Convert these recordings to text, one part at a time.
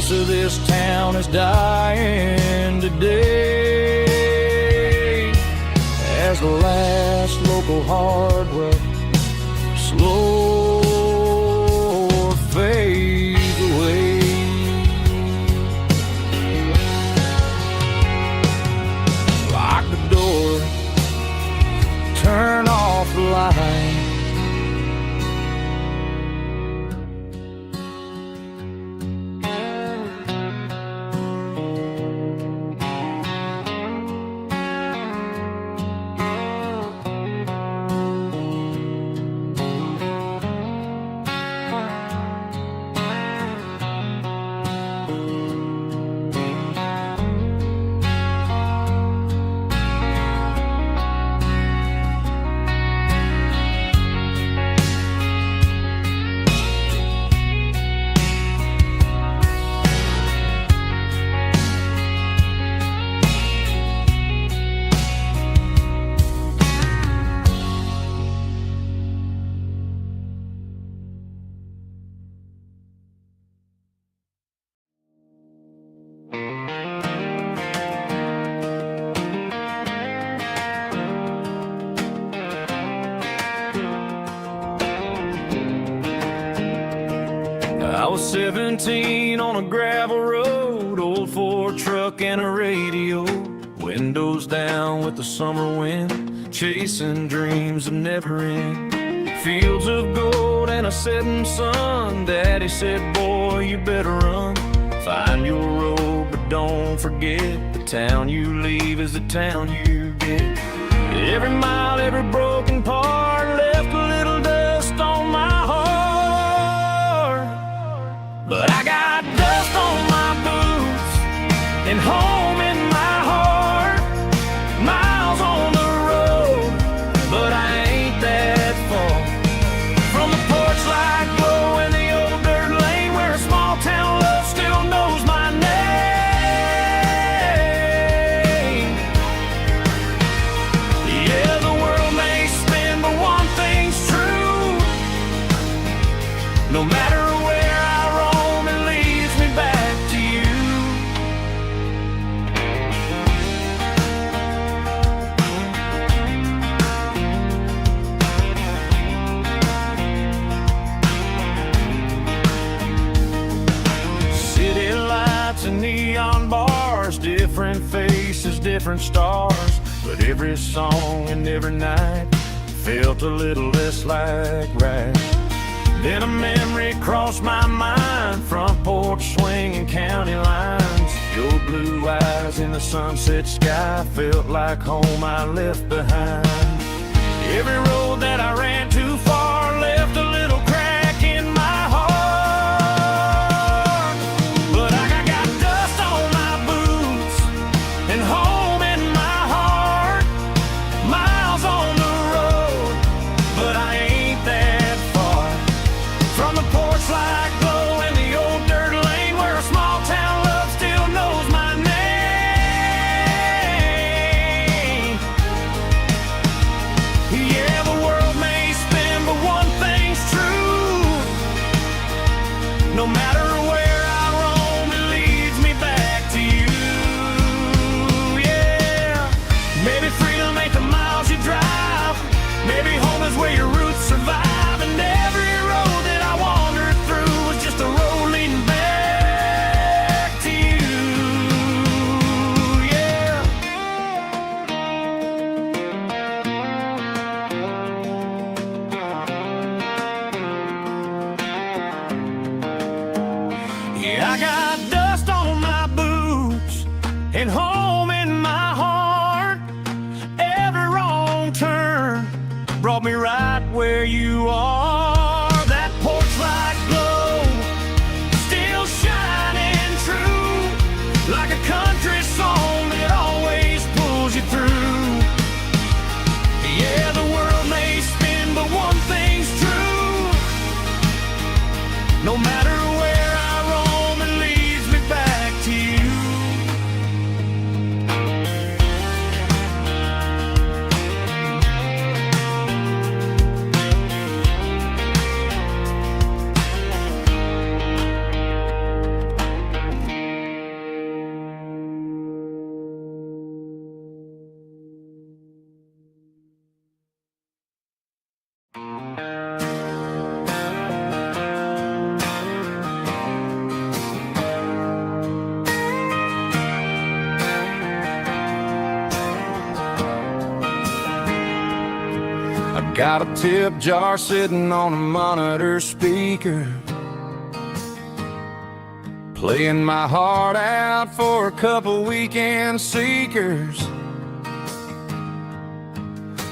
piece of this town is dying today as the last local hardware slow fades away. Lock the door, turn off the light. I was 17 on a gravel road, old Ford truck and a radio, windows down with the summer wind, chasing dreams of never end. Fields of gold and a setting sun. Daddy said, boy, you better run. Find your road, but don't forget, the town you leave is the town you get. Every mile, every broken part left a little dust on my heart. But I got dust on my boots and home in my heart. Miles on the road, but I ain't that far from the porch light glow in the old dirt lane where a small town love still knows my name. Yeah, the world may spin, but one thing's true. No matter where I roam, it leads me back to you. City lights and neon bars, different faces, different stars, but every song and every night felt a little less like right. Then a memory crossed my mind, front porch swinging county lines. Your blue eyes in the sunset sky felt like home I left behind. Every road that I ran too far left a little crack in my heart. But I got dust on my boots and home in my heart. Miles on the road, but I ain't that far from the porch light glow in the old dirt lane where a small town love still knows my name. Yeah, the world may spin, but one thing's true. No matter where I roam, it leads me back to you. Yeah, maybe freedom ain't the miles you drive. Maybe home is where your roots survive. And every road that I wandered through was just a road leading back to you. Yeah. Yeah, I got dust on my boots and home in my heart. Every wrong turn brought me right where you are. That porch light glow still shining true, like a country song that always pulls you through. Yeah, the world may spin, but one thing's true. No matter where I roam, it leads me back to you. Got a tip jar sitting on a monitor speaker, playing my heart out for a couple weekend seekers.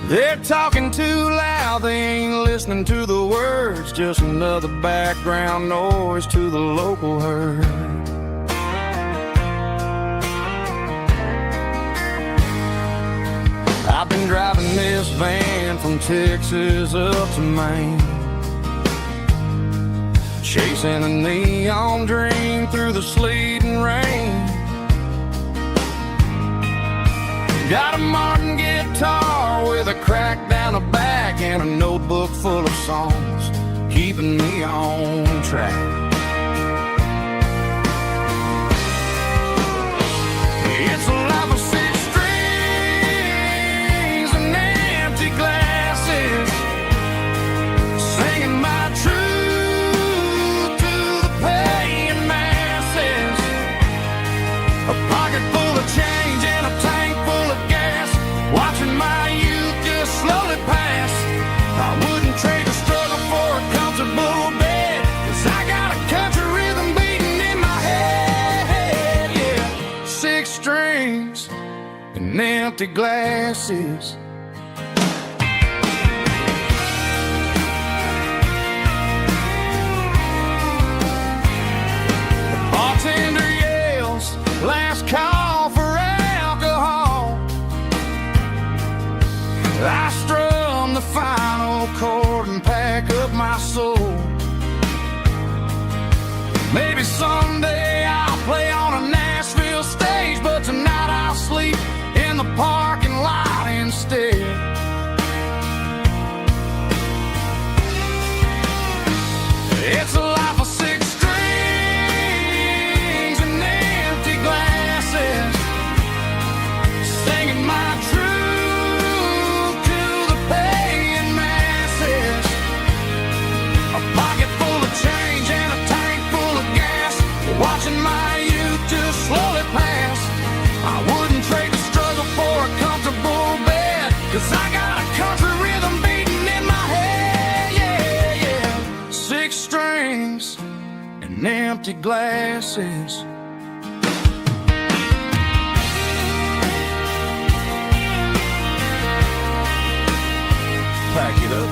They're talking too loud, they ain't listening to the words, just another background noise to the local herd. I've been driving this van from Texas up to Maine, chasing a neon dream through the sleet and rain. Got a Martin guitar with a crack down the back and a notebook full of songs, keeping me on track. It's a life of six strings and empty glasses, singing my truth to the paying masses. A pocket full of change and a tank full of gas, watching my youth just slowly pass. I wouldn't trade the struggle for a comfortable bed, 'cause I got a country rhythm beating in my head, yeah. Six strings and empty glasses. The bartender yells, last call for alcohol. I strum the final chord and pack up my soul. Maybe someday I'll play on a Nashville stage, but tonight I'll sleep in the parking lot instead. It's a life of six strings and empty glasses, singing my truth to the paying masses. A pocket full of change and a tank full of gas, watching my youth just slowly pass. I wouldn't trade the struggle for a comfortable bed, 'cause I got a country rhythm beating in my head, yeah, yeah. Six strings and empty glasses. Pack it up.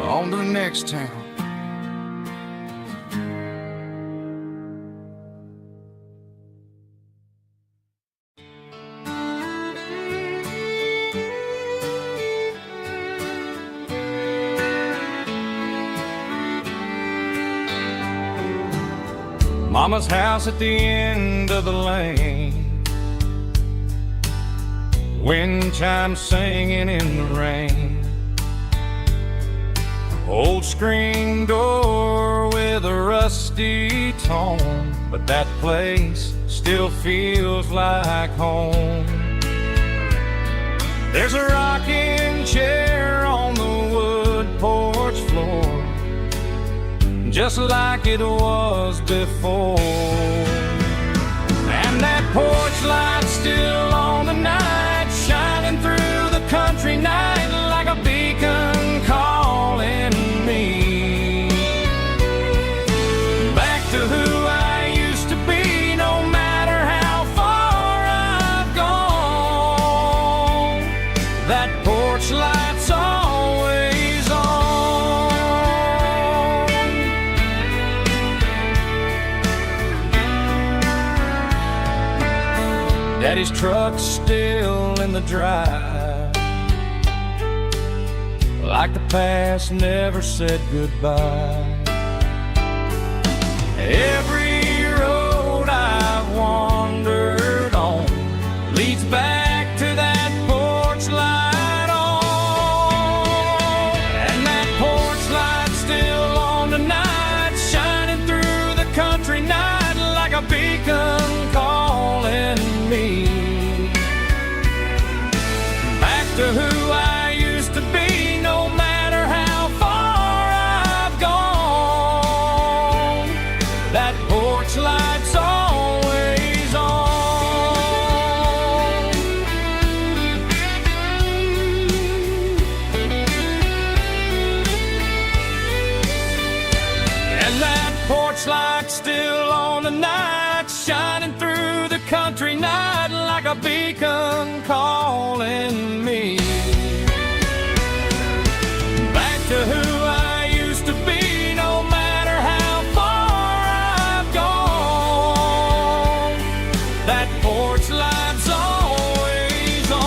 On to the next town. Mama's house at the end of the lane, wind chimes singing in the rain. Old screen door with a rusty tone, but that place still feels like home. There's a rocking chair on the wood porch floor, just like it was before. And that porch light's still on tonight, shining through the country night like a beacon calling me back to who I used to be, no matter how far I've gone. That porch light's always on. Daddy's truck's still in the drive, like the past never said goodbye. Every road I've wandered on leads back to that porch light on. And that porch light's still on tonight, shining through the country night like a beacon calling me back to who I used to be, no matter how far I've gone. That porch light still on the night, shining through the country night like a beacon calling me back to who I used to be, no matter how far I've gone. That porch light's always on,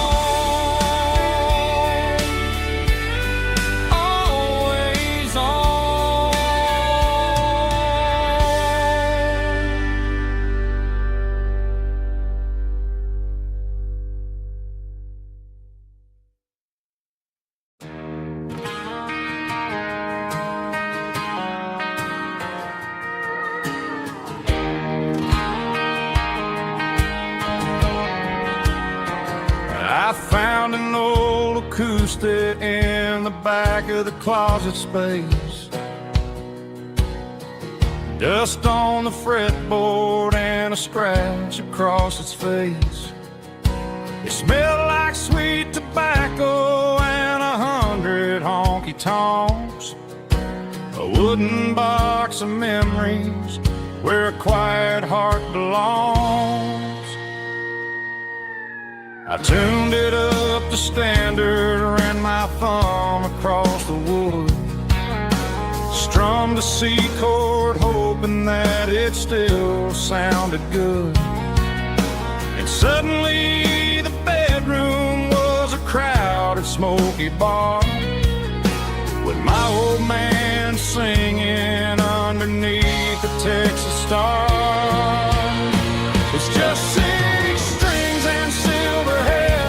always on. I found an old acoustic in the back of the closet space. Dust on the fretboard and a scratch across its face. It smelled like sweet tobacco and 100 honky tonks. A wooden box of memories where a quiet heart belongs. I tuned it up to standard, ran my thumb across the wood, strummed a C chord hoping that it still sounded good. And suddenly the bedroom was a crowded smoky bar, with my old man singing underneath the Texas stars. It's just 6 strings and silver hair,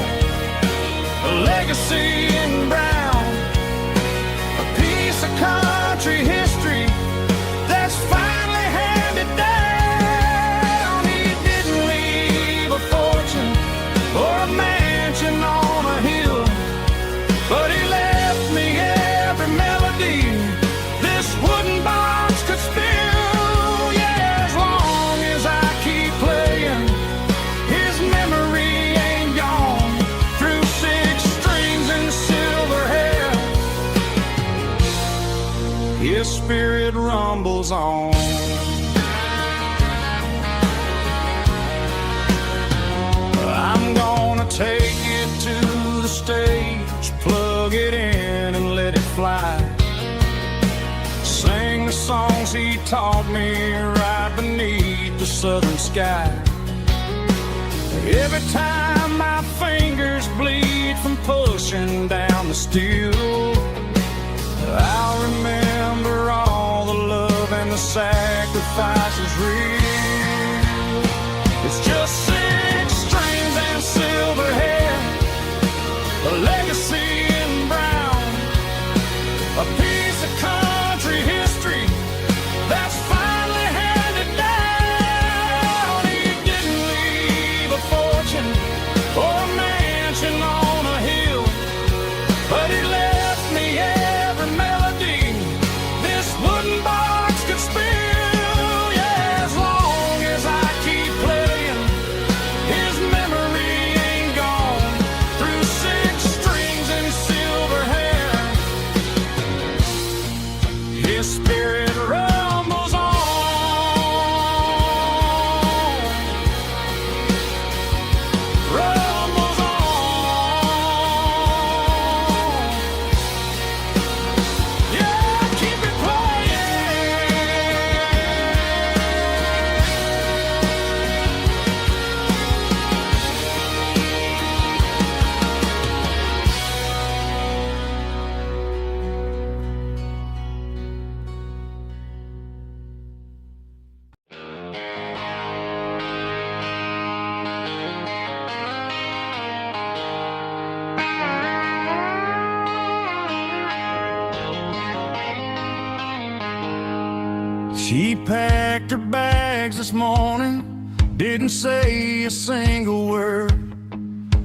a legacy in brown, a piece of country history that's finally handed down. He didn't leave a fortune or a mansion on a hill, but he left me every melody this wooden box could spill. Yeah, as long as I keep playing, his memory ain't gone. Through 6 strings and silver hair, his spirit rumbles on. I'm gonna take it to the stage, plug it in and let it fly. Sing the songs he taught me right beneath the southern sky. Every time my fingers bleed from pushing down the steel, I'll remember all the love and the sacrifices real. It's just 6 strings and silver hair, a legacy in brown, a piece of country history that's finally handed down. He didn't leave a fortune or a mansion on a hill, but he left me every melody this wooden box could spill. Yeah, as long as I keep playing, his memory ain't gone. Through 6 strings and silver hair, his spirit rumbles on. Rumbles on. Yeah, keep it She packed her bags this morning, didn't say a single word,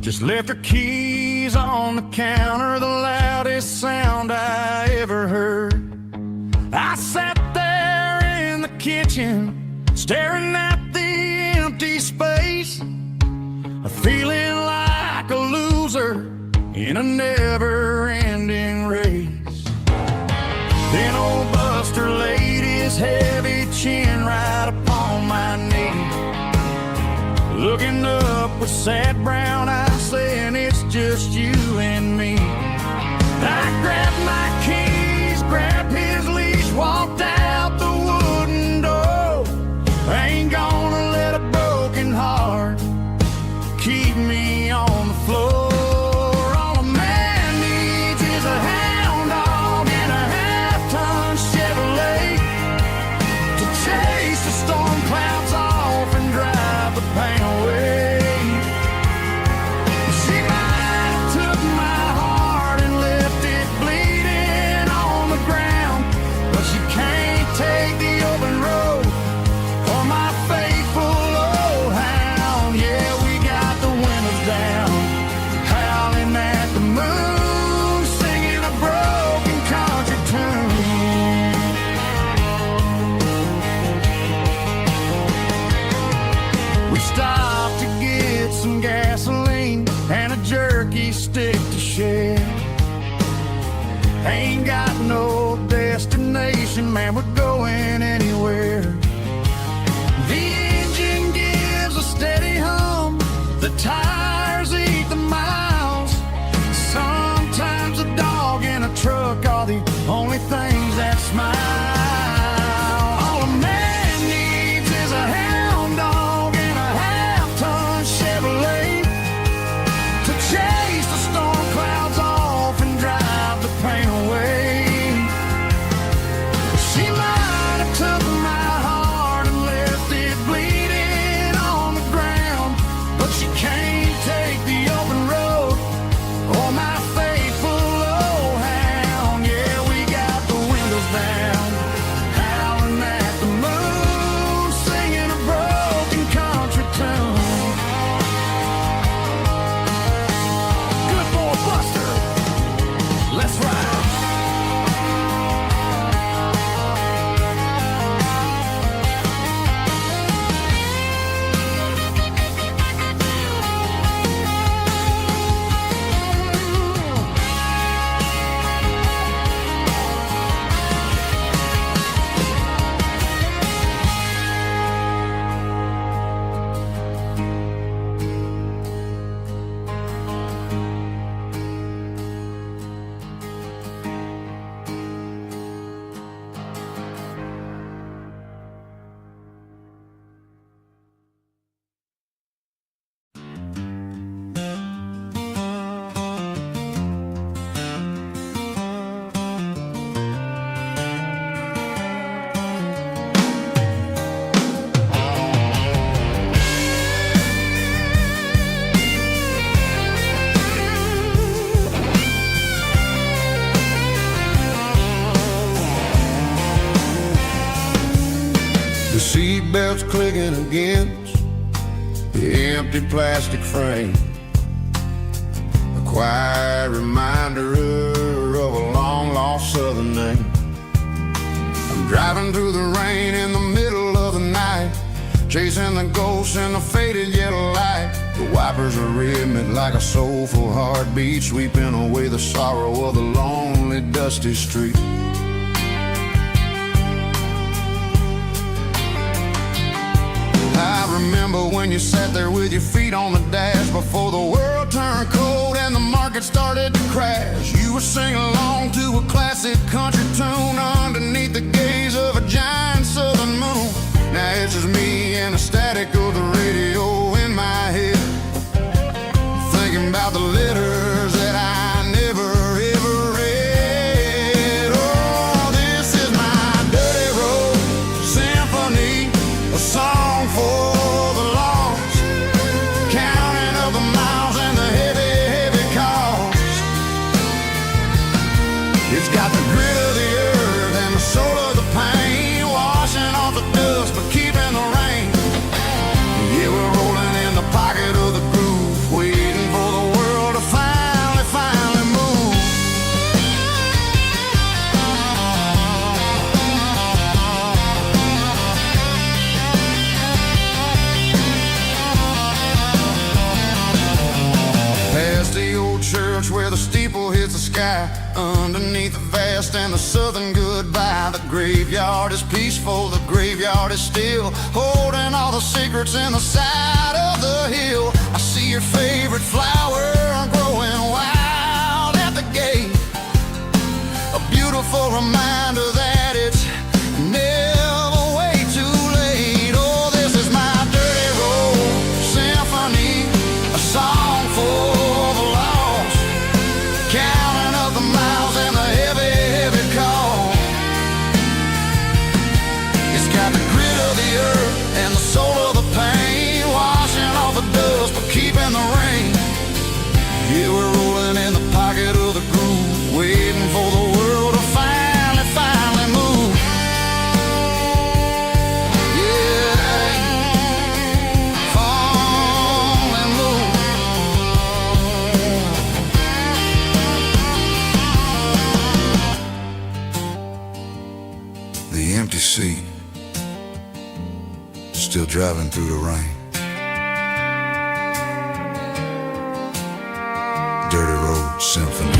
just left her keys on the counter, the loudest sound I ever heard. I sat there in the kitchen, staring at the empty space, feeling like a loser in a never-ending race. Then old Buster laid his heavy chin looking up with sad brown eyes, saying it's just you and me. I grabbed my keys, grabbed his leash, walked out the wooden door. I ain't gonna let a broken heart keep me on the floor. All a man needs is a hound dog and a half-ton Chevrolet to chase the storm clouds off and drive the pain away. She might have took my heart and left it bleeding on the ground, but she can't take the open road or my faithful old hound. Yeah, we got the windows down, howling at the moon, singing a broken country tune. We stopped to get some gasoline and a jerky stick to share. Ain't got no destination, man, we're going anywhere. The engine gives a steady hum, the tires eat the miles. Sometimes a dog in a truck are the only things that smile. All a man needs is a hound dog and a half-ton Chevrolet to chase the storm clouds off and drive the pain away. She might have took my heart and left it bleeding on the ground, but she can't take the open road or my faithful old hound. Yeah, we got the windows down, howling at the moon, singing a broken country tune. Good boy Buster, let's ride. The seatbelt's clicking against the empty plastic frame, a quiet reminder of a long-lost southern name. I'm driving through the rain in the middle of the night, chasing the ghosts in the faded yellow light. The wipers are rhythmic like a soulful heartbeat, sweeping away the sorrow of the lonely, dusty street. I remember when you sat there with your feet on the dash before the world turned cold and the market started to crash. You were singing along to a classic country tune underneath the gaze of a giant southern moon. Now it's just me and the static of the radio in my head, thinking about the letters that I never ever read. Oh, this is my dirty road symphony, a song for the lost, counting up the miles and the heavy, heavy cost. It's got the grit of the earth and the soul of the underneath the vast and the southern goodbye. The graveyard is peaceful, the graveyard is still, holding all the secrets in the side of the hill. I see your favorite flower growing wild at the gate, a beautiful reminder that it's never way too late. Oh, this is my dirty road symphony, a song for the lost, counting up the miles and the heavy, heavy call. It's got the grit of the earth and the soul of the pain, washing off the dust but keeping the rain. Yeah, we're rolling in the pocket of the groove, waiting for the world to finally move. Yeah, finally move. The empty seat, still driving through the rain. Dirty Road Symphony.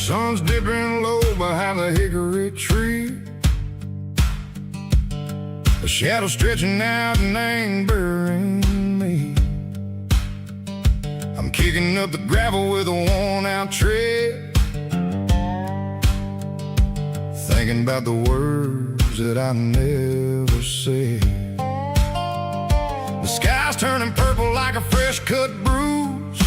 Sun's dipping low behind the hickory tree, a shadow stretching out and angering me. I'm kicking up the gravel with a worn-out tread, thinking about the words that I never said. The sky's turning purple like a fresh-cut bruise,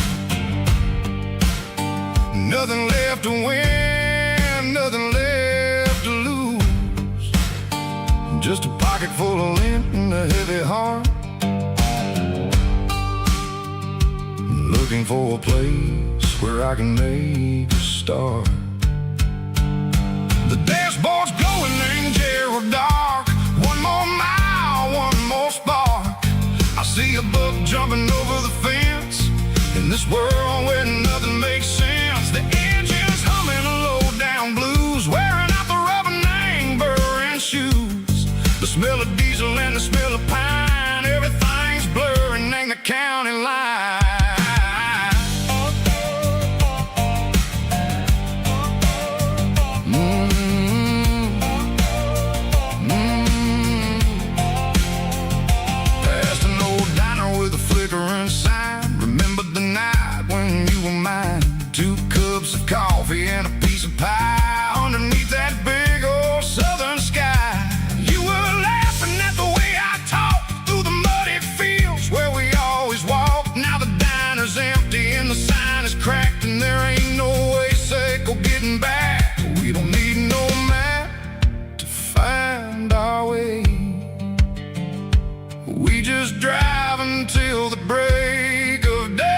nothing left to win, nothing left to lose, just a pocket full of lint and a heavy heart, looking for a place where I can make a start. The dashboard's glowing angel dark, one more mile, one more spark. I see a buck jumping over the fence, in this world where nothing makes sense. The engine's humming a low-down blues, wearing out the rubber-nang burring shoes. The smell of diesel and the smell of pine, everything's blurring, ain't the county line. Past an old diner with a flickering sign, remember the night when you were mine. 2 cups of coffee and a piece of pie underneath that big old southern sky. You were laughing at the way I talked through the muddy fields where we always walked. Now the diner's empty and the sign is cracked, and there ain't no way safe or getting back. We don't need no map to find our way, we just drive until the break of day.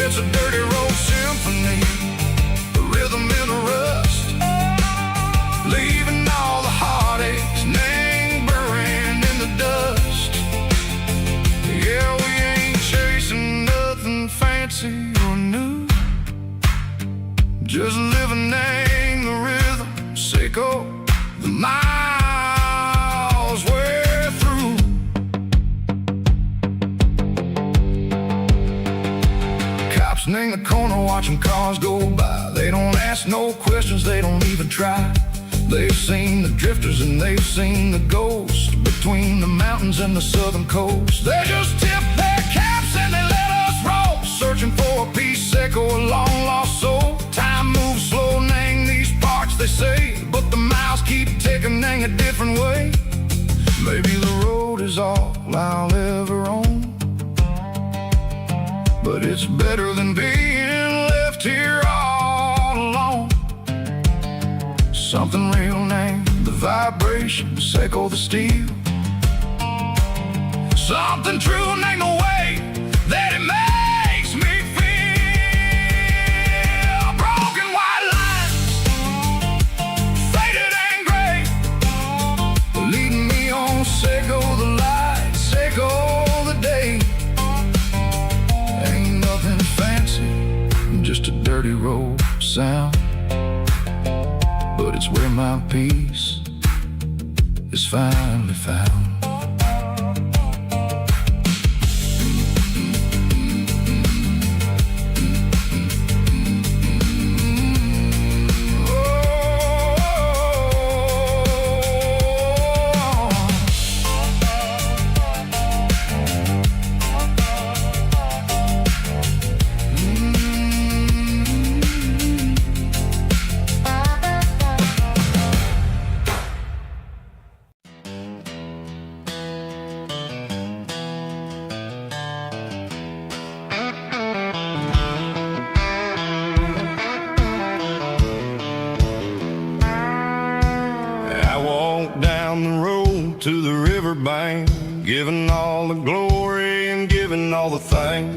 It's a dirty road symphony, a rhythm in a rust, leaving all the Mexico. The miles we're through. Cops in the corner watching cars go by. They don't ask no questions, they don't even try. They've seen the drifters and they've seen the ghosts between the mountains and the southern coast. They just tip their caps and they let us roll, searching for a piece seco, a long lost soul. Time moves slow, nang these parts they say, but the miles keep ticking, nang a different way. Maybe the road is all I'll ever own, but it's better than being left here all alone. Something real named the vibrations echo the steel. Something true named the way that it makes me feel. Broken white lines, faded and gray, leading me on, Seco the light, Seco the day. Ain't nothing fancy, just a dirty road sound, but it's where my peace is finally found. To the riverbank, giving all the glory and giving all the thanks.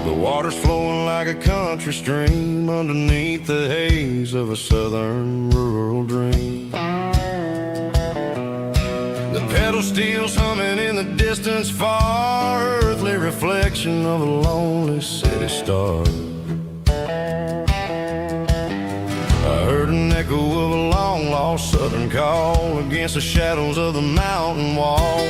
The water's flowing like a country stream underneath the haze of a southern rural dream. The pedal steel's humming in the distance far, earthly reflection of a lonely city star. I heard an echo of a long-lost southern call against the shadows of the mountain wall,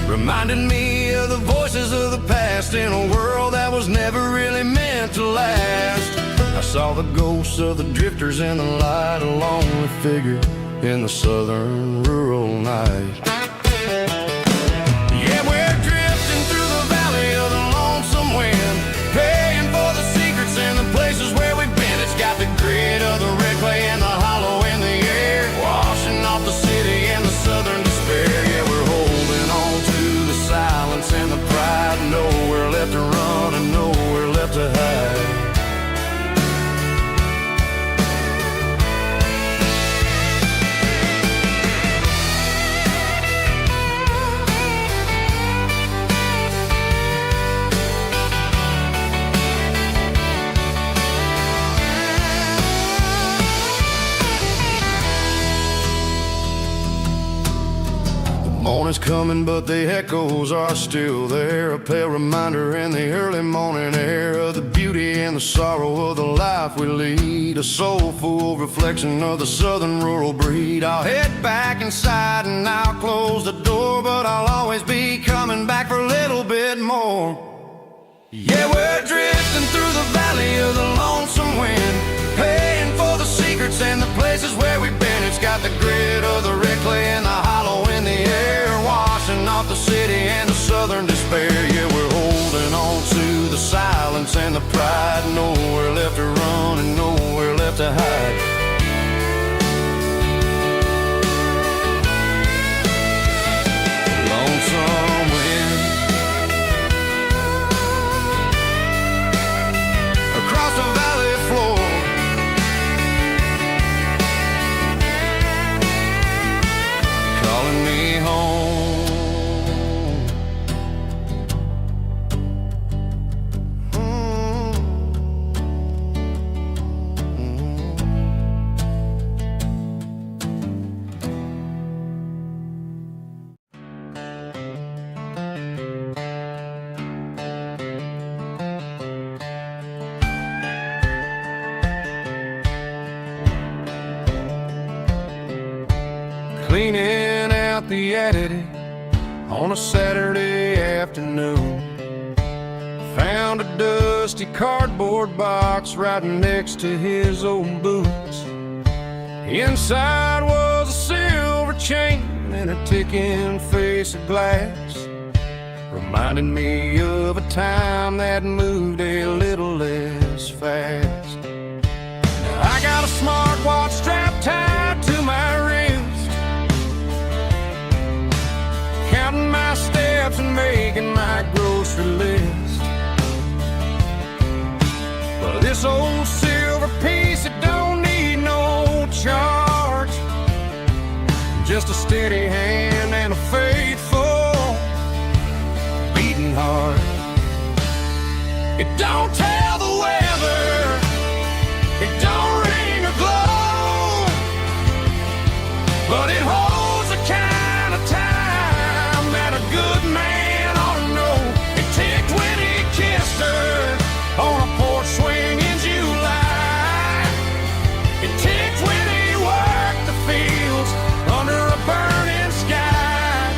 reminding me of the voices of the past in a world that was never really meant to last. I saw the ghosts of the drifters in the light, a lonely figure in the southern rural night. Yeah, we're drifting through the valley of the lonesome wind, paying for the secrets and the places where we've been. It's got the grit of the red clay and the hollow in the air, washing off the city and the southern despair. Yeah, we're holding on to the silence and the pride, nowhere left to run and nowhere left to hide. Morning's coming, but the echoes are still there, a pale reminder in the early morning air of the beauty and the sorrow of the life we lead, a soulful reflection of the southern rural breed. I'll head back inside and I'll close the door, but I'll always be coming back for a little bit more. Yeah, we're drifting through the valley of the lonesome wind, paying for the secrets and the places where we've been. It's got the grit of the red clay and the hollow in the air, washing off the city and the southern despair. Yeah, we're holding on to the silence and the pride, nowhere left to run and nowhere left to hide. Lonesome wind across the valley floor, cleaning out the attic on a Saturday afternoon. Found a dusty cardboard box right next to his old boots. Inside was a silver chain and a ticking face of glass, reminding me of a time that moved a little less fast. Now I got a smartwatch strapped tied to my wrist, counting my steps and making my grocery list. But this old silver piece, it don't need no charge, just a steady hand and a faithful beating heart. It don't tell the weather, it don't ring or glow, but it holds the kind of time that a good man ought to know. It ticked when he kissed her on a porch swing in July. It ticked when he worked the fields under a burning sky.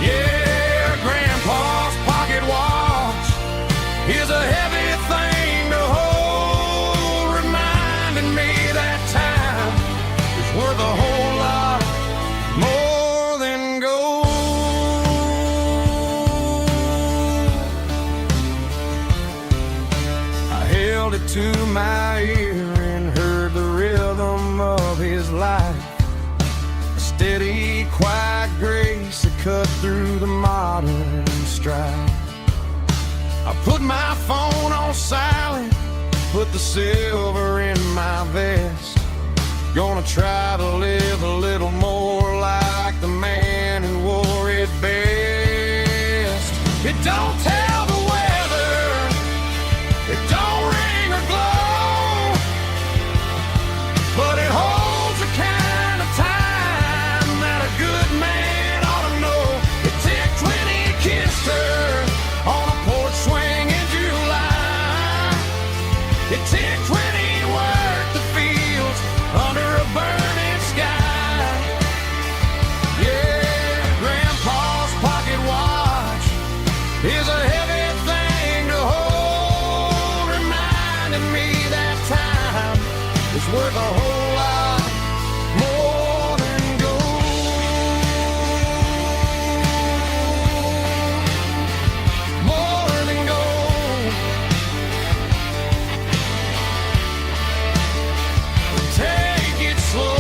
Yeah, Grandpa's pocket watch is a heavy thing to hold, reminding me that time is worth a whole lot more than gold. I held it to my ear and heard the rhythm of his life, a steady, quiet grace that cut through the modern strife. I put my phone on silent, put the silver in my vest. Gonna try to live a little more like the man who wore it best. It don't tell the weather, it don't ring or glow, but it holds the kind of time that a good man ought to know. It ticked when he kissed her on a porch swing in July. It ticked when he worked the fields under a burning sky. Yeah, Grandpa's pocket watch is a heavy thing to hold, reminding me that time is worth a whole lot more than gold. More than gold. Take it slow.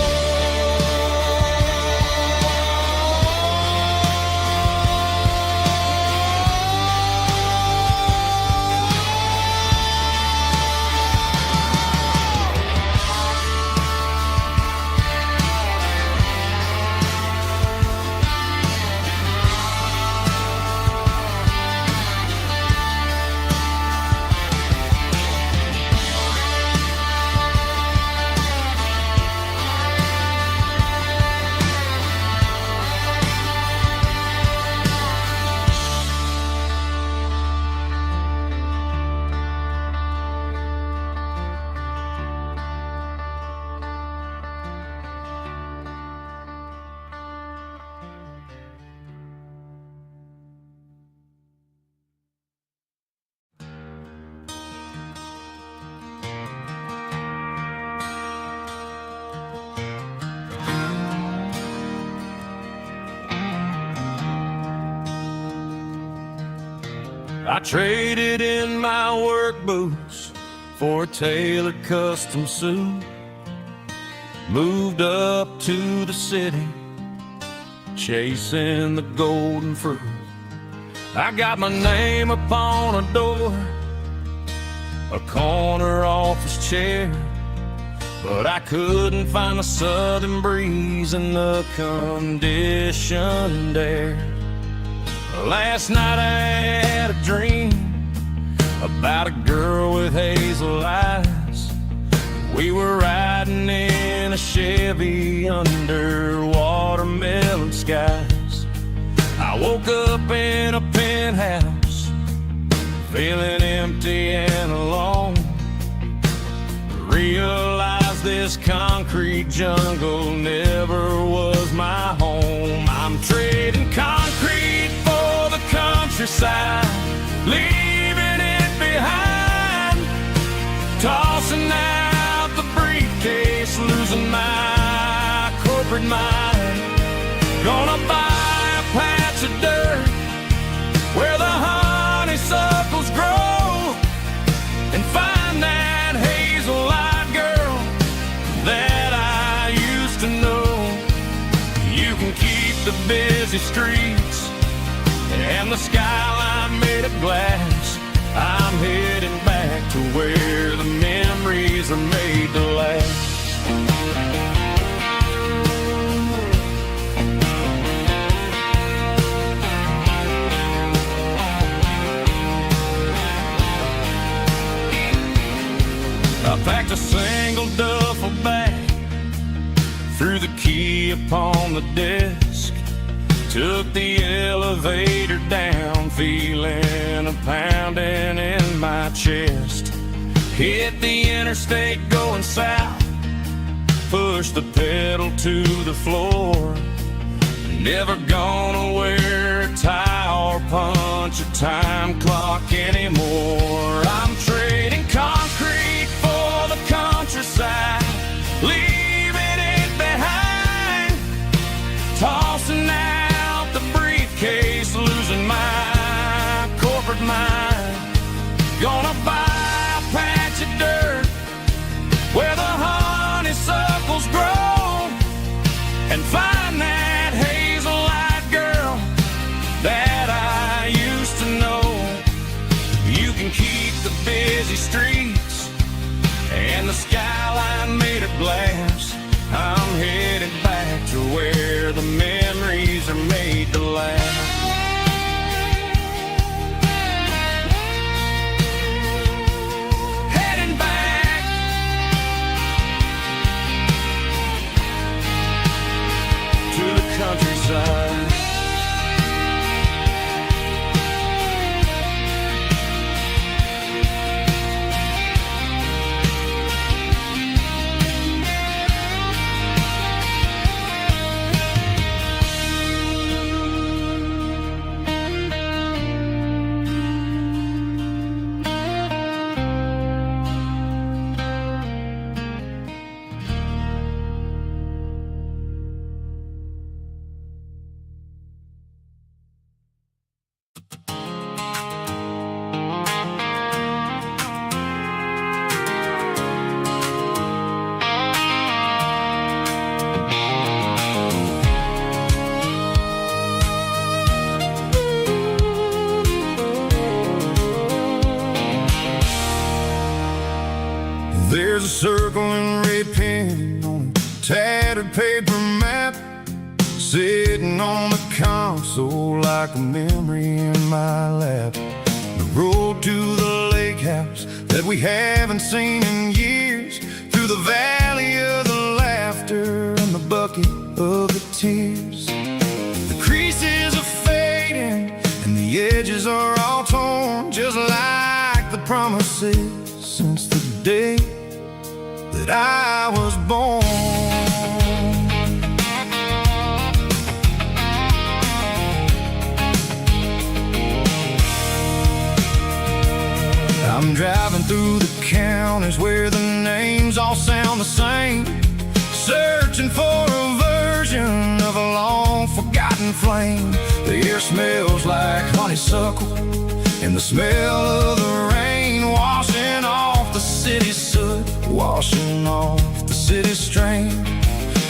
I traded in my work boots for a tailored custom suit, moved up to the city, chasing the golden fruit. I got my name upon a door, a corner office chair, but I couldn't find the southern breeze in the conditioned air. Last night I had a dream about a girl with hazel eyes. We were riding in a Chevy under watermelon skies. I woke up in a penthouse, feeling empty and alone. Realized that this concrete jungle never was my home. I'm trading concrete for the countryside, leaving it behind, tossing out the briefcase, losing my corporate mind. Gonna buy a patch of dirt where the honeysuckles grow and find that hazel-eyed girl that I used to know. You can keep the busy streets and the skyline made of glass. I'm heading back to where the memories are made to last. I packed a single duffel bag, threw the key upon the desk, took the elevator down, feeling a pounding in my chest. Hit the interstate going south, pushed the pedal to the floor. Never gonna wear a tie or punch a time clock anymore. I'm trading concrete for the countryside, leaving it behind, tossing out the briefcase, losing my corporate mind. Gonna buy a patch of dirt where the honeysuckles grow and find that hazel-eyed girl that I used to know. You can keep the busy streets and the skyline made of glass. I'm headed back to where the memories are made to last. Heading back to the countryside. There's a circle and red pen on a tattered paper map, sitting on the console like a memory in my lap. The road to the lake house that we haven't seen in years, through the valley of the laughter and the bucket of the tears. The creases are fading and the edges are all torn, just like the promises since the day that I was born. I'm driving through the counties where the names all sound the same, searching for a version of a long forgotten flame. The air smells like honeysuckle and the smell of the rain washing off the city's soot, washing off the city's strain.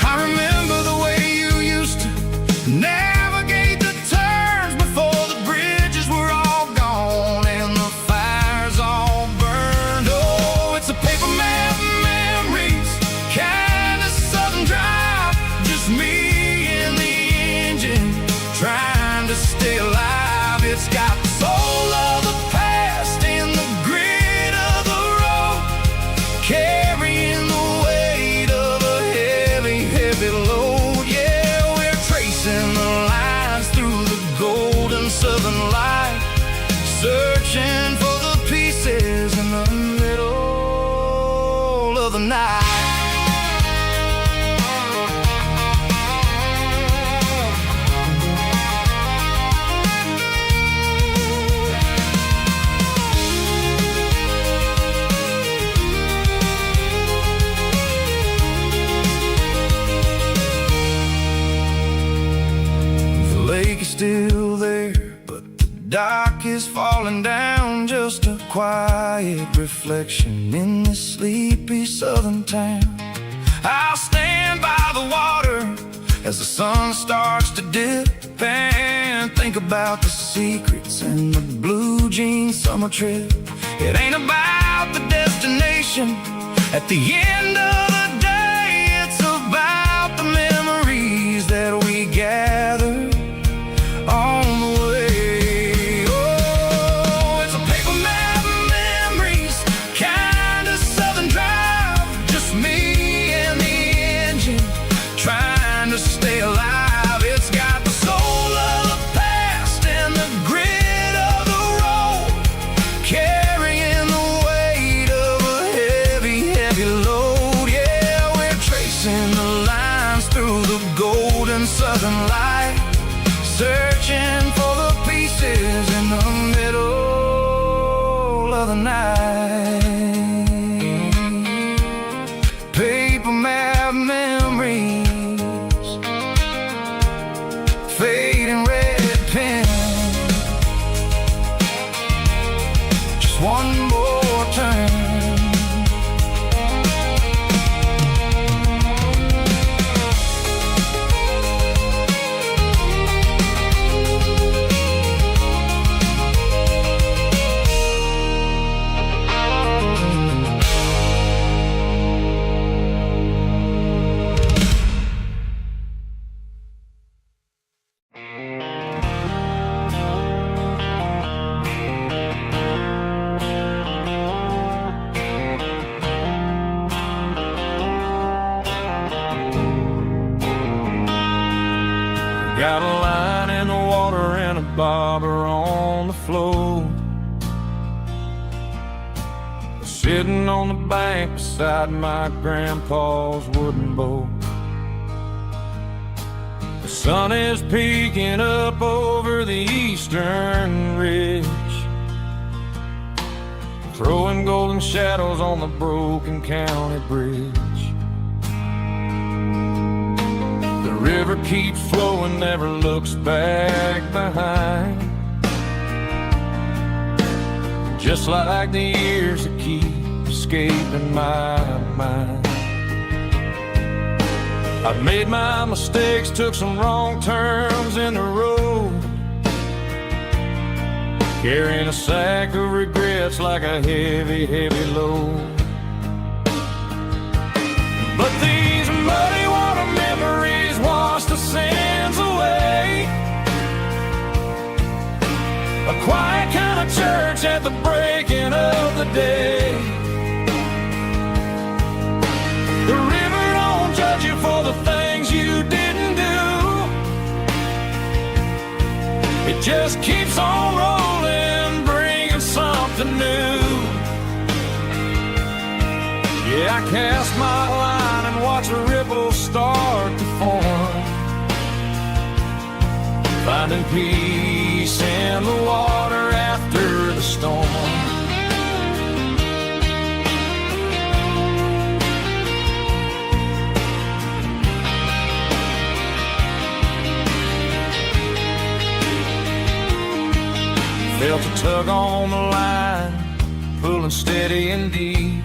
I remember the way you used to navigate the turns before the bridges were all gone and the fires all burned. Oh, it's a paper map memories, kind of southern drive, just me and the engine trying to stay alive. It's got the soul of the past and the grit of the road, carrying the weight of a still there, but the dock is falling down, just a quiet reflection in this sleepy southern town. I'll stand by the water as the sun starts to dip and think about the secrets and the blue jean summer trip. It ain't about the destination at the end of the day, it's about the memories that we gather on the way. Oh, it's a paper map of memories, kind of southern drive, just me and the engine trying to stay alive. It's got the soul of the past and the grit of the road, carrying the weight of a heavy, heavy load. Yeah, we're tracing the lines through the golden southern light, searching for the pieces in the middle of the night. Paper map memories, fading red pen, just one more turn. Got a line in the water and a bobber on the floor, sitting on the bank beside my grandpa's wooden boat. The sun is peeking up over the eastern ridge, throwing golden shadows on the broken county bridge. The river keeps flowing, never looks back behind, just like the years that keep escaping my mind. I've made my mistakes, took some wrong turns in the road, carrying a sack of regrets like a heavy, heavy load. But these muddy water memories wash the sins away, a quiet kind of church at the breaking of the day. The river don't judge you for the things you didn't do, it just keeps on rolling, bringing something new. Yeah, I cast my line and watch a ripple start to form, finding peace in the water after the storm. Felt a tug on the line, pulling steady and deep,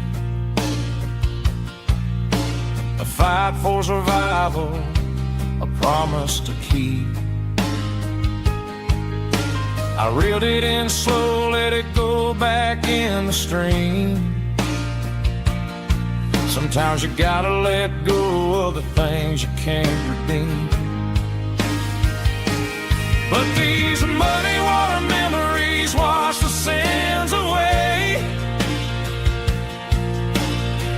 a fight for survival, a promise to keep. I reeled it in slow, let it go back in the stream. Sometimes you gotta let go of the things you can't redeem. But these muddy water memories wash the sins away,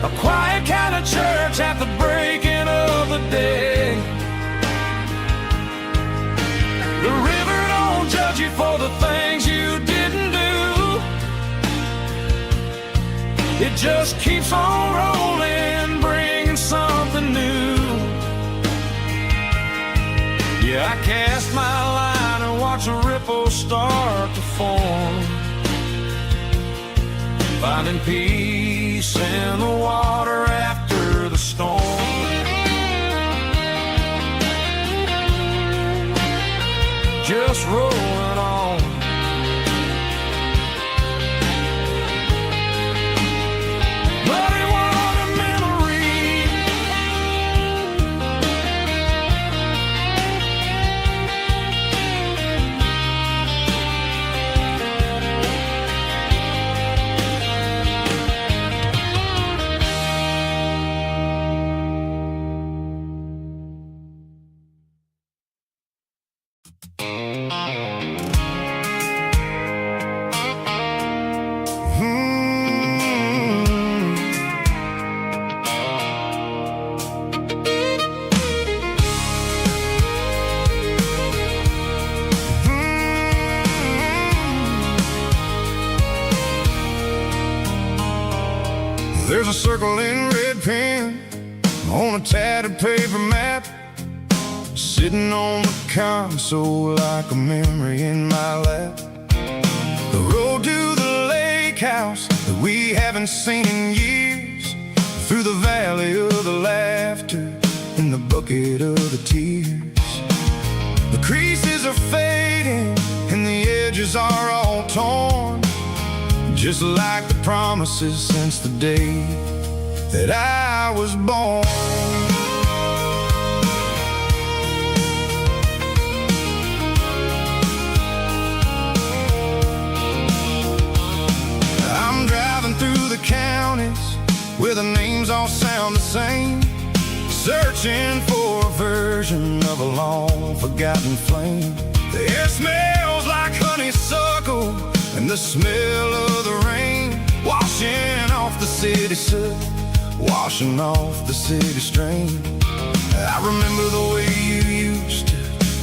a quiet kind of church at the breaking of the day. The river don't judge you for the things you didn't do, it just keeps on rolling, bringing something new. Yeah, I cast my line and watch a ripple start to form, finding peace in the water after the storm. just rolling on. But it was a memory. There's a circle in red pen on a tattered paper map, sitting on the console like a memory in my lap. The road to the lake house that we haven't seen in years, through the valley of the laughter and the bucket of the tears. The creases are fading and the edges are all torn, just like the promises since the day that I was born. I'm driving through the counties where the names all sound the same, searching for a version of a long forgotten flame. The air smells like honeysuckle and the smell of the rain, washing off the city soot, washing off the city strain. I remember the way you used to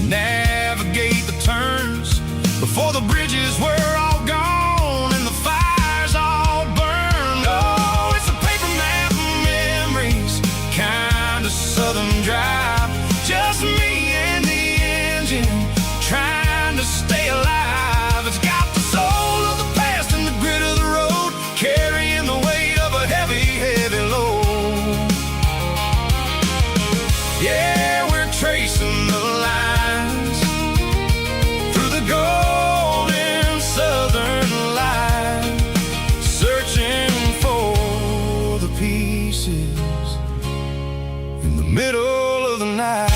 navigate the turns before the bridges were all gone and the fires all burned. Oh, it's a paper map of memories, kind of southern drive, just me and the engine trying to stay alive. It's got the soul of the past and the grit of the road, carrying the weight of a heavy, heavy load. Yeah, we're tracing the lines through the golden southern light, searching for the pieces in the middle of the night.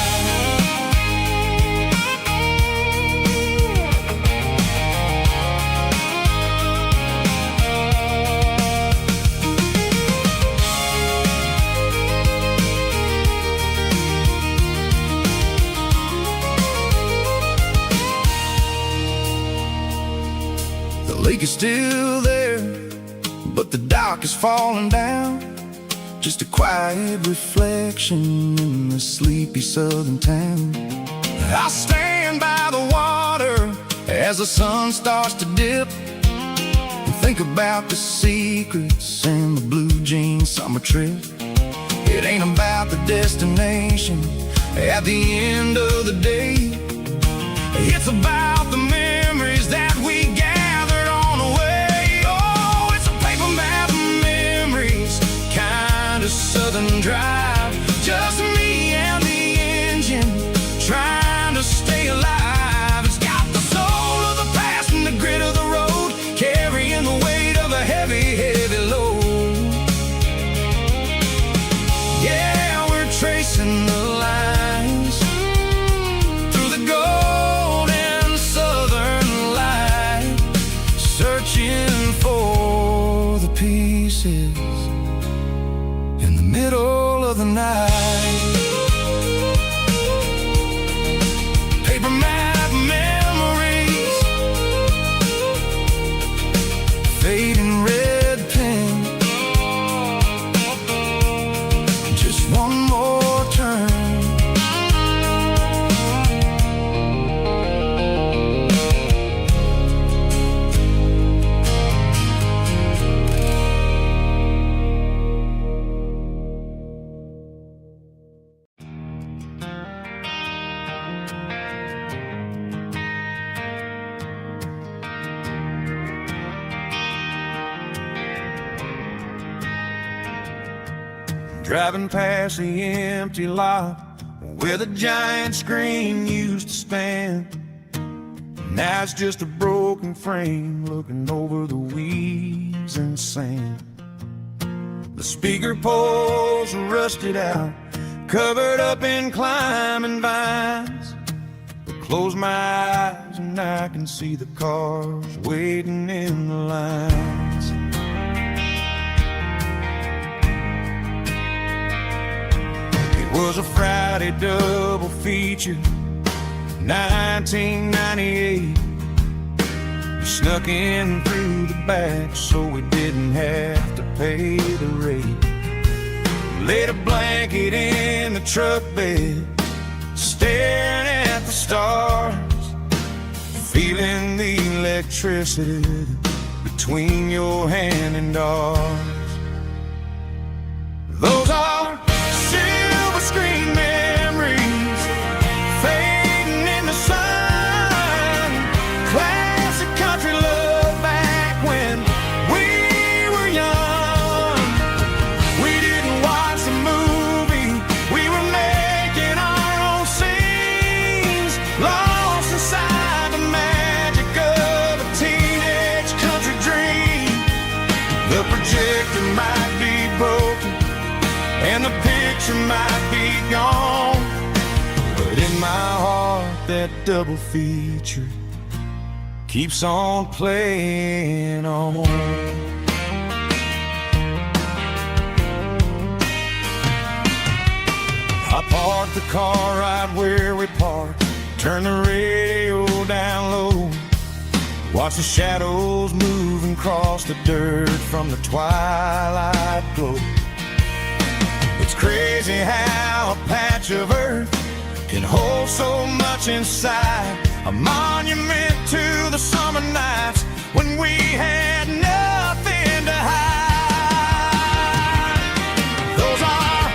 The lake is still there, but the dock is falling down, just a quiet reflection in the sleepy southern town. I stand by the water as the sun starts to dip and think about the secrets and the blue jean summer trip. It ain't about the destination at the end of the day, it's about the memories that we gathered on the way. Oh, it's a paper map of memories, kind of southern drive, just me and the engine trying to stay alive. It's got the soul of the past and the grit of the road, carrying the weight of a heavy, heavy load. Yeah, we're tracing the lines through the golden southern light, searching for the pieces in the middle of the night. Paper map memories, fading red pen, just one more turn. Driving past the empty lot where the giant screen used to stand, Now it's just a broken frame looking over the weeds and sand. The speaker poles are rusted out, covered up in climbing vines. But close my eyes and I can see the cars waiting in the lines. It was a Friday double feature, 1998. We snuck in through the back so we didn't have to pay the rate. Laid a blanket in the truck bed, staring at the stars, feeling the electricity between your hand and ours. Those are silver screen memories fading in the sun. Classic country love back when we were young. We didn't watch the movie, we were making our own scenes, lost inside the magic of a teenage country dream. The projector might be broken and the picture might be gone, but in my heart that double feature keeps on playing on. I parked the car right where we parked, turned the radio down low, watch the shadows move and cross the dirt from the twilight glow. It's crazy how a patch of earth can hold so much inside, a monument to the summer nights when we had nothing to hide. Those are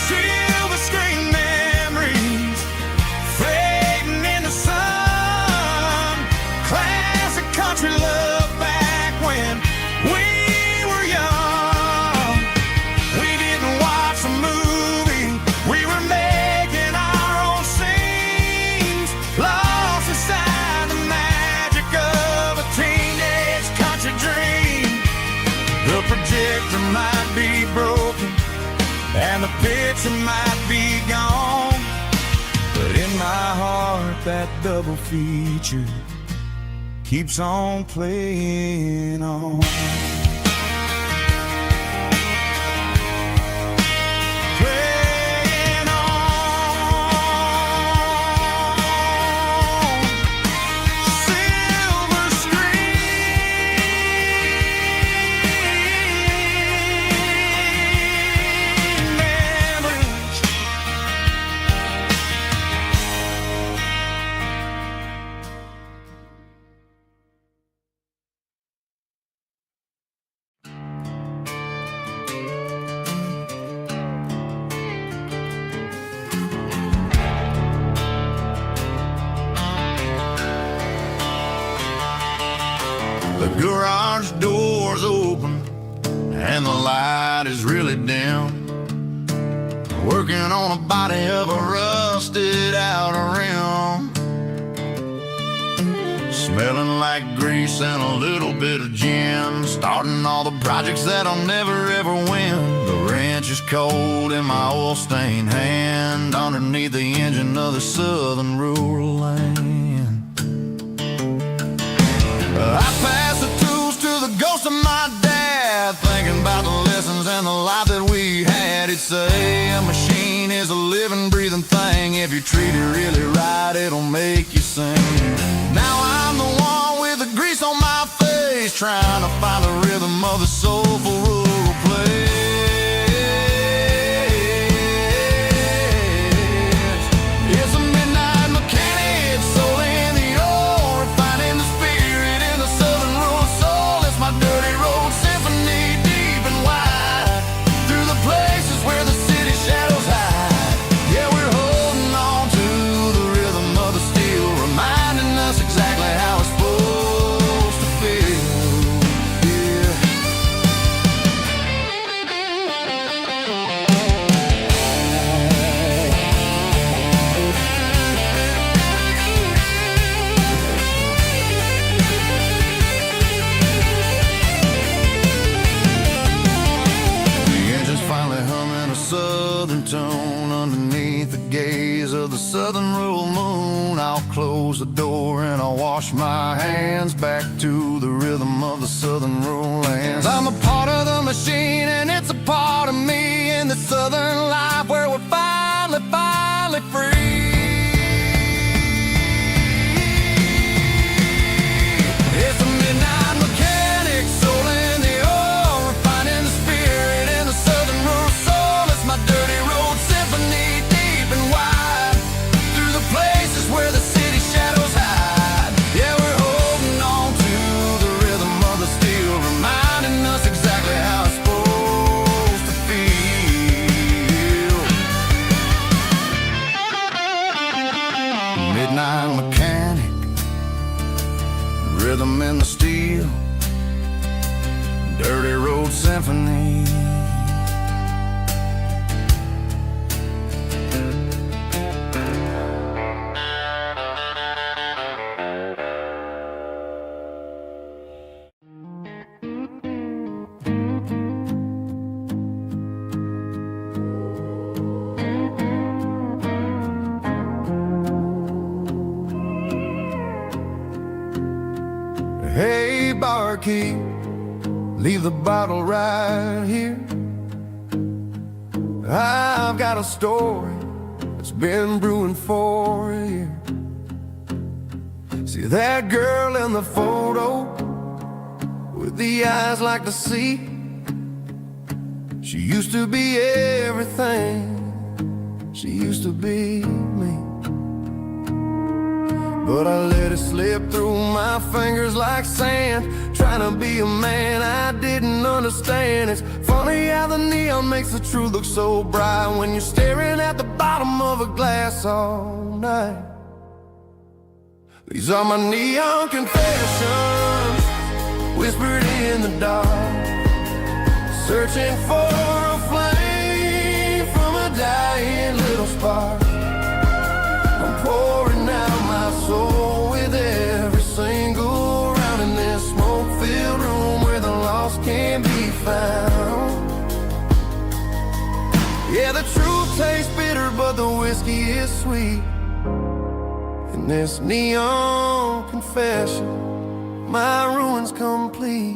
silver screen memories fading in the sun. Classic country love back when we were young. We didn't watch a movie, we were making our own scenes, lost inside the magic of a teenage country dream. The projector might be broken and the picture might be gone, but in my heart that double feature keeps on playing on. Playing on. Silver screen memories. The garage door's open and the light is really dim. Working on a body of a rusted out rim. Smelling like grease and a little bit of gin. Starting all the projects that I'll never ever win. The wrench is cold in my oil-stained hand, underneath the engine of the southern rural land. I pass the tools to the ghost of my dad, thinking about the lessons and the life that we had. He'd say a machine is a living, breathing thing. If you treat it really right, it'll make you sing. Now I'm the one with the grease on my face, trying to find the rhythm of the soulful rural place. It's a midnight mechanic, soul in the ore, refining the spirit in the southern rural soul. It's my dirty road symphony, deep and wide, through the places where the city shadows hide. Yeah, we're holding on to the rhythm of the steel, reminding us exactly how it's supposed to feel. Yeah. southern tone underneath the gaze of the southern rural moon. I'll close the door and I'll wash my hands back to the rhythm of the southern rural lands. I'm a part of the machine and it's a part of me in the southern life where we're finally free. It's a midnight mechanic, soul in the oil, refining the spirit in the southern rural soul. It's my dirty road symphony, deep and wide, through the places where the city shadows hide. Yeah, we're holding on to the rhythm of the steel, reminding us exactly how it's supposed to feel. Midnight mechanic, rhythm in the steel, dirty road symphony. Hey, barkeep, leave the bottle right here. I've got a story that's been brewing for a year. See that girl in the photo with the eyes like the sea? She used to be everything, she used to be me. But I let it slip through my fingers like sand, trying to be a man I didn't understand. It's funny how the neon makes the truth look so bright when you're staring at the bottom of a glass all night. These are my neon confessions, whispered in the dark, searching for a flame from a dying little spark. I'm pouring out my soul with every single round in this smoke-filled room where the lost can be found. Yeah, the truth tastes bitter, but the whiskey is sweet. In this neon confession, my ruin's complete.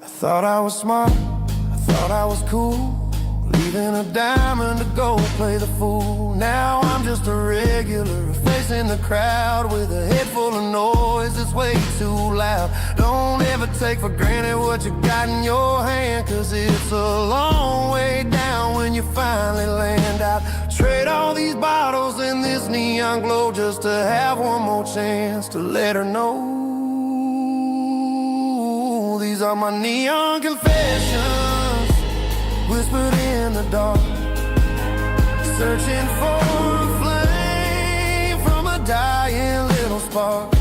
I thought I was smart, I thought I was cool, leaving a diamond to go play the fool. Now I'm just a regular, facing the crowd with a head full of noise that's way too loud. Don't ever take for granted what you got in your hand, cause it's a long way down when you finally land out. Trade all these bottles and this neon glow just to have one more chance to let her know. These are my neon confessions, whispered in the dark, searching for a flame from a dying little spark.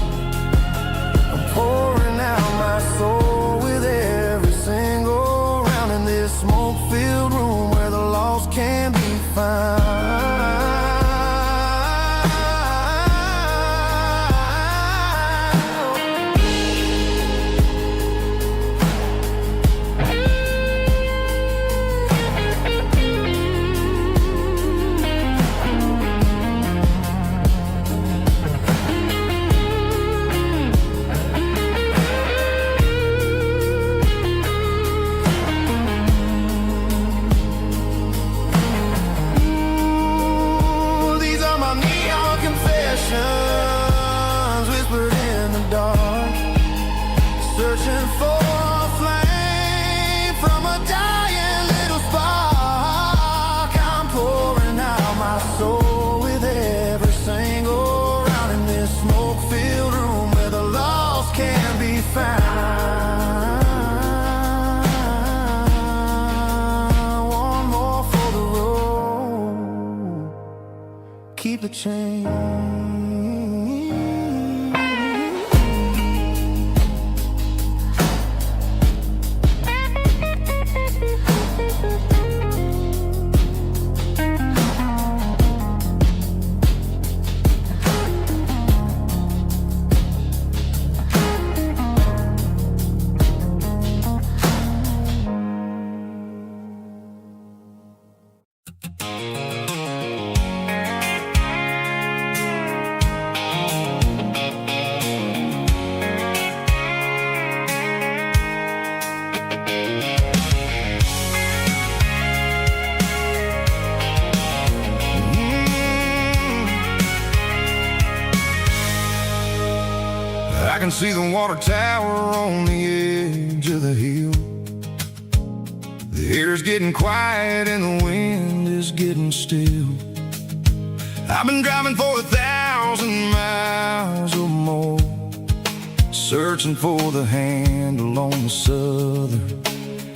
I'm pouring out my soul with every single round in this smoke-filled room where the lost can be found. Whispered in the dark, searching for a flame from a dying little spark. I'm pouring out my soul with every single round in this smoke-filled room where the lost can be found. One more for the road, keep the change. can see the water tower on the edge of the hill. The air's getting quiet and the wind is getting still. I've been driving for 1,000 miles or more, searching for the handle on the southern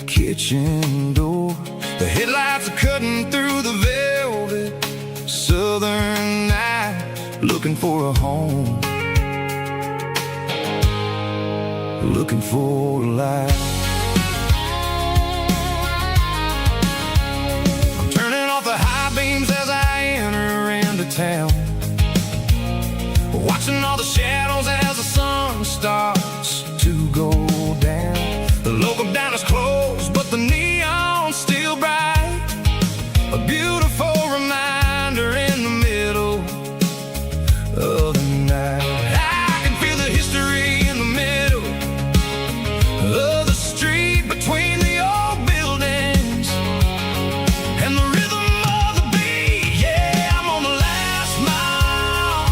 kitchen door. The headlights are cutting through the velvet southern night, looking for a home, looking for a life. I'm turning off the high beams as I enter into town, watching all the shadows as the sun starts to go down. The local diner's closed, but the neon's still bright, a beautiful reminder in the middle of the night. I can feel the history in the middle of the street, between the old buildings and the rhythm of the beat. Yeah, I'm on the last mile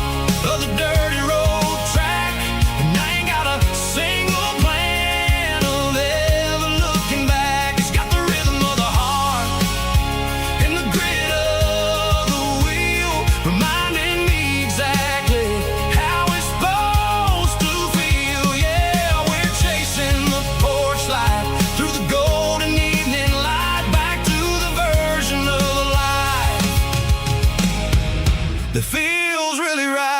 of the dirty road track, and I ain't got a single plan of ever looking back. It's got the rhythm of the heart and the grit of the wheel, reminding me exactly how it's supposed to feel. Yeah, we're chasing the porch light through the golden evening light, back to the version of life that feels really right.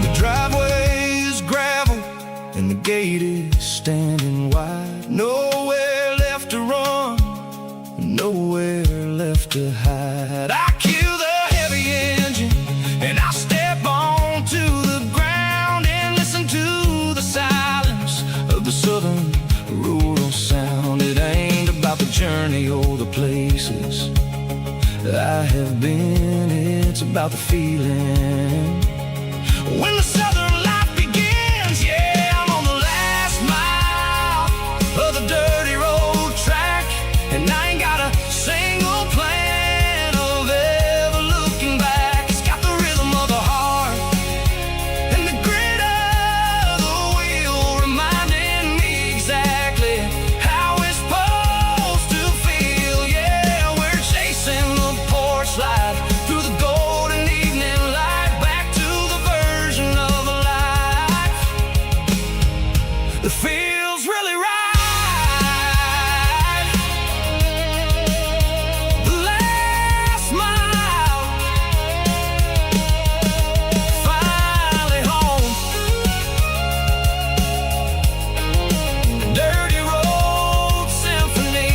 The driveway is gravel and the gate is standing wide. Nowhere left to run, nowhere left to hide. I kill the heavy engine and I step onto the ground and listen to the silence of the southern rural sound. It ain't about the journey or the places I have been, it's about the feeling when the southern life begins. Yeah, I'm on the last mile of the dirty road track, and I ain't got a single plan of ever looking back. It's got the rhythm of the heart and the grit of the wheel, reminding me exactly how it's supposed to feel. Yeah, we're chasing the porch light through the golden evening light, back to the version of life that feels really right. The last mile, finally home. Dirty Road Symphony.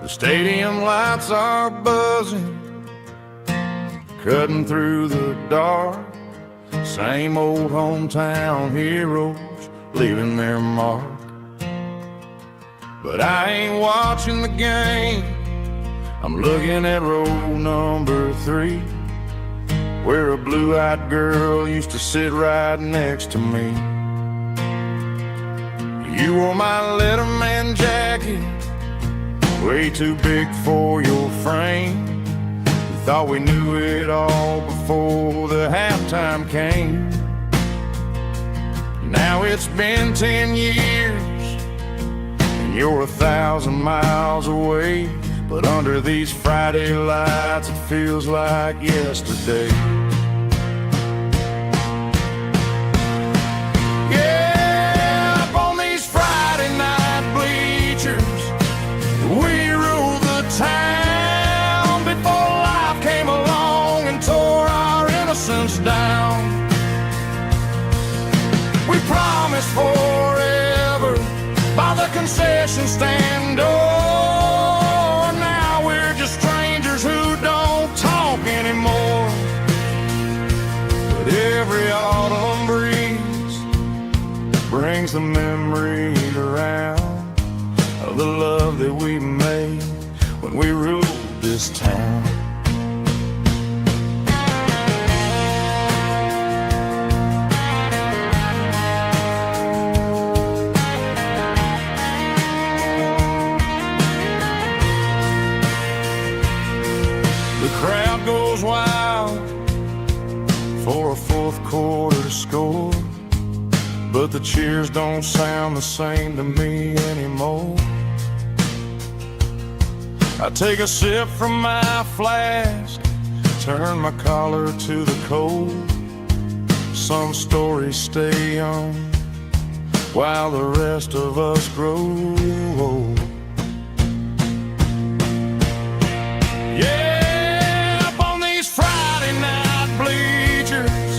The stadium lights are buzzing, cutting through the dark. Same old hometown heroes leaving their mark. But I ain't watching the game, I'm looking at row number 3, where a blue-eyed girl used to sit right next to me. You wore my Letterman jacket, way too big for your frame. We thought we knew it all before the halftime came. Now it's been 10 years and you're 1,000 miles away, but under these Friday lights it feels like yesterday. Yeah, up on these Friday night bleachers, we ruled the town before life came along and tore our concession stand door. Now we're just strangers who don't talk anymore. But every autumn breeze brings the memories around of the love that we made when we ruled this town. The crowd goes wild for a fourth quarter score, but the cheers don't sound the same to me anymore. I take a sip from my flask, turn my collar to the cold. Some stories stay young while the rest of us grow old. Yeah, up on these Friday night bleachers,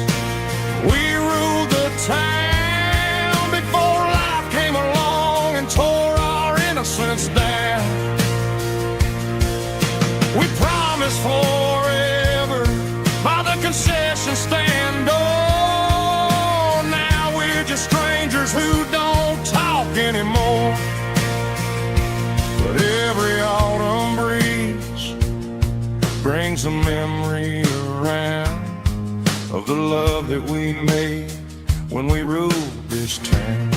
we ruled the town before life came along and tore our innocence down. We promised forever by the concession stand door. Now we're just strangers who don't talk anymore. But every autumn breeze brings a memory around of the love that we made when we ruled this town.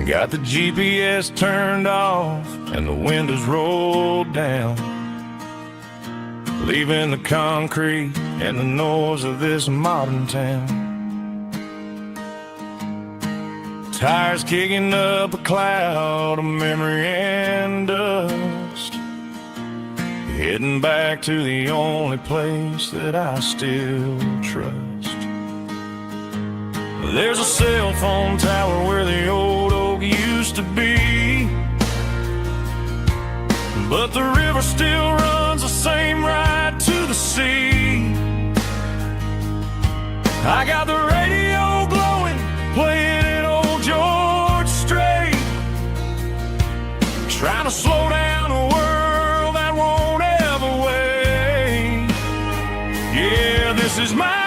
Got the GPS turned off and the windows rolled down, leaving the concrete and the noise of this modern town. Tires kicking up a cloud of memory and dust, heading back to the only place that I still trust. There's a cell phone tower where the old oak used to be, but the river still runs the same right to the sea. I got the radio glowing, playing an old George Strait, trying to slow down a world that won't ever wait. Yeah, this is my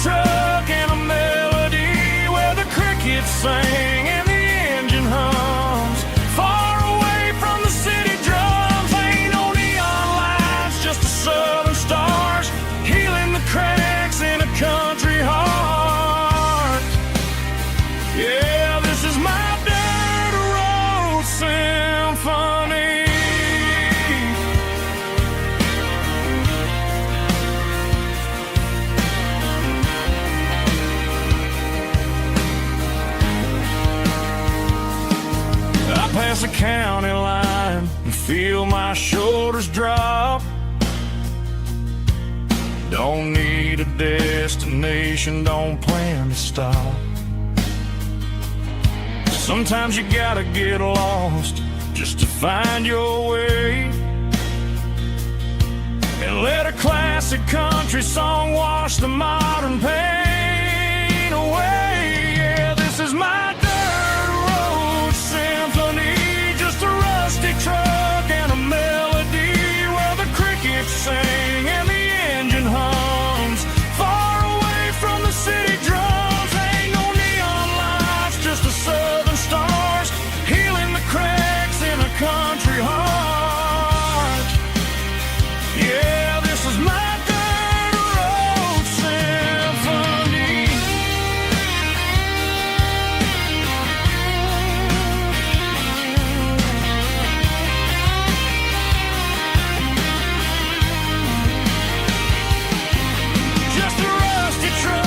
truck and a melody where the crickets sing and the engine hums, far away from the city drums. Ain't no neon lights, just the southern stars healing the cracks in a country heart. Yeah, this is my dirt road symphony. Past the county line and feel my shoulders drop. Don't need a destination, don't plan to stop. Sometimes you gotta get lost just to find your way, and let a classic country song wash the modern pain away. Yeah, this is my dirt road symphony, just a rusty truck and a melody where the crickets sing and the engine hums, far away from the city drums. Ain't no neon lights, just the southern stars healing the cracks in a country heart. Yeah, this is my dirt road symphony. Just a rusty truck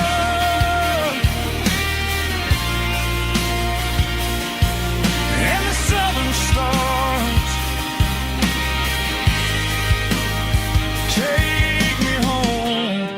and the southern stars take me home.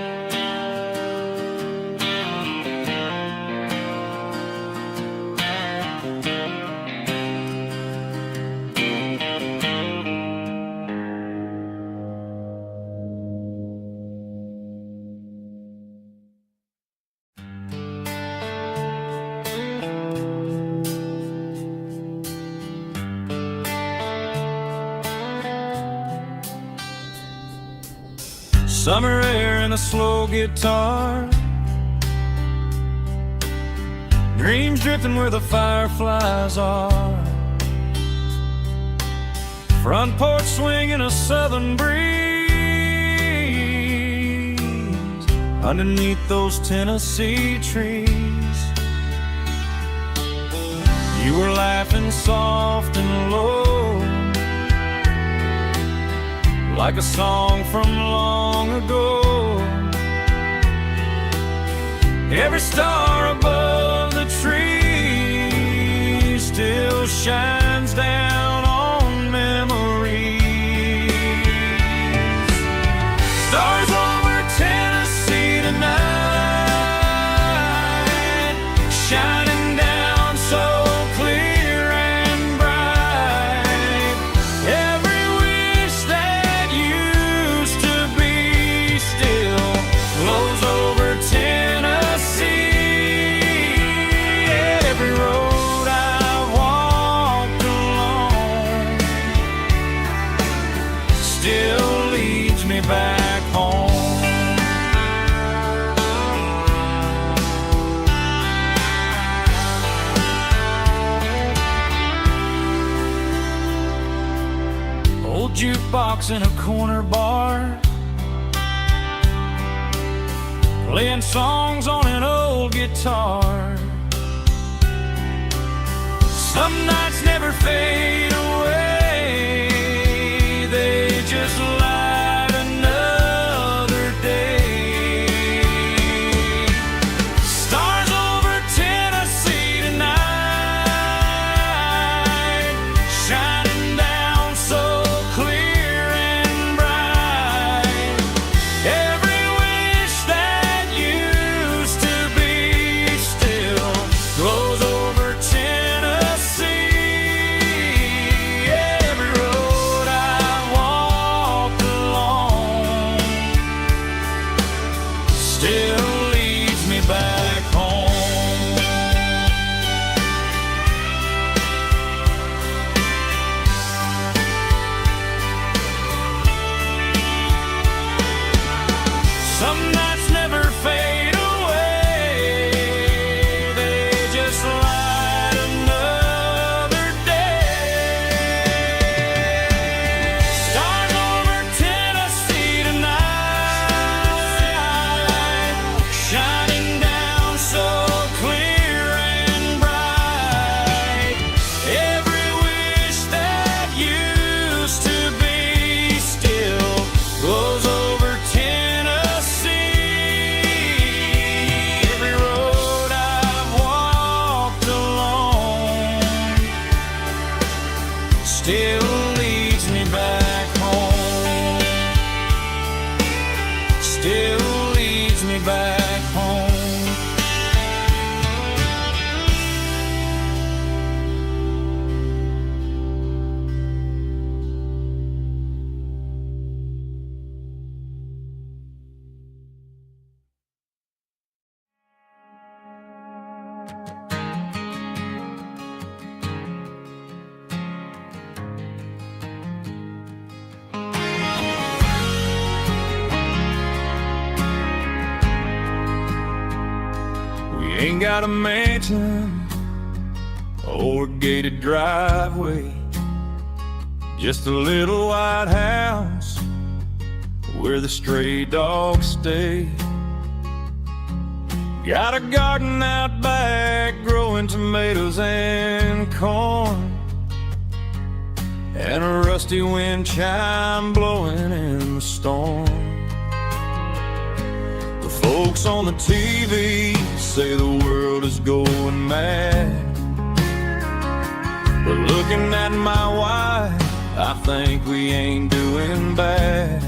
Summer air and a slow guitar, dreams drifting where the fireflies are, front porch swinging a southern breeze underneath those Tennessee trees. You were laughing soft and low, like a song from long ago. Every star above the tree still shines down on memories. Stars over Tennessee tonight, shining down so clear and bright. Every wish that used to be still glows over Tennessee. Every road I've walked along still leads me back home. Old jukebox in a corner bar, playing songs on an old guitar. Some nights never fade away, they just light another day. Stars over Tennessee tonight, shining down so clear and bright. Every wish that used to be still glows over Tennessee. Every road I walk along still leads me back home. Some nights never fade away, they just light another day. Stars over Tennessee tonight, leads me back home. Ain't got a mansion or a gated driveway, just a little white house where the stray dogs stay. Got a garden out back growing tomatoes and corn, and a rusty wind chime blowing in the storm. Folks on the TV say the world is going mad, but looking at my wife, I think we ain't doing bad.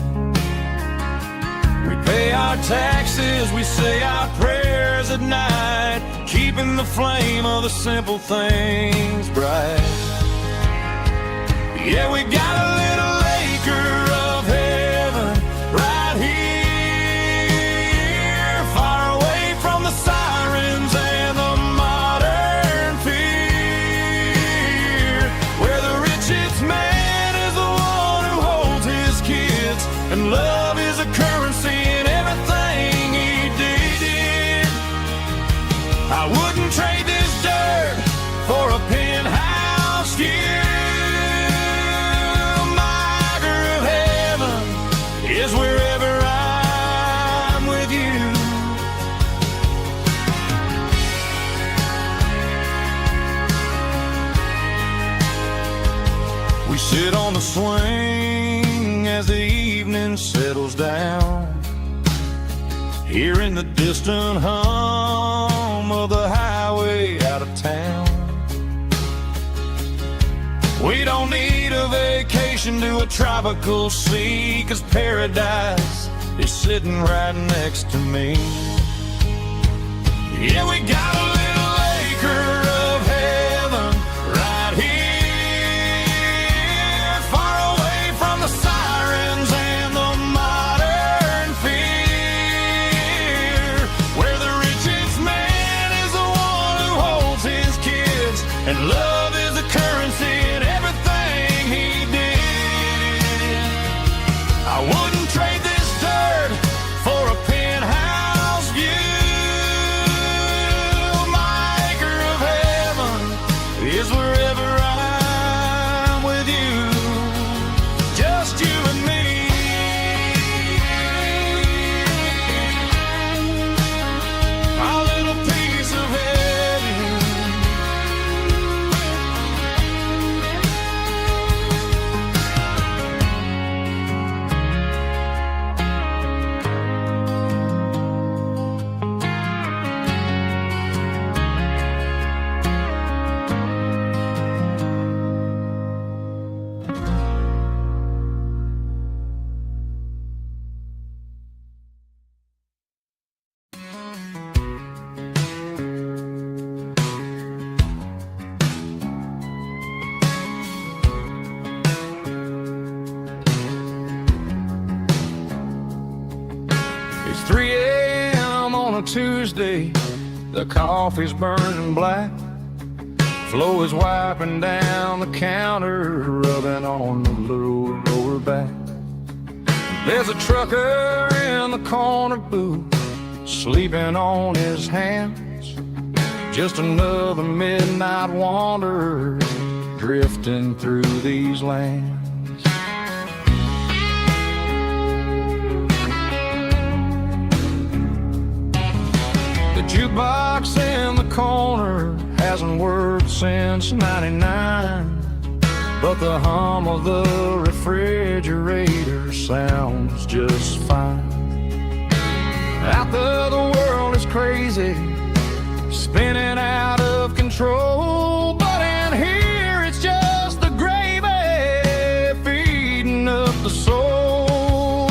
We pay our taxes, we say our prayers at night, keeping the flame of the simple things bright. Yeah, we got a little acre of heaven right here, sirens and the modern fear, where the richest man is the one who holds his kids, and love is a currency in everything he did. I wouldn't trade this dirt for a penthouse view. My acre of heaven is wherever I'm with you. We sit on the swing as the evening settles down, hearing the distant hum of the highway out of town. We don't need a vacation to a tropical sea, 'cause paradise is sitting right next to me. Yeah, we got a little acre of heaven right here, far away from the sirens and the modern fear, where the richest man is the one who holds his kids, and love is a currency in everything he did. I wouldn't trade this dirt for a penthouse view. My acre of heaven is wherever I'm with you, just you and me. Our little piece of heaven. It's 3 a.m. on a Tuesday, the coffee's burning black, Flo is wiping down the counter, rubbing on the little lower back. There's a trucker in the corner booth, sleeping on his hands, just another midnight wanderer drifting through these lands. The jukebox in the corner hasn't worked since '99, but the hum of the refrigerator sounds just fine. Out there the world is crazy, spinning out of control, but in here it's just the gravy feeding up the soul.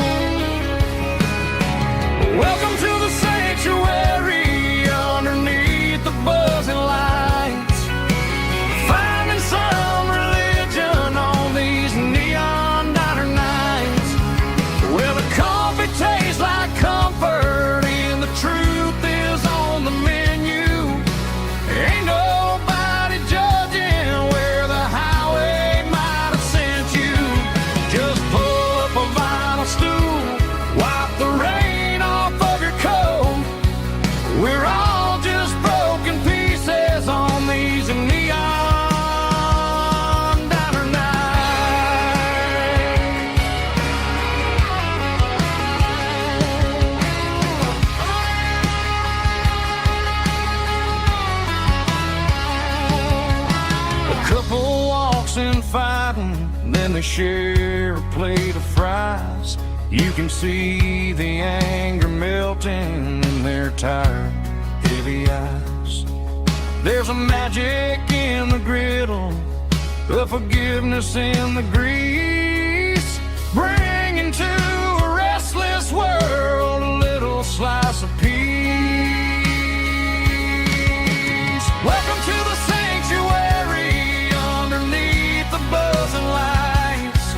Welcome to the when they share a plate of fries. You can see the anger melting in their tired, heavy eyes. There's a magic in the griddle, a forgiveness in the grease, bringing to a restless world a little slice of peace. Welcome to the sanctuary underneath the buzzing lights,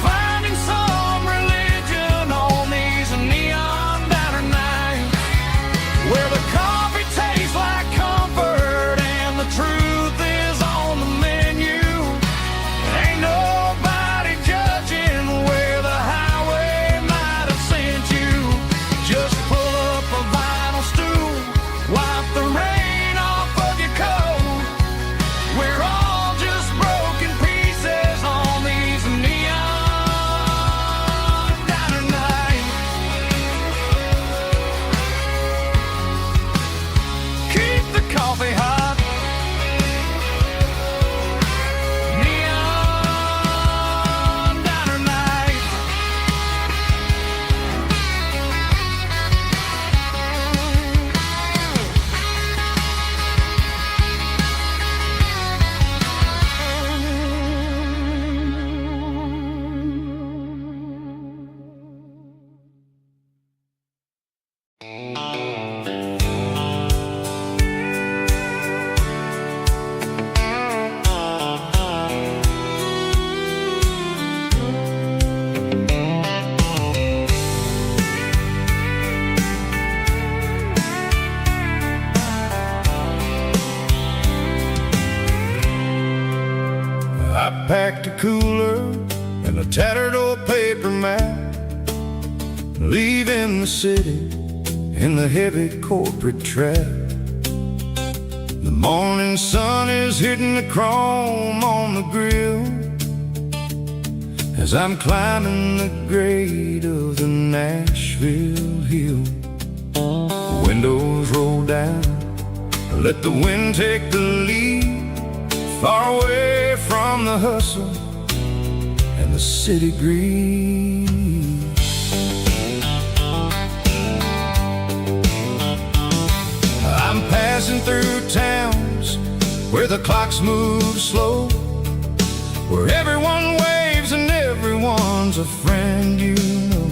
finding some religion on these neon diner nights, where the coffee tastes like comfort and the truth is on the menu. Ain't nobody judging where the highway might have sent you. Just pull up a vinyl stool, wipe the rain off of your coat. We're all just broken pieces on these neon diner nights. Keep the coffee hot. Neon diner nights. I packed a cooler and a tattered old paper map, leaving the city in the heavy corporate trap. The morning sun is hitting the chrome on the grill as I'm climbing the grade of the Nashville hill. Windows roll down, let the wind take the lead, far away from the hustle and the city greed. I'm passing through towns where the clocks move slow, where everyone waves and everyone's a friend you know.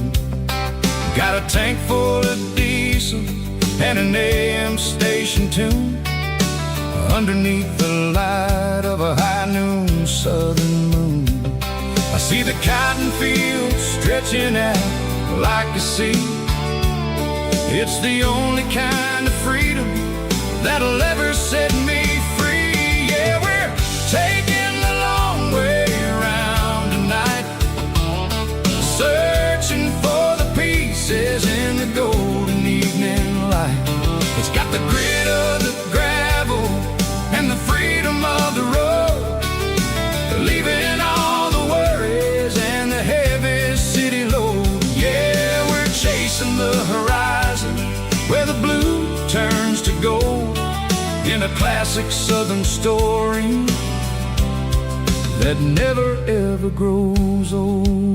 Got a tank full of diesel and an AM station tune underneath the light of a high noon southern moon. I see the cotton fields stretching out like a sea. It's the only kind of freedom that'll ever set me free. Yeah, we're taking the long way around tonight, searching for the pieces in the golden evening light. It's got the grit of the gravel and the freedom of the road, leaving all the worries and the heavy city load. Yeah, we're chasing the horizon where the blue turns to gold, in a classic southern story that never ever grows old.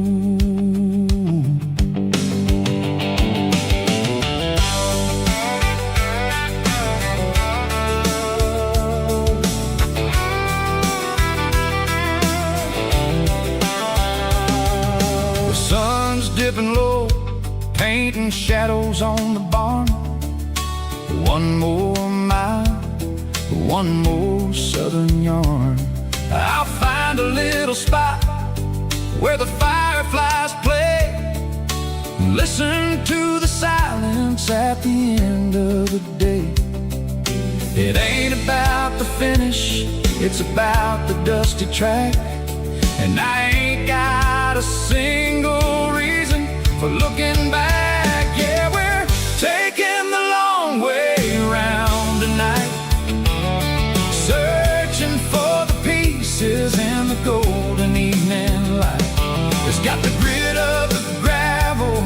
Dipping low, painting shadows on the barn. One more mile, one more southern yarn. I'll find a little spot where the fireflies play, listen to the silence at the end of the day. It ain't about the finish, it's about the dusty track, and I ain't got a single reason for looking back. Yeah, we're taking the long way around tonight, searching for the pieces in the golden evening light. It's got the grit of the gravel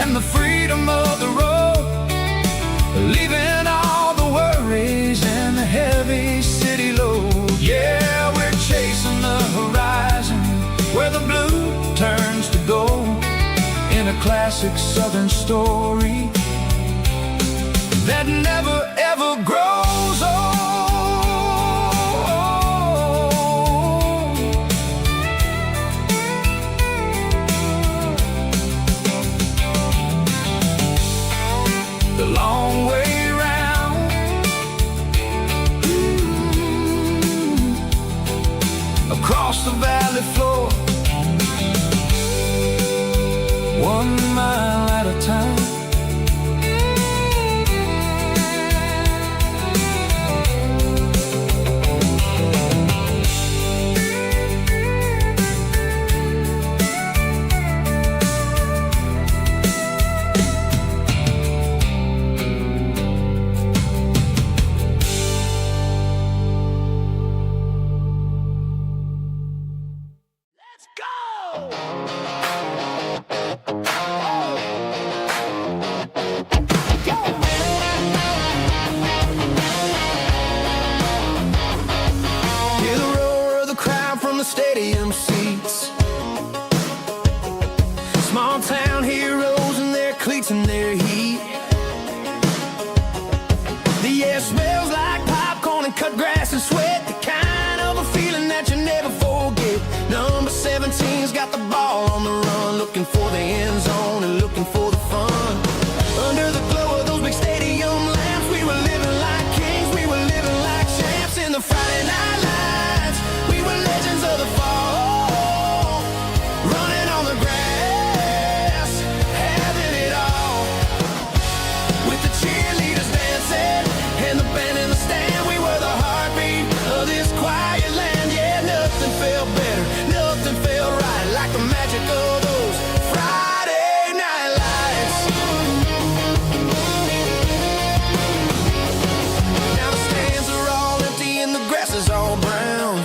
and the freedom of the road, leaving all the worries and the heavy city load. Yeah, we're chasing the horizon classic southern story that never ever grows old. The long way round, across the valley floor, 1 mile at a time. Stadium seats, small town heroes in their cleats and their heat. The air smells like popcorn and cut grass and sweat, the kind of a feeling that you never forget. Number 17's got the ball on the run, looking for the end zone and looking for the fun. Under the glow of those big stadium lamps, we were living like kings, we were living like champs in the Friday night lights. We were legends of the fall, running on the grass, having it all. With the cheerleaders dancing and the band in the stand, we were the heartbeat of this quiet land. Yeah, nothing felt better, nothing felt right like the magic of those Friday night lights. Now the stands are all empty and the grass is all brown,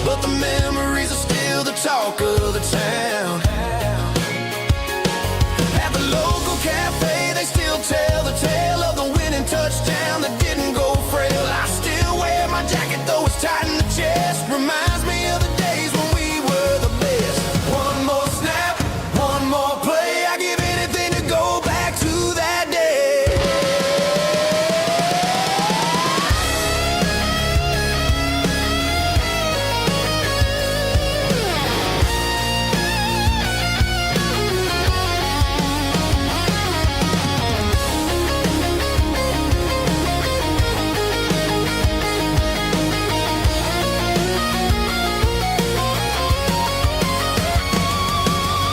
but the memories are still the talk of the town. At the local cafe, they still tell the tale of the winning touchdown that didn't go frail. I still wear my jacket, though it's tight in the chest. Reminds me of the days when we were the best. One more snap, one more play, I give anything to go back to that day.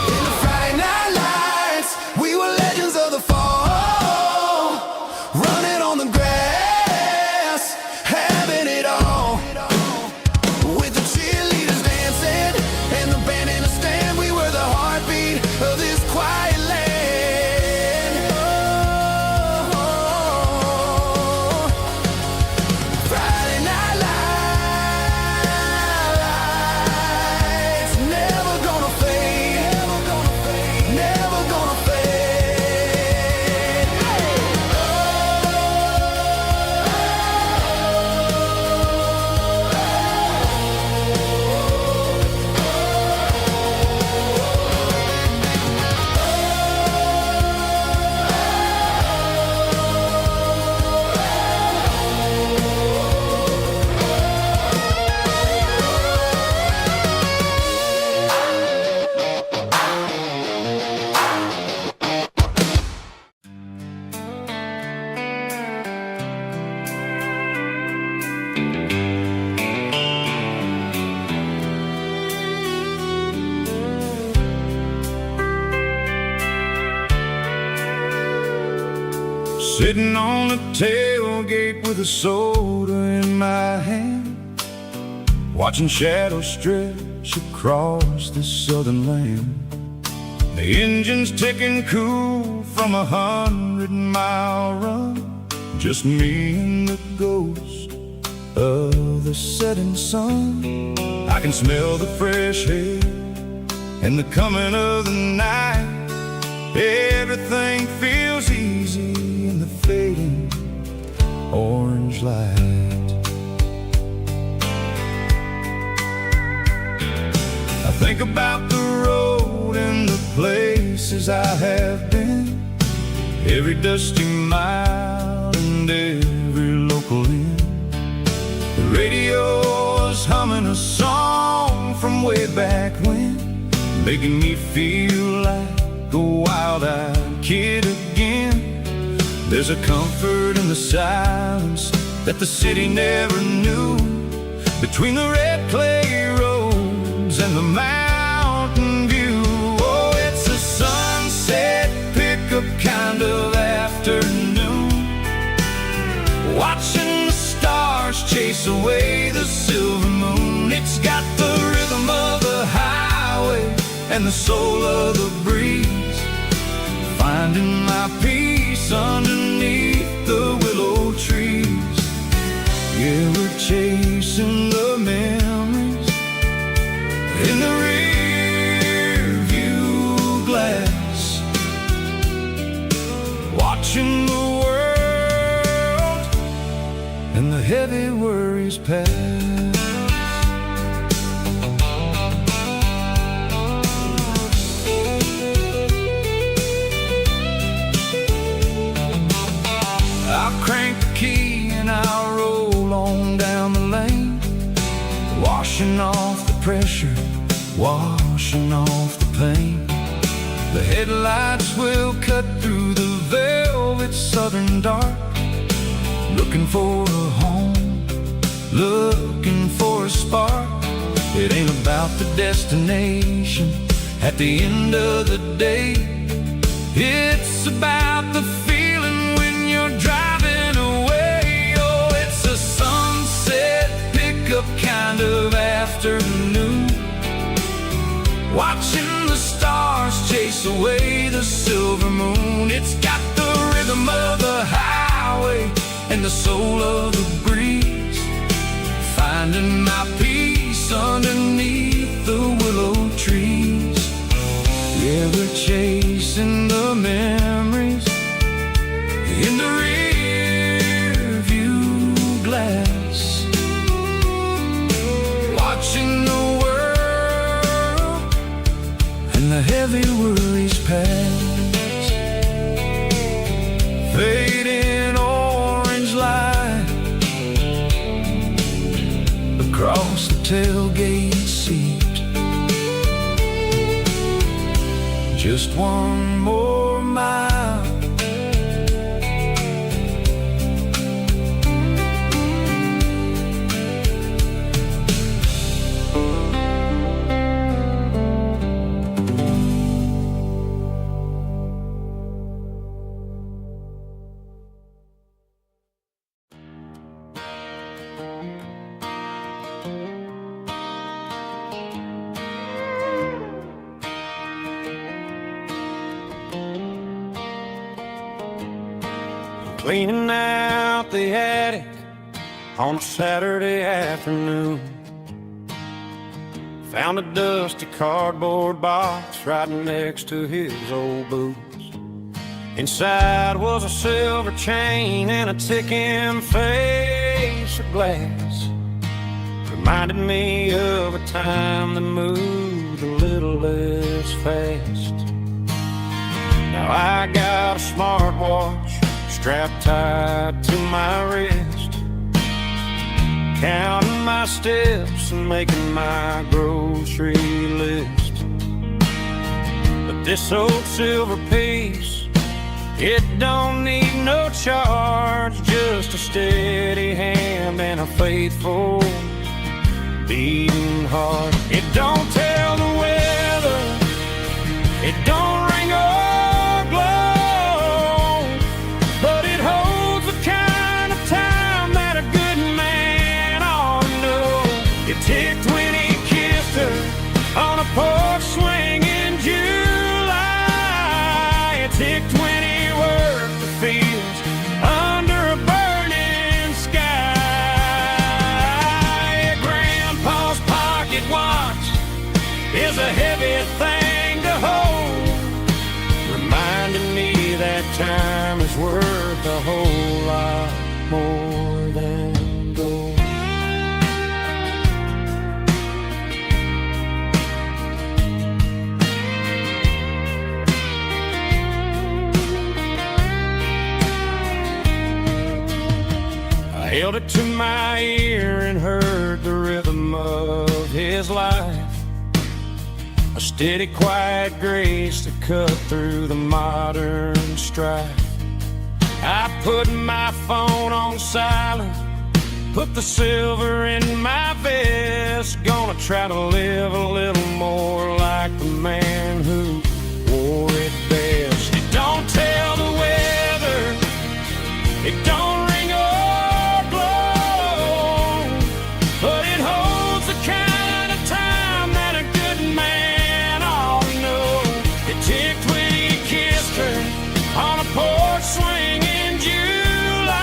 In the Friday night lights, we were legends of the fall, running on the grass, having it all. With the cheerleaders dancing and the band in the stand, we were the heartbeat of this quiet land. Oh, Friday night lights, never gonna fade, never gonna fade, never gonna fade. Sitting on the tailgate with a soda in my hand, watching shadows stretch across this southern land. The engine's ticking cool from 100-mile run, just me and the ghost of the setting sun. I can smell the fresh air and the coming of the night. Everything feels easy in the fading orange light. I think about the road and the places I have been, every dusty mile and every local inn. The radio was humming a song from way back when, making me feel like a wild-eyed kid again. There's a comfort in the silence that the city never knew, between the red clay roads and the mountain view. Oh, it's a sunset pickup kind of afternoon, watching the stars chase away the silver moon. It's got the rhythm of the highway and the soul of the breeze, finding my peace underneath the willow trees. Yeah, we're chasing the memories in the rear view glass, watching the world and the heavy worries pass. I'll crank the key and I'll roll on down the lane, washing off the pressure, washing off the pain. The headlights will cut through the velvet southern dark, looking for a home, looking for a spark. It ain't about the destination at the end of the day, it's about the feeling when you're driving away. Oh, it's a sunset pickup kind of afternoon, watching the stars chase away the silver moon. It's got the rhythm of the highway and the soul of the breeze, finding my peace underneath the willow trees. Yeah, we're chasing the memories in the rear view glass, watching the world and the heavy worries pass. Fading orange light across the tailgate seat, just one more mile. Cleaning out the attic on a Saturday afternoon, found a dusty cardboard box right next to his old boots. Inside was a silver chain and a ticking face of glass, reminded me of a time that moved a little less fast. Now I got a smartwatch strapped tight to my wrist, counting my steps and making my grocery list. But this old silver piece, it don't need no charge, just a steady hand and a faithful beating heart. It don't tell the weather, it don't ring or glow, but it holds the kind of time that a good man ought to know. It ticked when he kissed her on a porch swing in July. It ticked when he worked the fields under a burning sky. Grandpa's pocket watch is a heavy thing to hold, reminding me that time is worth a whole lot more than gold. held it to my ear and heard the rhythm of his life, a steady, quiet grace that cut through the modern strife. I put my phone on silent, put the silver in my vest, gonna try to live a little more like the man who wore it best. It don't tell the weather, it don't ring or blow, but it holds the kind of time that a good man ought to know. It ticked when he kissed her on a porch swing in July.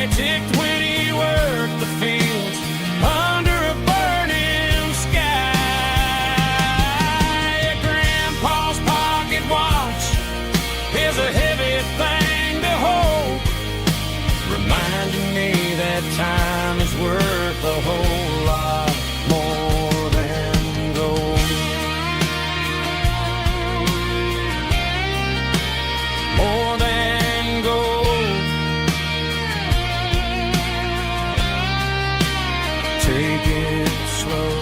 It ticked when he worked the fields under a burning sky. Grandpa's pocket watch is a heavy thing to hold, reminding me that time is worth a whole lot more than gold. More than gold. Take it slow.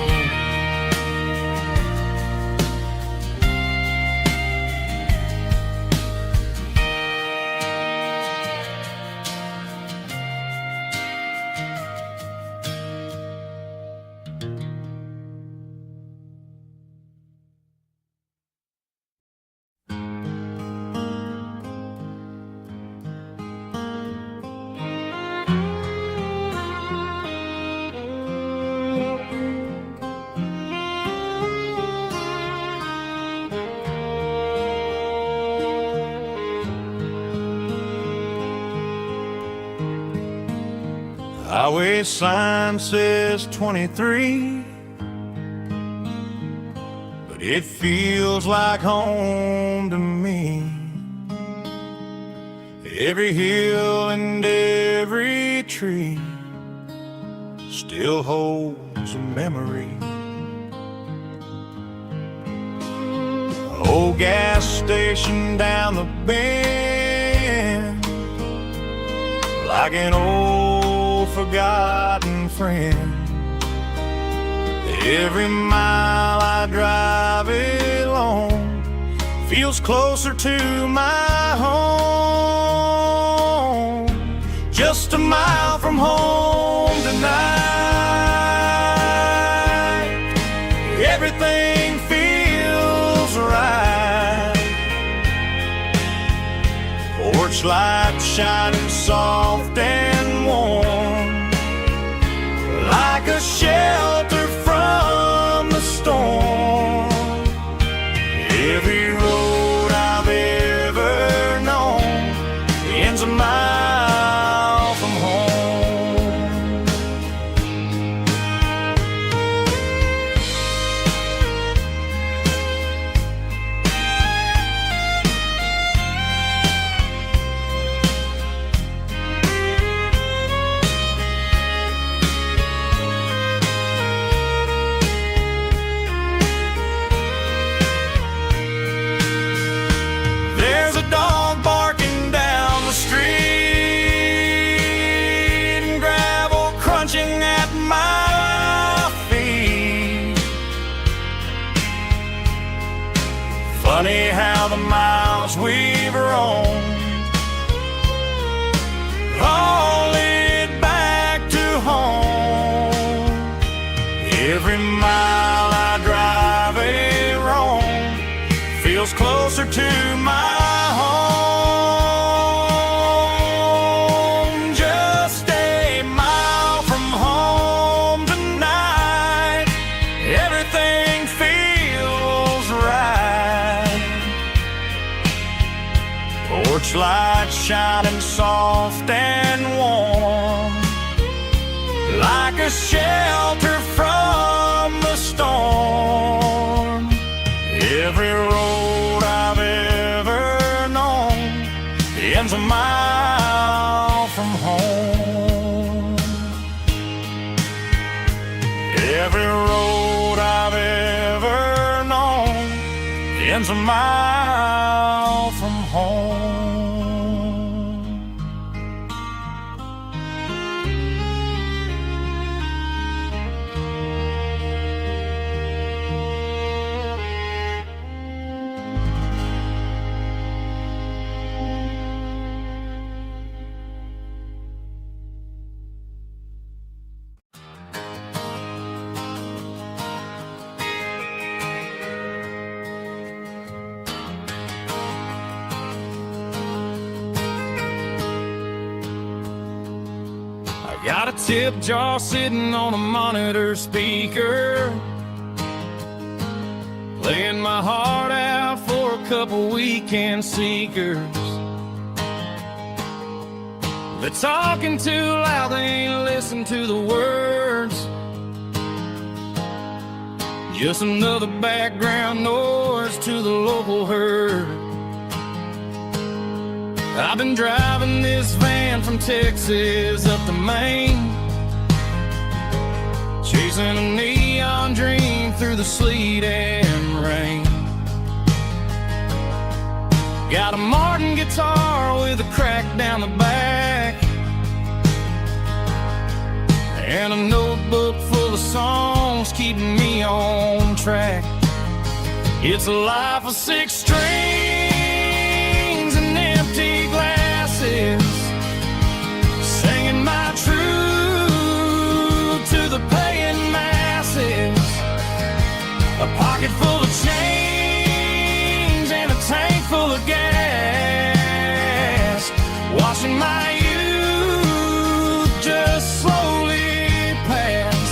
Highway sign says 23, but it feels like home to me. Every hill and every tree still holds a memory. Old gas station down the bend, like an old forgotten friend. Every mile I drive it along feels closer to my home. Just a mile from home tonight, everything feels right. Porch light shining soft and warm, like a shelter from the storm. Every road I've ever known ends a mile from home. There's a dog barking down the street, and gravel crunching at my feet. Funny how the miles we've roamed all lead back to home. Every mile I drive a roam feels closer to my home. Just a mile from home tonight, everything feels right. Porch light shining soft and warm, like a shelter from the storm. Every road I've ever known ends a mile from home. Every road I've ever known ends a mile from home. Got a tip jar sitting on a monitor speaker, playing my heart out for a couple weekend seekers. They're talking too loud, they ain't listen to the words. Just another background noise to the local herd. I've been driving this van from Texas up to Maine, chasing a neon dream through the sleet and rain. Got a Martin guitar with a crack down the back, and a notebook full of songs keeping me on track. It's a life of 6 strings and empty glasses, singing my truth to the paying masses. A pocket full of change and a tank full of gas, watching my youth just slowly pass.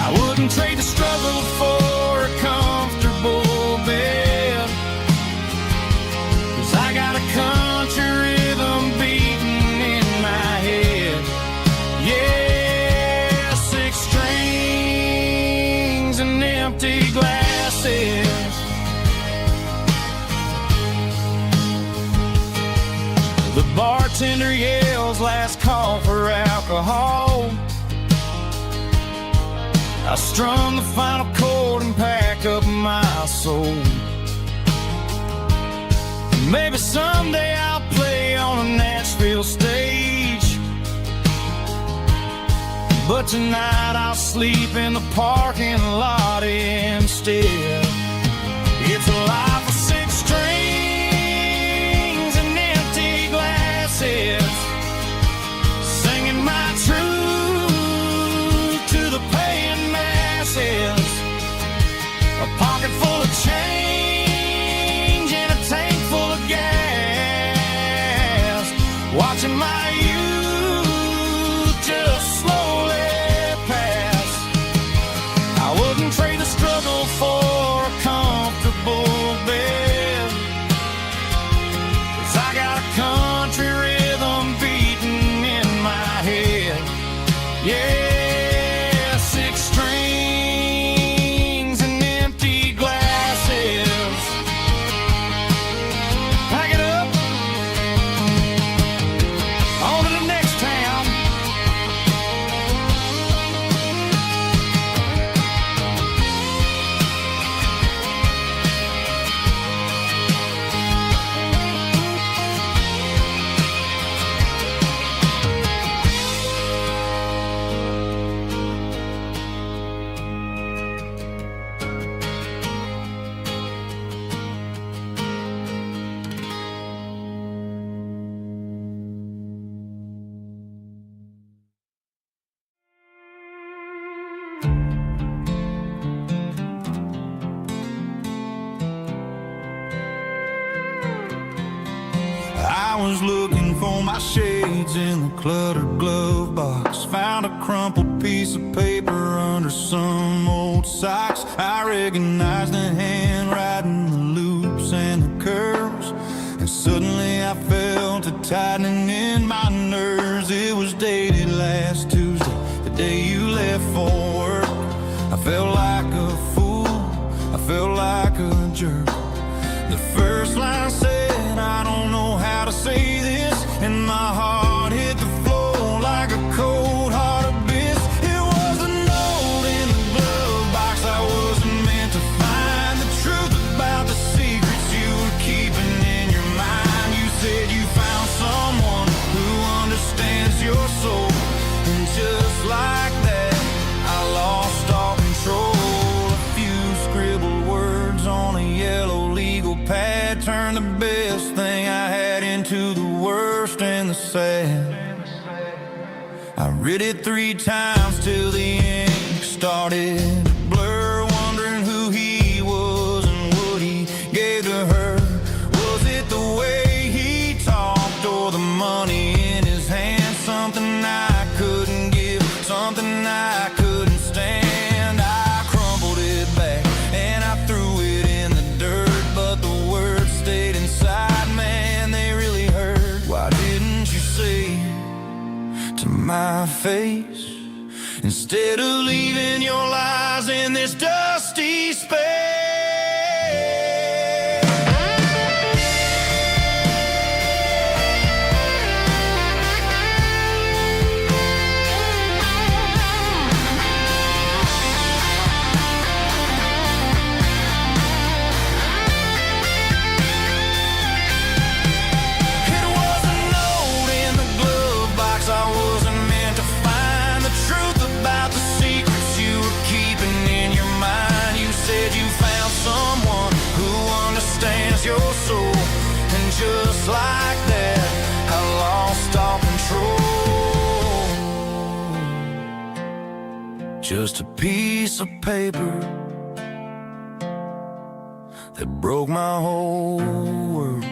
I wouldn't trade the struggle for a comfortable bed, 'cause I got a country rhythm beating in my head. Yeah, 6 strings and empty glasses. The bartender yells last call for alcohol. I strum the final chord and pack up my soul. Maybe someday I'll play on a Nashville stage, but tonight I'll sleep in the parking lot instead. It's a life of 6 strings and empty glasses, singing my truth to the paying masses. A pocket full of change and a tank full of gas, watching my youth just slowly pass. I wouldn't trade the struggle for a comfortable bed, 'cause I got a country rhythm beating in my head. Yeah, 6 strings and empty glasses. Pack it up, on to the next town. I was looking for my shades in the cluttered glove box, found a crumpled piece of paper under some old socks. I recognized the handwriting, the loops and the curves, and suddenly I felt a tightening in my nerves. It was dated last Tuesday, the day you left for work. I felt like a fool, I felt like a jerk. The first line said, I don't know how to say this, and my heart hit the floor like a cold heart abyss. It was a note in the glove box I wasn't meant to find, the truth about the secrets you were keeping in your mind. You said you found someone who understands your soul, and just like that I lost all control. A few scribbled words on a yellow legal pad turned the best thing I had into the worst and the sad. I read it 3 times till the ink started to blur, wondering who he was and what he gave to her. Was it the way he talked or the money in his hand, something I could my face instead of leaving your lies in this dusty space. Just like that, I lost all control. Just a piece of paper that broke my whole world.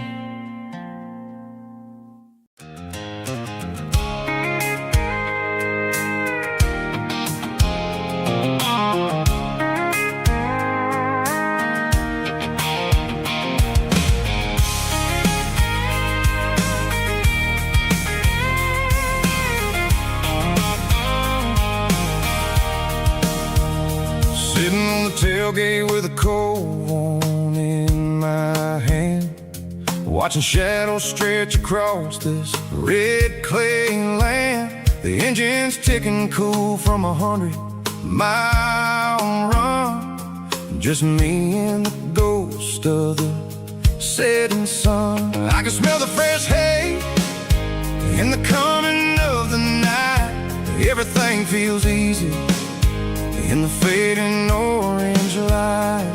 Tailgate with a cold one in my hand, watching shadows stretch across this red clay land. The engine's ticking cool from 100-mile run. Just me and the ghost of the setting sun. I can smell the fresh hay and the coming of the night. Everything feels easy in the fading orange light.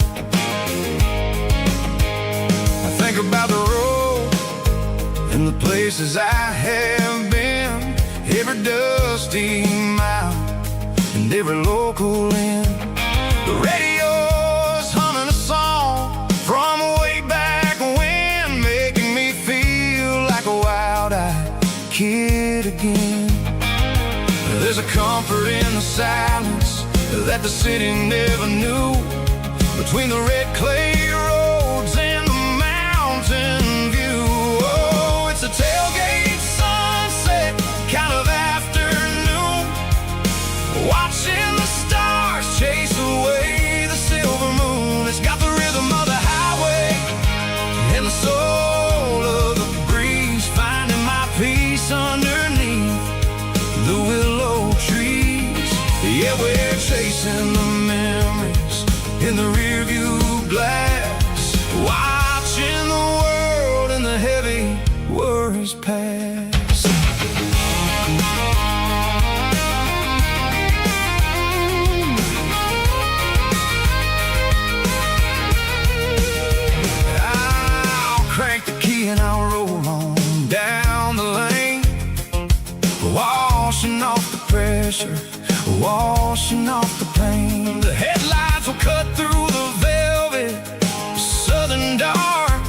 I think about the road and the places I have been, every dusty mile and every local inn. The radio's humming a song from way back when, making me feel like a wild-eyed kid again. There's a comfort in the silence that the city never knew, between the red clay roads and the mountain view. Oh, it's a tailgate sunset kind of afternoon, watching the stars chase away the silver moon. It's got the rhythm of the highway and the soul of the breeze, finding my peace underneath the willow trees. Yeah, we're chasing the memories in the rearview glass, watching the world and the heavy worries pass. I'll crank the key and I'll roll on down the lane, washing off the pressure, washing off the pain. The headlights will cut through the velvet southern dark,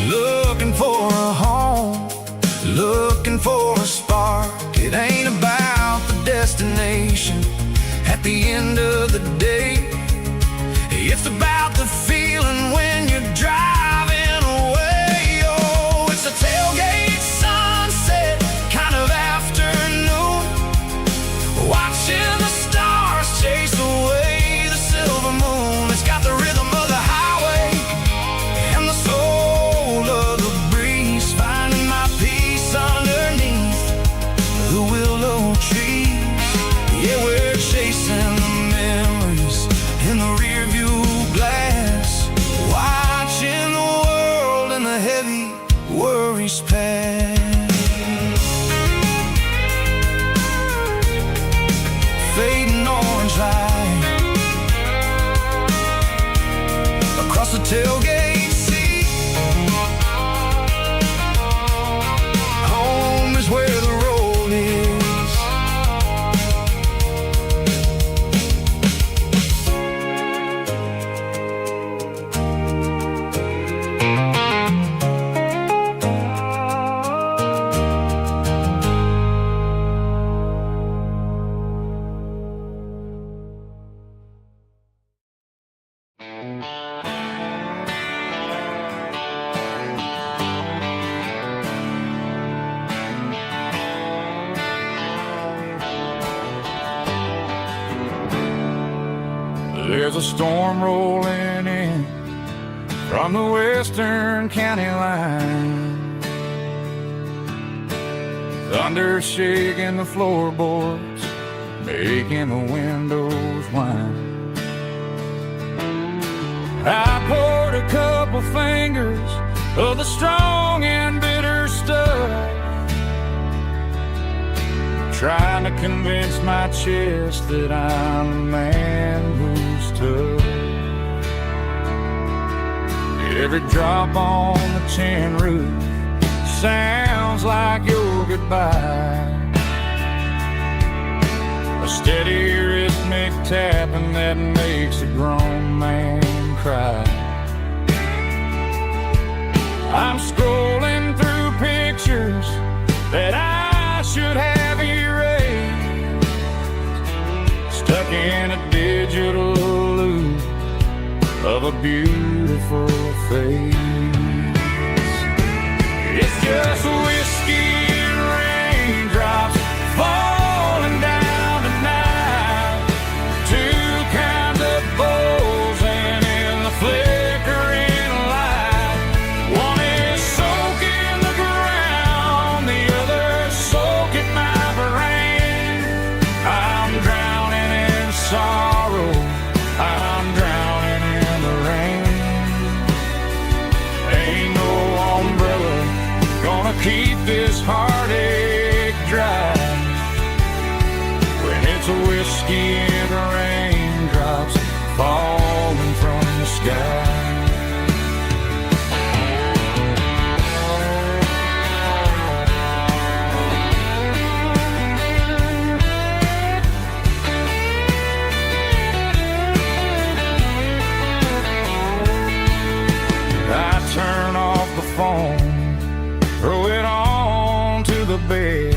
looking for a home, looking for a spark. It ain't about the destination at the end of the day, it's about the feeling when you're driving away. Oh, it's a tailgate sunset kind of afternoon, watching the stars chase away the silver moon. It's got the rhythm of the highway and the soul of the breeze, finding my peace underneath the willow trees. Yeah, we're chasing the memories in the rearview glass, watching the world and the heavy worries pass. Fading orange light across the tailgate seat. Home is where the road is. There's a storm rolling in from the western county line. Thunder shaking the floorboards, making the windows whine. I poured a couple fingers of the strong and bitter stuff, trying to convince my chest that I'm a man who's tough. Every drop on the tin roof sounds like your goodbye, a steady rhythmic tapping that makes a grown man cry. I'm scrolling through pictures that I should have erased, stuck in a digital loop of a beautiful face. It's just whiskey and raindrops falling down tonight, two kinds of bowls and in the flickering light. One is soaking the ground, the other soaking my brain. I'm drowning in sorrow, I'm drowning in the rain. Ain't no umbrella gonna keep this heartache dry when it's a whiskey and raindrops falling from the sky. I turn off the phone, throw it on to the bed,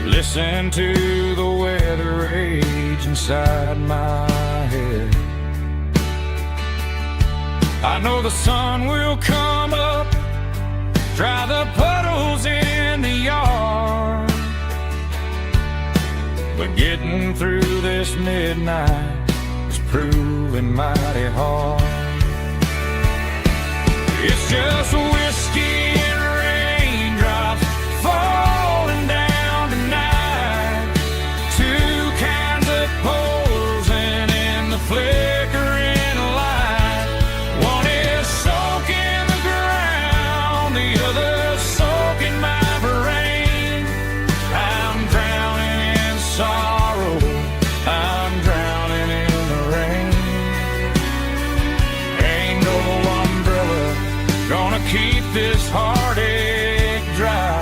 listen to the weather rage inside my head. I know the sun will come up, dry the puddles in the yard, but getting through this midnight is proving mighty hard. It's just whiskey and raindrops falling down tonight, two kinds of poles and in the flickering light. One is soaking the ground, the other soaking my brain. I'm drowning in sorrow, I'm drowning in the rain. Ain't no umbrella gonna keep this heartache dry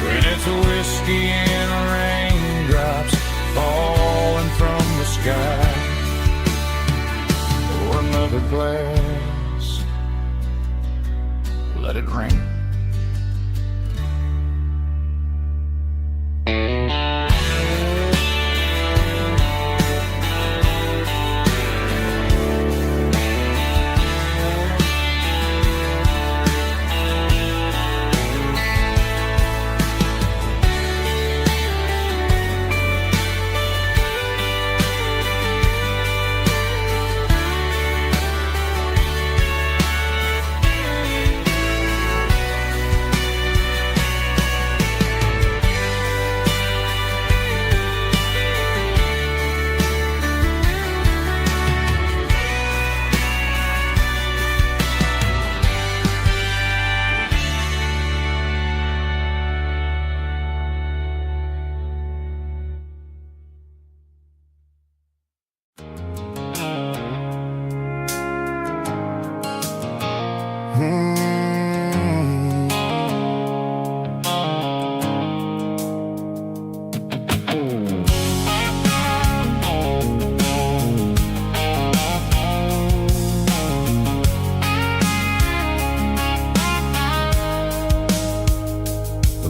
when it's a whiskey and raindrops falling from the sky. Pour another glass, let it rain.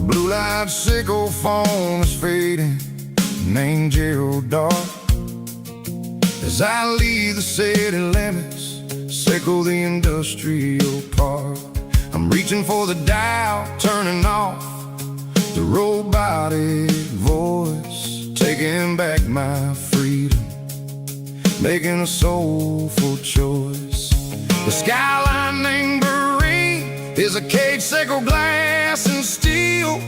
Blue-light sickle phone is fading, an angel dark. As I leave the city limits, sickle the industrial park. I'm reaching for the dial, turning off the robotic voice, taking taking back my freedom, making a soulful choice. The skyline named Marine is a cage, sickle, glass, and steel,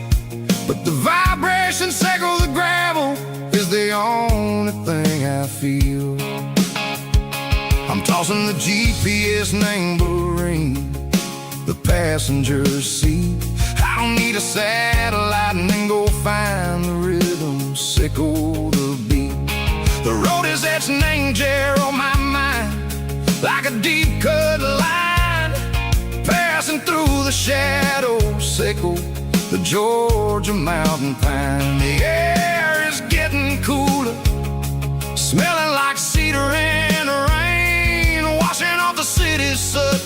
but the vibration, sickle, the gravel is the only thing I feel. I'm tossing the GPS named Marine, the passenger seat. I don't need a satellite and then go find the rhythm, sickle the beat. The road is etched named Jer on my mind, like a deep cut line, passing through the shadows, sickle the Georgia mountain pine. The air is getting cooler, smelling like cedar in the rain, washing off the city's soot,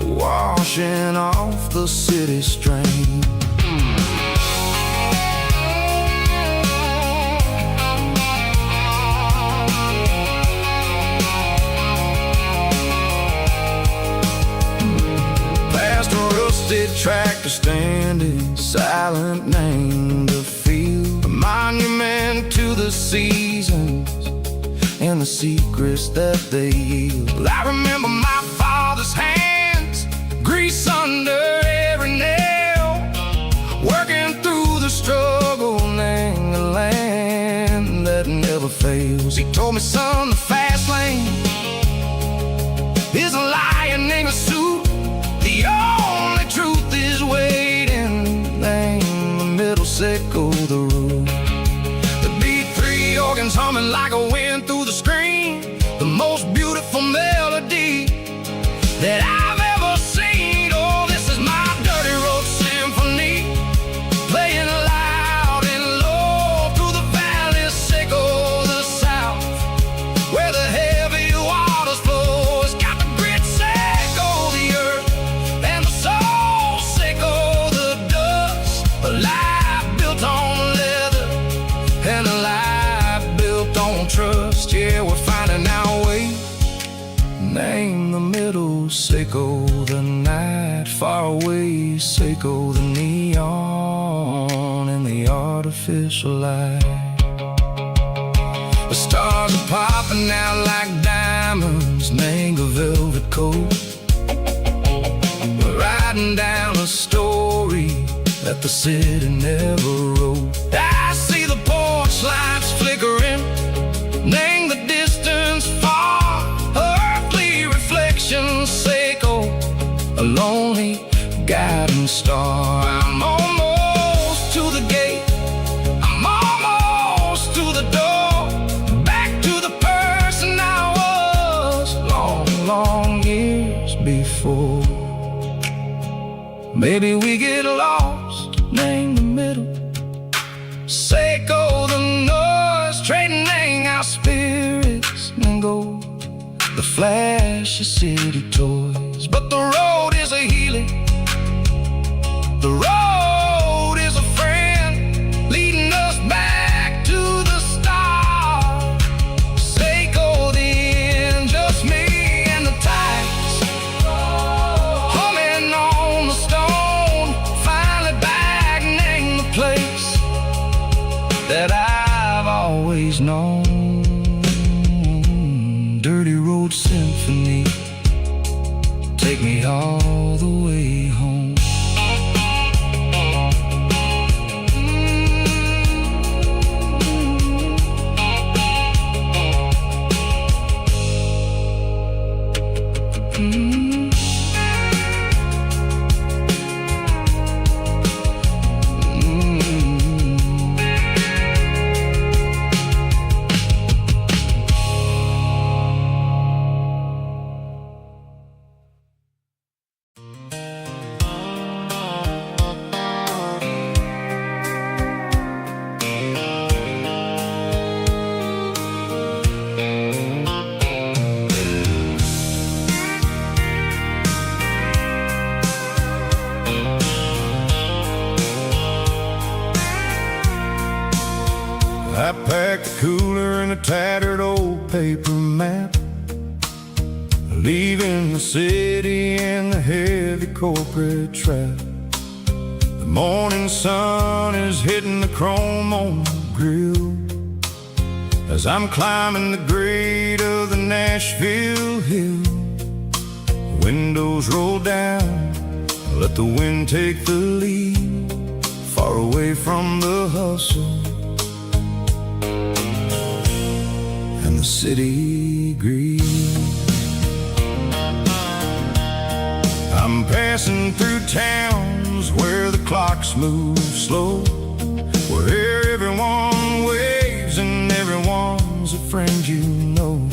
washing off the city strain. Past a rusted tractor standing silent, named the field, a monument to the seasons and the secrets that they yield. I remember my father's hands, grease under every nail, working through the struggle, name the land that never fails. He told me, son, the fast lane is a lion in a suit, the only truth is waiting, name the middle, sickle the root. The B3 organs humming like a wind through the screen, the most beautiful melody that I've ever seen. Oh, this is my dirty road symphony, playing loud and low through the valleys, sickle the south, where the heavy waters flow. It's got the grit, sickle the earth, and the soul, sickle the dust. A life built on leather and a life built on trust. Yeah, we're finding our way, name the middle, sickle the night, far away, sickle the neon and the artificial light. The stars are popping out like diamonds, name the velvet coat. We're riding down a story that the city never wrote. I see the porch lights flickering, name the distance far, earthly reflections, sickle a lonely guiding star. I'm almost to the gate, I'm almost to the door, back to the person I was long, long years before. Maybe we get lost, name the middle, sickle the noise, trading our spirits and go the flash of city toys. But the road is a healing, the road is a friend, leading us back to the start. Sickle the end, just me and the tides, humming on the stone, finally back, name the place that I've always known. Dirty road symphony, take me all the way home. I packed a cooler and a tattered old paper map, leaving the city and the heavy corporate trap. The morning sun is hitting the chrome on the grill, as I'm climbing the grade of the Nashville hill. Windows roll down, let the wind take the lead, far away from the hustle and the city greed. I'm passing through towns where the clocks move slow, where everyone waves and everyone's a friend you know.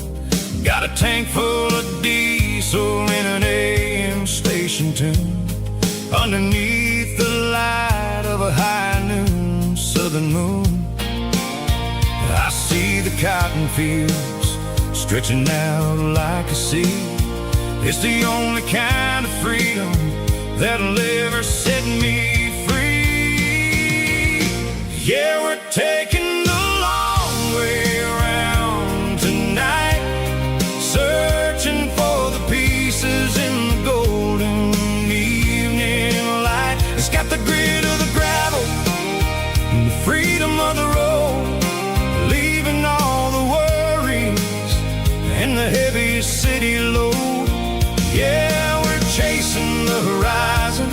Got a tank full of diesel in an AM station tune, underneath the light of a high noon southern moon. I see the cotton fields stretching out like a sea. It's the only kind of freedom that'll ever set me free. Yeah, we're taking the long way around tonight, searching for the pieces in the golden evening light. It's got the grit of the gravel and the freedom of the road, leaving all the worries and the heavy city load. Yeah, we're chasing the horizon,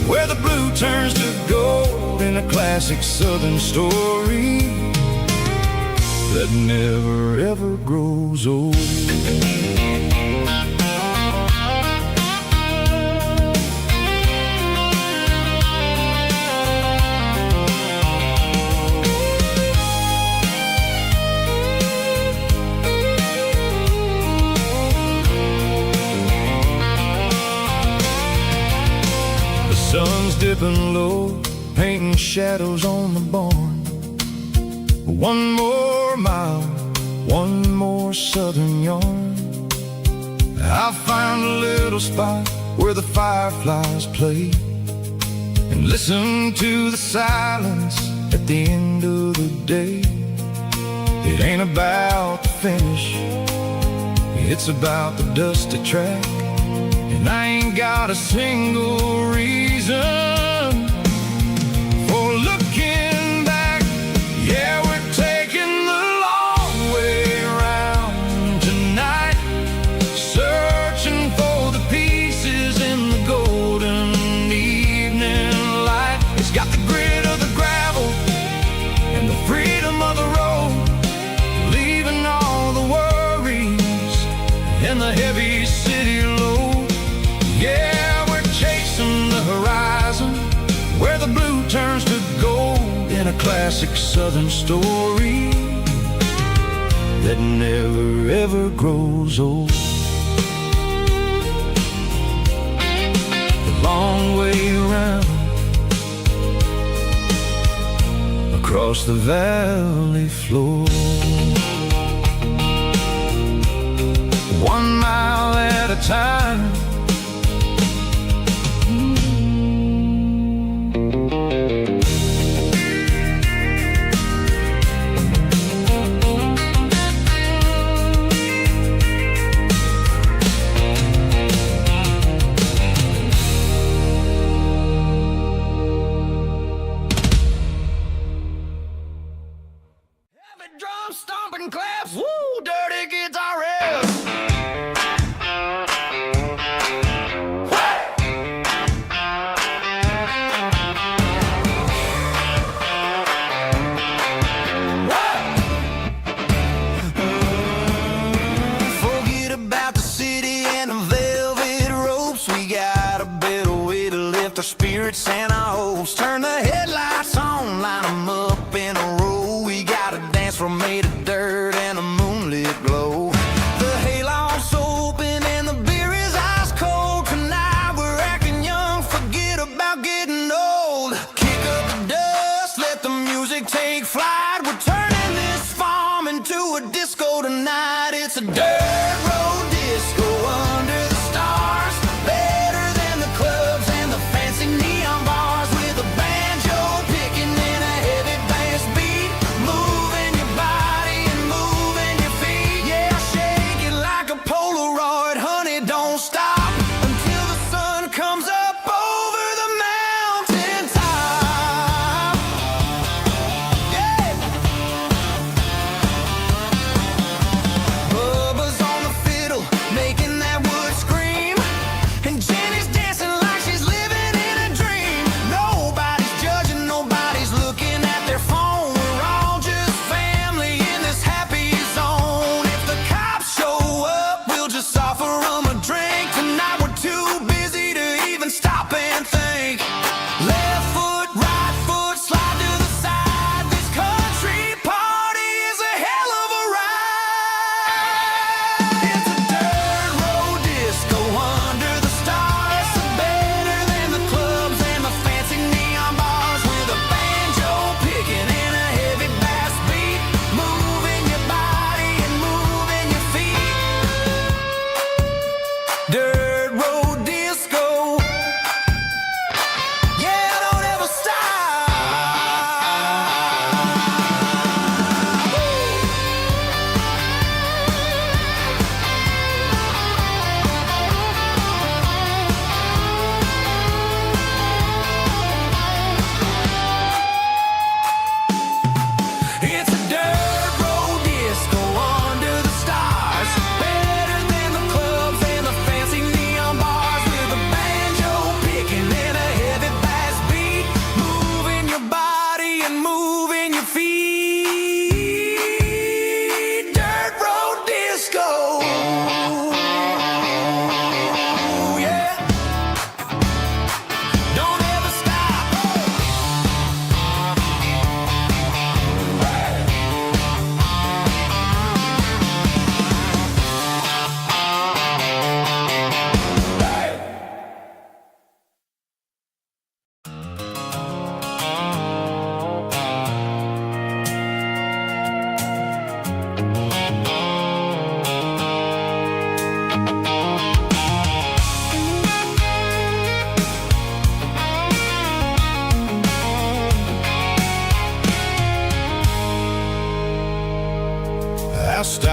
where the blue turns to gold, in a classic southern story that never ever grows old. Sun's dipping low, painting shadows on the barn. One more mile, one more southern yarn. I'll find a little spot where the fireflies play, and listen to the silence at the end of the day. It ain't about the finish, it's about the dusty track. And I ain't got a single reason for looking back. Yeah, we're taking the long way around tonight, searching for the pieces in the golden evening light. It's got the grit of the gravel and the freedom of the road, leaving all the worries and the heavy city load. Yeah, we're chasing the horizon, where the blue turns to gold, in a classic southern story that never ever grows old. The long way around, across the valley floor, 1 mile at a time. Drum stomping claps, woo, dirty guitar riffs. Forget about the city and the velvet ropes. We got a better way to lift our spirits and our hopes. Turn the headlights on, line them up in a row. We're made of dirt and a moonlit glow. The hayloft's open and the beer is ice cold. Tonight we're acting young, forget about getting old. Kick up the dust, let the music take flight. We're turning this farm into a disco tonight. It's a dirt road disco under the stars, better than the clubs and the fancy neon bars, with a banjo picking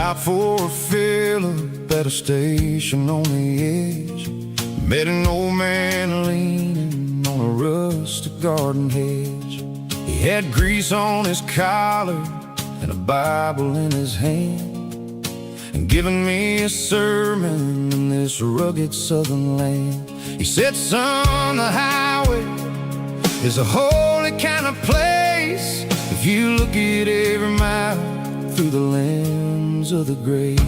Stopped for a fill-up at a station on the edge. Met an old man leaning on a rustic garden hedge. He had grease on his collar and a Bible in his hand, and giving me a sermon in this rugged southern land. He said, son, the highway is a holy kind of place if you look at every mile through the lens of the grace.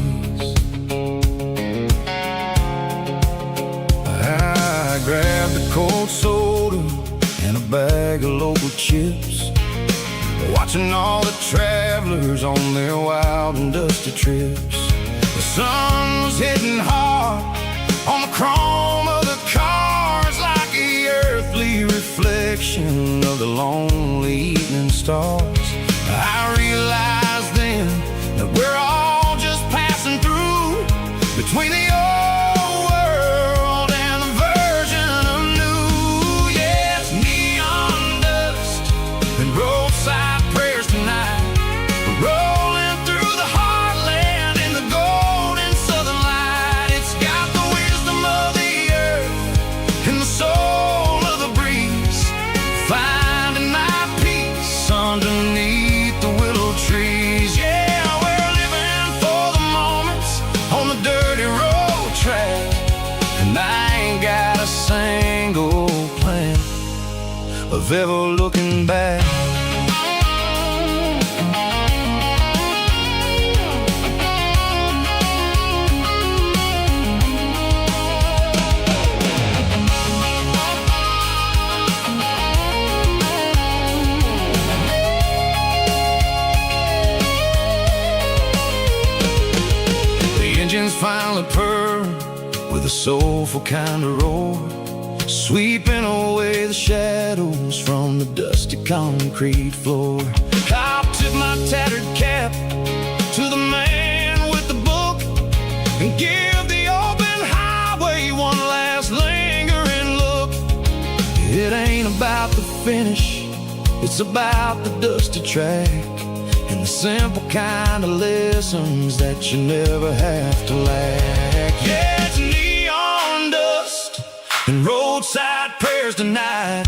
I grabbed a cold soda and a bag of local chips, watching all the travelers on their wild and dusty trips. The sun was hitting hard on the chrome of the cars, like the earthly reflection of the lonely evening stars. I realized then that we're all just passing through between the old world and the version of new. Yeah, it's neon dust and roadside prayers tonight. We're rolling through the heartland in the golden southern light. It's got the wisdom of the earth and the soul of the breeze, finding my peace underneath the willow trees. Yeah, we're living for the moments on the dirty road track, and I ain't got a single plan of ever looking back. Finally purr with a soulful kind of roar, sweeping away the shadows from the dusty concrete floor. I'll tip my tattered cap to the man with the book and give the open highway one last lingering look. It ain't about the finish, it's about the dusty track and the simple kind of lessons that you never have to lack. Yeah, it's neon dust and roadside prayers tonight,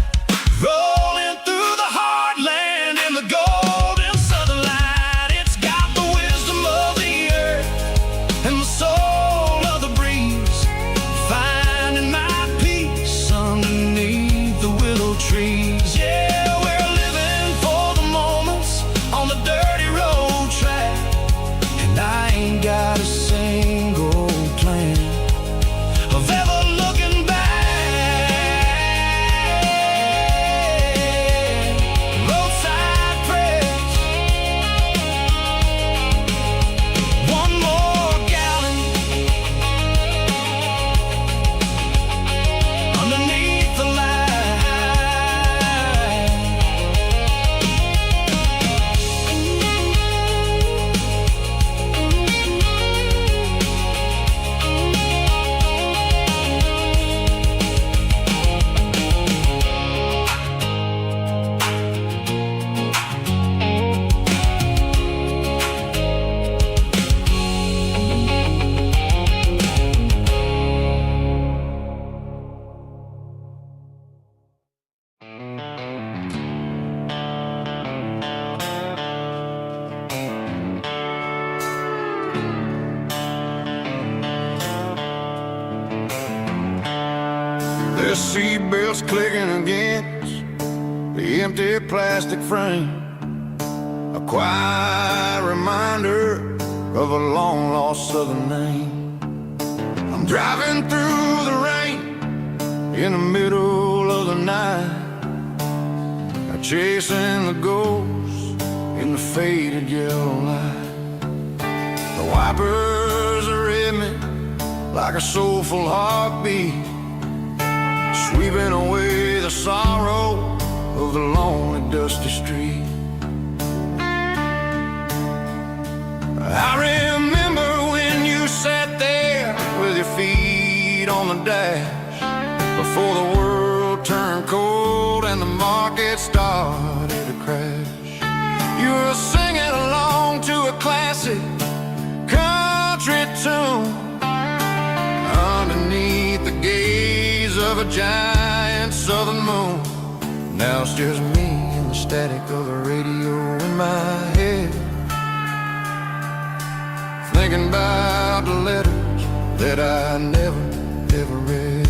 rolling through the heartland in the golden southern light. It's got the wisdom of the earth and the soul of the breeze, finding my peace underneath the willow trees. Yeah, we're living for the moments on the dirty road track, and I ain't got a single plan of ever looking back. Roadside prayers, one more gallon underneath the light. The seatbelts clicking against the empty plastic frame, a quiet reminder of a long-lost southern name. I'm driving through the rain in the middle of the night, chasing the ghosts in the faded yellow light. The wipers are in me like a soulful heartbeat, sweeping away the sorrow of the lonely dusty street. I remember when you sat there with your feet on the dash, before the world turned cold and the market started to crash. You were singing along to a classic of a giant southern moon. Now it's just me and the static of the radio in my head, thinking about the letters that I never, ever read.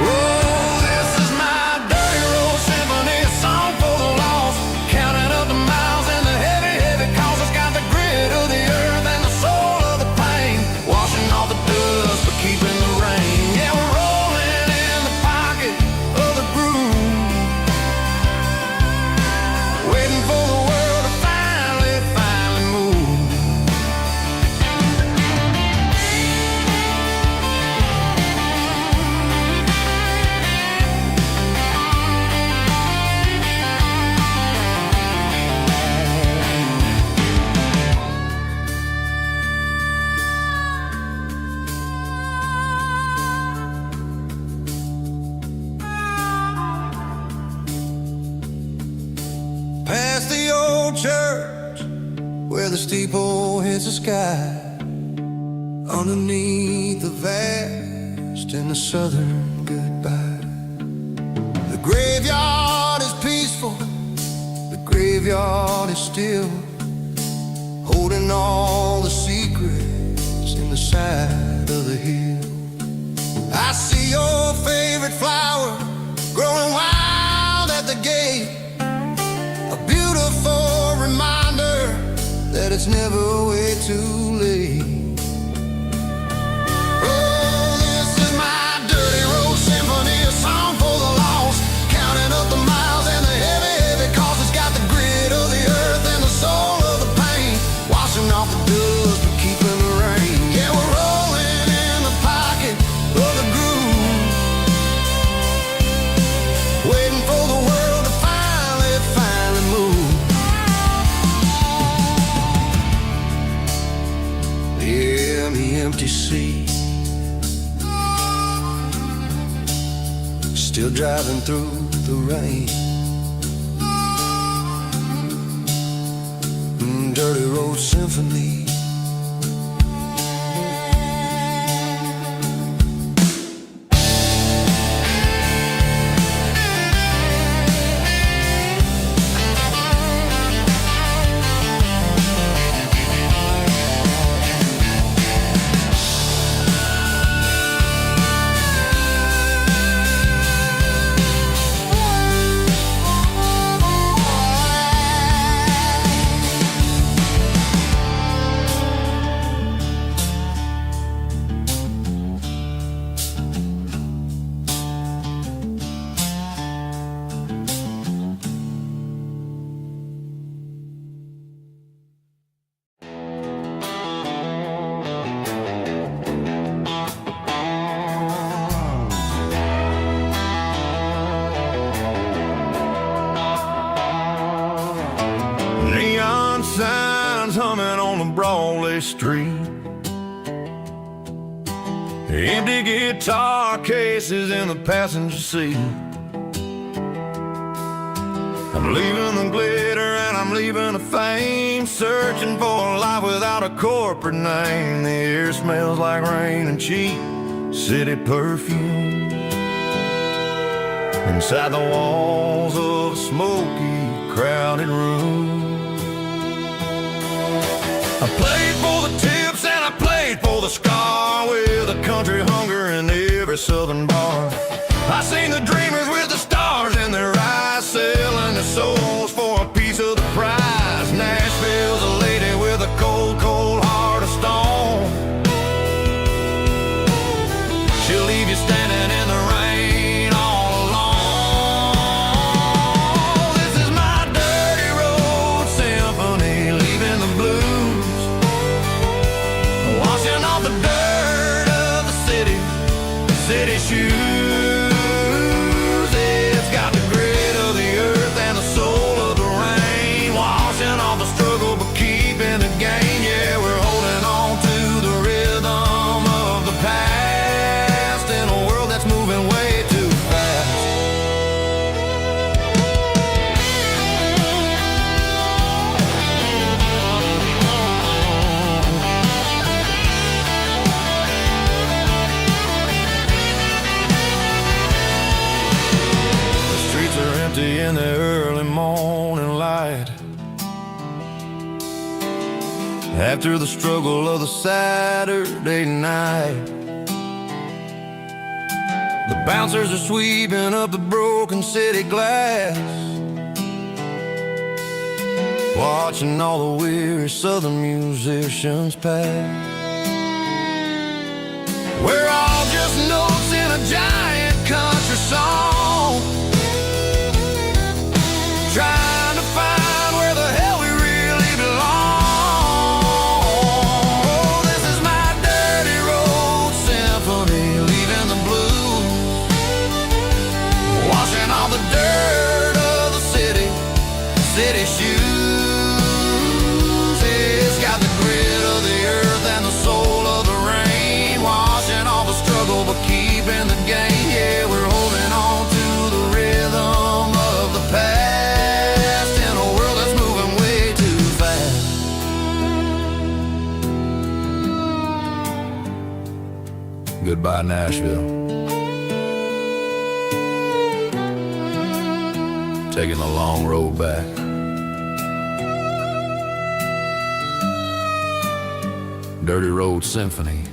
Oh, this is my dirty road symphony, a song for the lost, counting up the miles and the heavy, heavy calls. It's got the grit of the earth and the soul of the pain, washing off the dust but keeping the rain. Yeah, we're rolling in the pocket of the groove, waiting for the world to finally move. Past the old church where the steeple hits the sky, underneath the vast and the southern goodbye. The graveyard is peaceful, the graveyard is still, holding all the secrets in the side of the hill. I see your favorite flower growing wild at the gate, a beautiful reminder that it's never way too late. Oh, this is my dirty road symphony, a song for the lost, counting up the miles and the heavy, heavy calls. It's got the grit of the earth and the soul of the pain, washing off the dust but keeping the rain. Yeah, we're rolling in the pocket of the groove, waiting for the world to finally move. Yeah, the empty sea, still driving through the rain. Dirty road symphony. Neon signs humming on the Brantley street, empty guitar cases in the passenger seat. I'm leaving the glitter and I'm leaving the fame, searching for a life without a corporate name. The air smells like rain and cheap city perfume inside the walls of a smoky, crowded room. I played for the tips and I played for the scar, with a country hunger in every southern bar. I seen the dreamers with the stars in their eyes, selling their souls for a piece of the prize. Nashville's a lady with a cold, cold heart of stone. She'll leave you standing in the rain all alone. This is my dirty road symphony, leaving the blues, washing off the dirt of the city shoes. It's got the grit of the earth and the soul of the rain, washing off the struggle but keeping the gain. Yeah, we're holding on to the rhythm of the past in a world that's moving after the struggle of the Saturday night. The bouncers are sweeping up the broken city glass, watching all the weary southern musicians pass. We're all just notes in a giant country song, trying to find where the hell we really belong. Oh, this is my dirty road symphony, leaving the blues, washing all the dirt of the city shoes. It's got the grit of the earth and the soul of the rain, washing all the struggle but keeping the game. Yeah, we're holding on to the rhythm of the past in a world that's moving way too fast. Goodbye, Nashville. Taking the long road back. Dirty Road Symphony.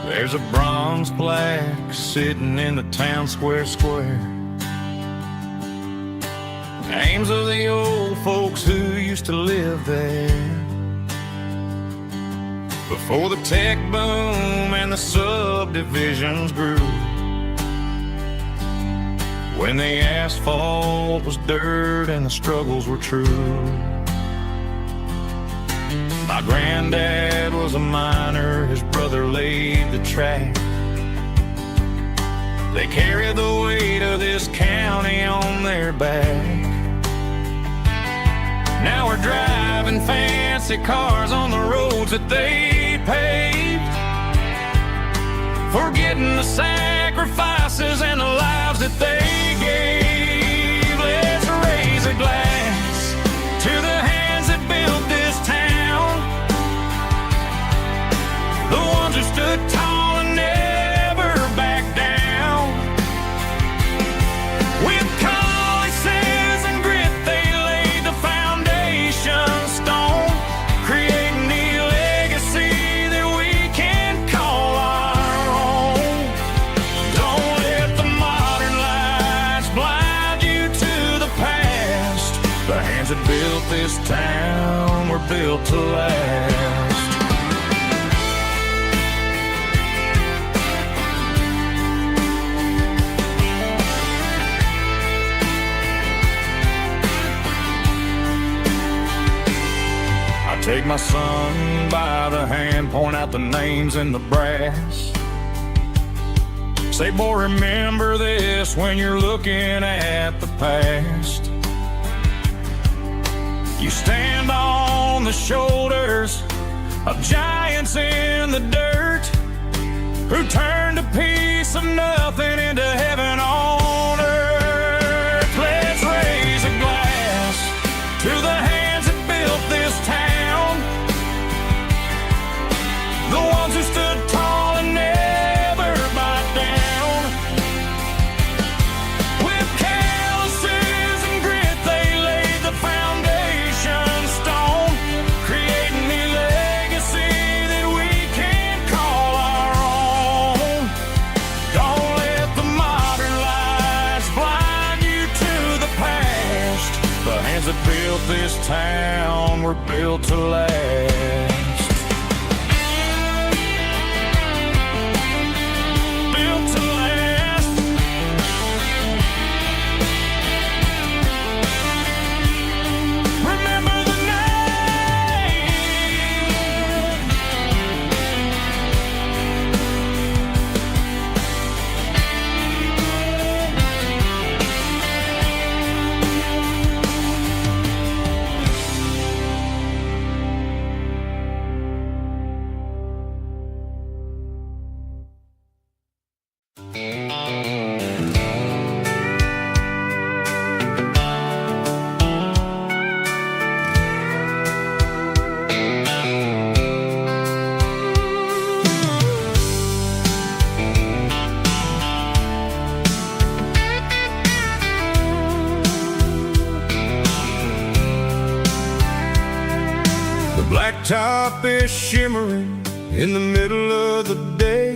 There's a bronze plaque sitting in the town square. Names of the old folks who used to live there before the tech boom and the subdivisions grew, when the asphalt was dirt and the struggles were true. My granddad was a miner, his brother laid the track. They carried the weight of this county on their back. Now we're driving fancy cars on the roads that they paved, forgetting the sacrifices and the lives that they gave. Let's raise a glass to the hands that built this town, the ones who stood tall and never backed down. With calluses and grit, they laid the foundation stone, creating the legacy that we can call our own. Don't let the modern lights blind you to the past. The hands that built this town were built to last. Take my son by the hand, point out the names in the brass. Say, boy, remember this when you're looking at the past. You stand on the shoulders of giants in the dirt, who turned a piece of nothing into heaven on earth. Let's raise a glass to the hands that built this town, the ones who stood tall and never backed down. With calluses and grit, they laid the foundation stone, creating the legacy that we can call our own. Don't let built this town, we're built to last. Built to last. Remember the name. Blacktop is shimmering in the middle of the day.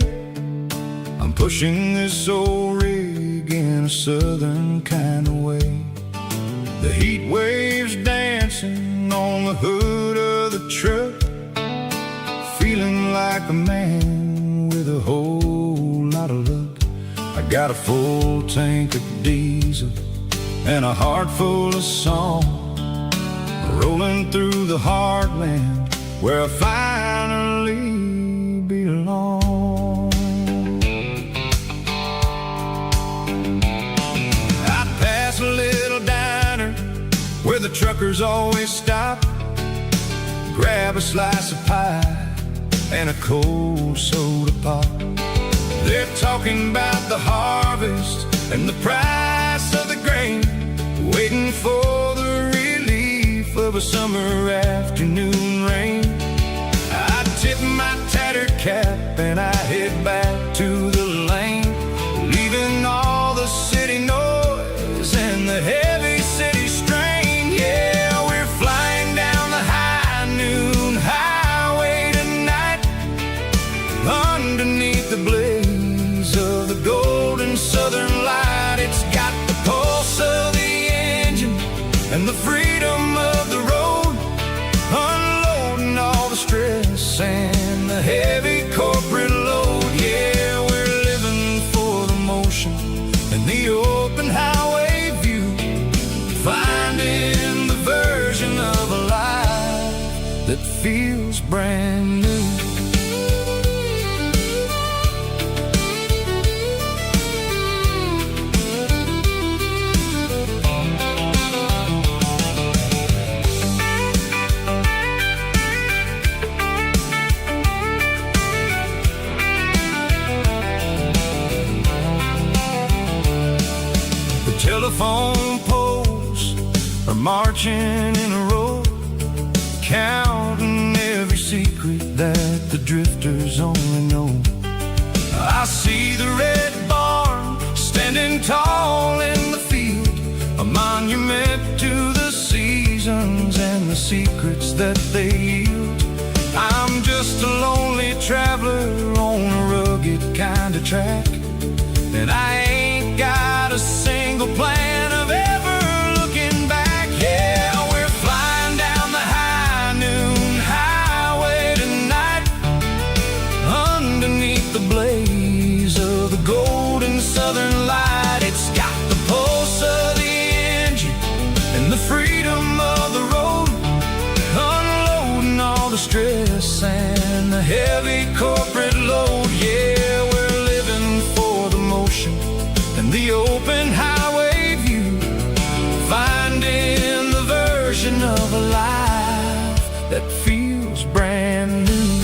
I'm pushing this old rig in a southern kind of way. The heat waves dancing on the hood of the truck, feeling like a man with a whole lot of luck. I got a full tank of diesel and a heart full of song, rolling through the heartland where I finally belong. I pass a little diner where the truckers always stop, grab a slice of pie and a cold soda pop. They're talking about the harvest and the price of the grain, waiting for the relief of a summer afternoon rain. I tip my tattered cap and I head back to the lane, leaving all the city noise and the heavy city strain. Yeah, we're flying down the high noon highway tonight, underneath the blaze of the golden southern light. It's got the pulse of the engine and the freedom of the road, unloading all the stress and the heavy corporate load. Yeah, we're living for the motion and the open highway view, finding the version of a life that feels brand new. Telephone poles are marching in a row, counting every secret that the drifters only know. I see the red barn standing tall in the field, a monument to the seasons and the secrets that they yield. I'm just a lonely traveler on a rugged kind of track, and I ain't got a single plan of ever looking back. Yeah, we're flying down the high noon highway tonight, underneath the blaze of the golden southern light. It's got the pulse of the engine and the freedom of the road, unloading all the stress and the heavy corporate load. Yeah, we're living for the motion and the open highway view, finding the version of a life that feels brand new.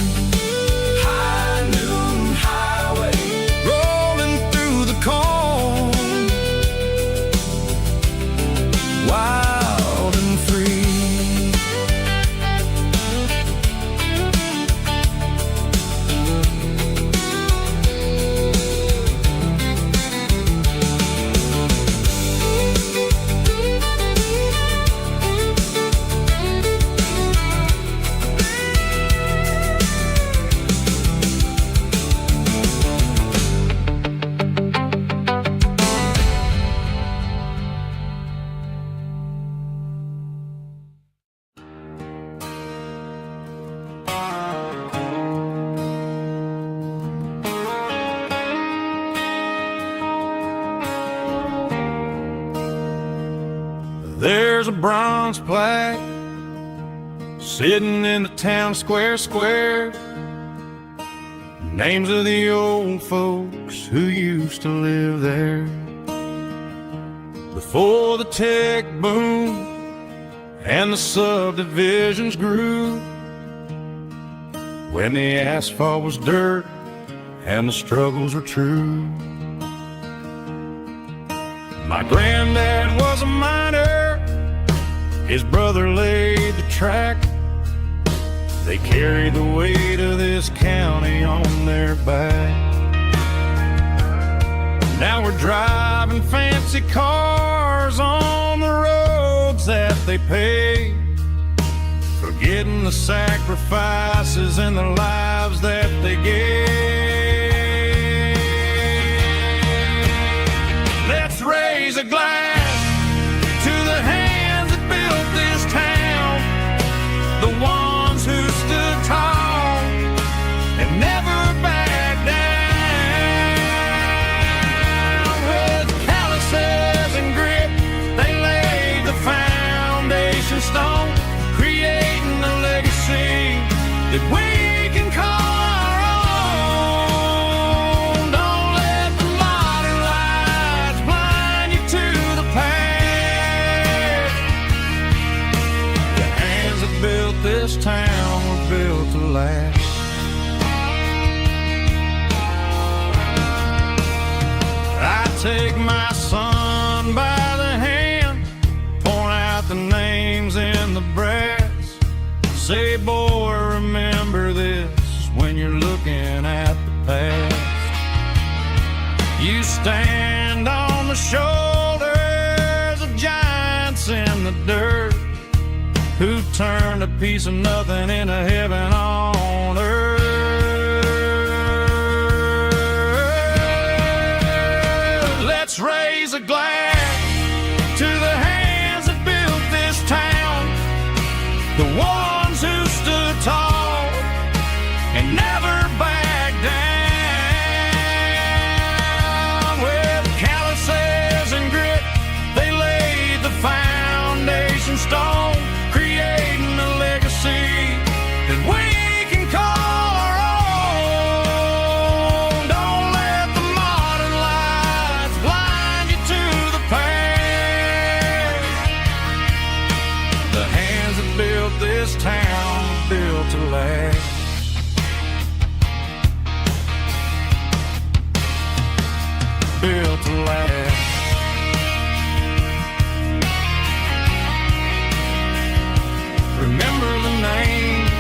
High noon highway, rolling through the corn, wild and free. there's a bronze plaque sitting in the town square. Names of the old folks who used to live there. Before the tech boom and the subdivisions grew, when the asphalt was dirt and the struggles were true. My granddad was a miner, his brother laid the track. They carried the weight of this county on their back. Now we're driving fancy cars on the roads that they paved, forgetting the sacrifices and the lives that they gave. Let's raise a glass to the hands that built this town, the ones who stood tall and never backed down. With calluses and grit, they laid the foundation stone, creating a legacy that we can call our own. Don't let the modern lights blind you to the past. The hands that built this town were built to last. I take my son by the hand, point out the names in the brass. Say, boy, remember this when you're looking at the past. You stand on the shoulders of giants in the dirt, who turned a piece of nothing into heaven on earth. Let's raise a glass to the hands that built this town, the ones who stood tall and never backed down. With calluses and grit, they laid the foundation stone, creating a legacy that we can call our own. Don't let the modern lights blind you to the past. The hands that built this town were built to last. Built to last. Remember the names.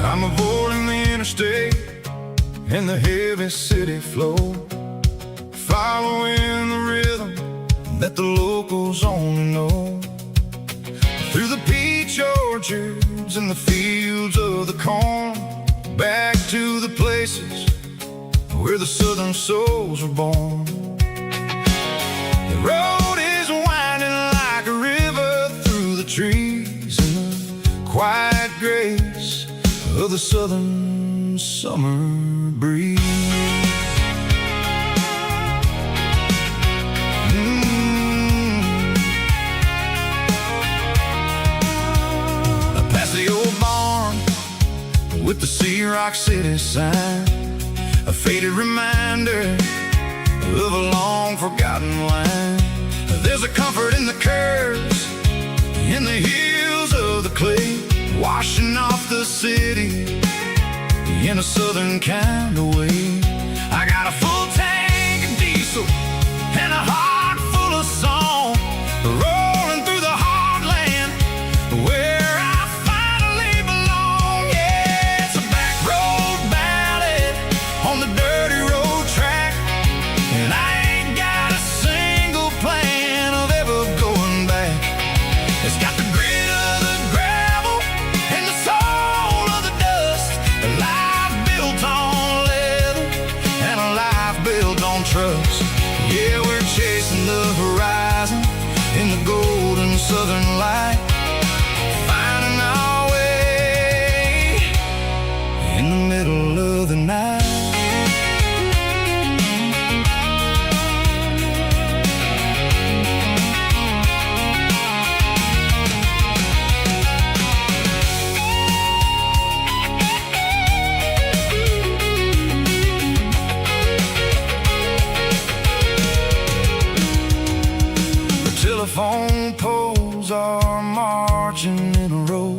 I'm avoiding the interstate and the heavy city flow, following the rhythm that the locals only know. Through the peach orchards and the fields of the corn, back to the places where the southern souls were born. The road is winding like a river through the trees in the quiet grace of the southern summer breeze. with the Sea Rock City sign, a faded reminder of a long forgotten line. There's a comfort in the curves, in the hills of the clay, washing off the city in a southern kind of way. I got a full tank of diesel and a heart full of song, rolling through the heartland where I finally belong. Yeah, it's a back road ballad on the dirty road track, and I ain't got a single plan of ever going back. It's got the grit of the gravel and the soul of the dust, a life built on leather and a life built on trust. Yeah, we're chasing the horizon in the golden southern light, finding our way in the middle of the night. Telephone poles are marching in a row,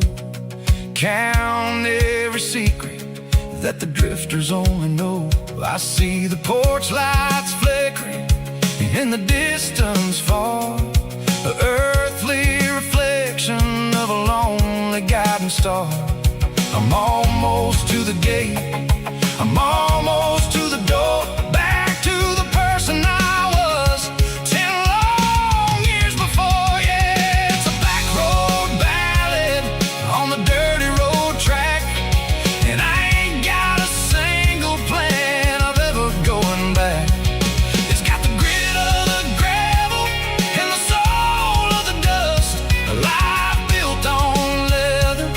count every secret that the drifters only know. I see the porch lights flickering in the distance far, an earthly reflection of a lonely guiding star. I'm almost to the gate, I'm almost to the door, back to the person I was 10 long years before. Yeah, it's a back road ballad on the dirty road track, and I ain't got a single plan of ever going back. It's got the grit of the gravel and the soul of the dust, a life built on leather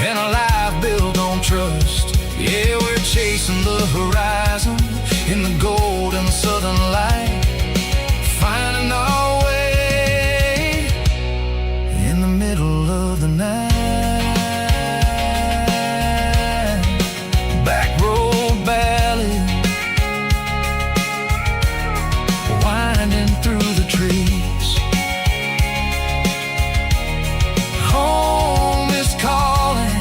and a life built on trust. Yeah, we're chasing the horizon in the golden southern light, finding our way in the middle of the night. Back road ballad, winding through the trees. Home is calling.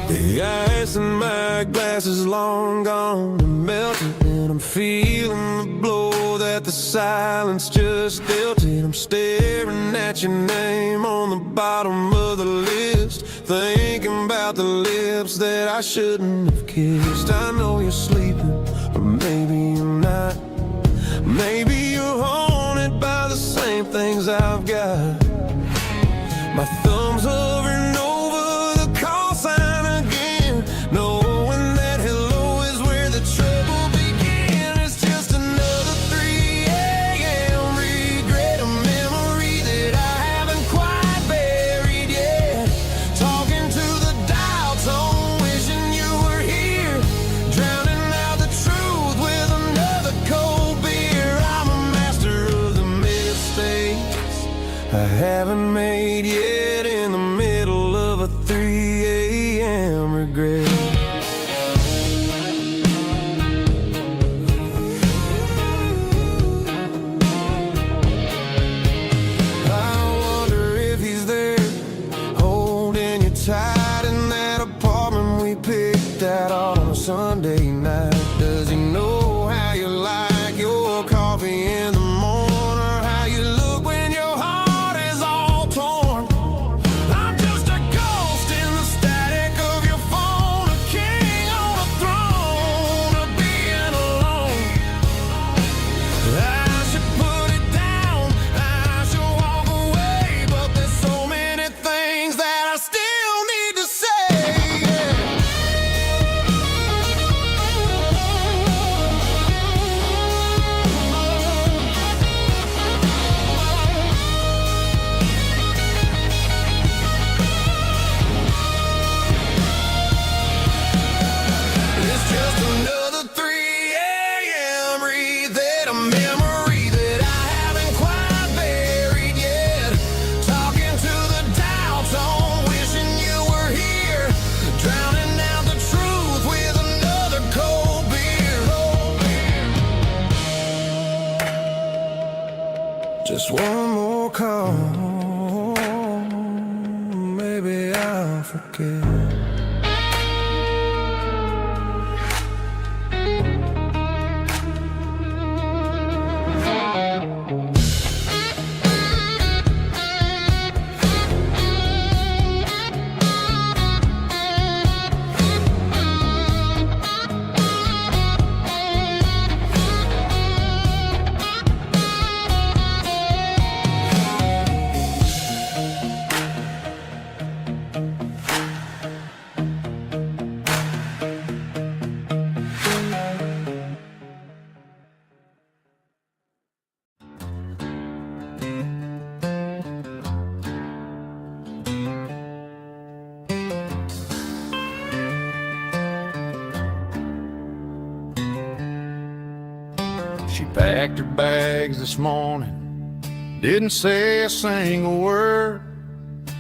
The ice in my glass is long gone and melted, and I'm feeling the blow that the silence just dealt it. I'm staring at your name on the bottom of the list, thinking about the lips that I shouldn't have kissed. I know you're sleeping, or maybe you're not. Maybe you're haunted by the same things I've got. My thumb's hovering over the call sign again, knowing that hello is where the trouble began. It's just another 3 a.m. regret, a memory that I haven't quite buried yet. Talking to the dial tone, wishing you were here, drowning out the truth with another cold beer. I'm a master of the mistakes I haven't made yet, in the middle of a 3 a.m. regret. I wonder if he's there, holding you tight in that apartment we picked out on a Sunday night. Does he know how you like your car Just one more call, maybe I'll forget. She packed her bags this morning, didn't say a single word,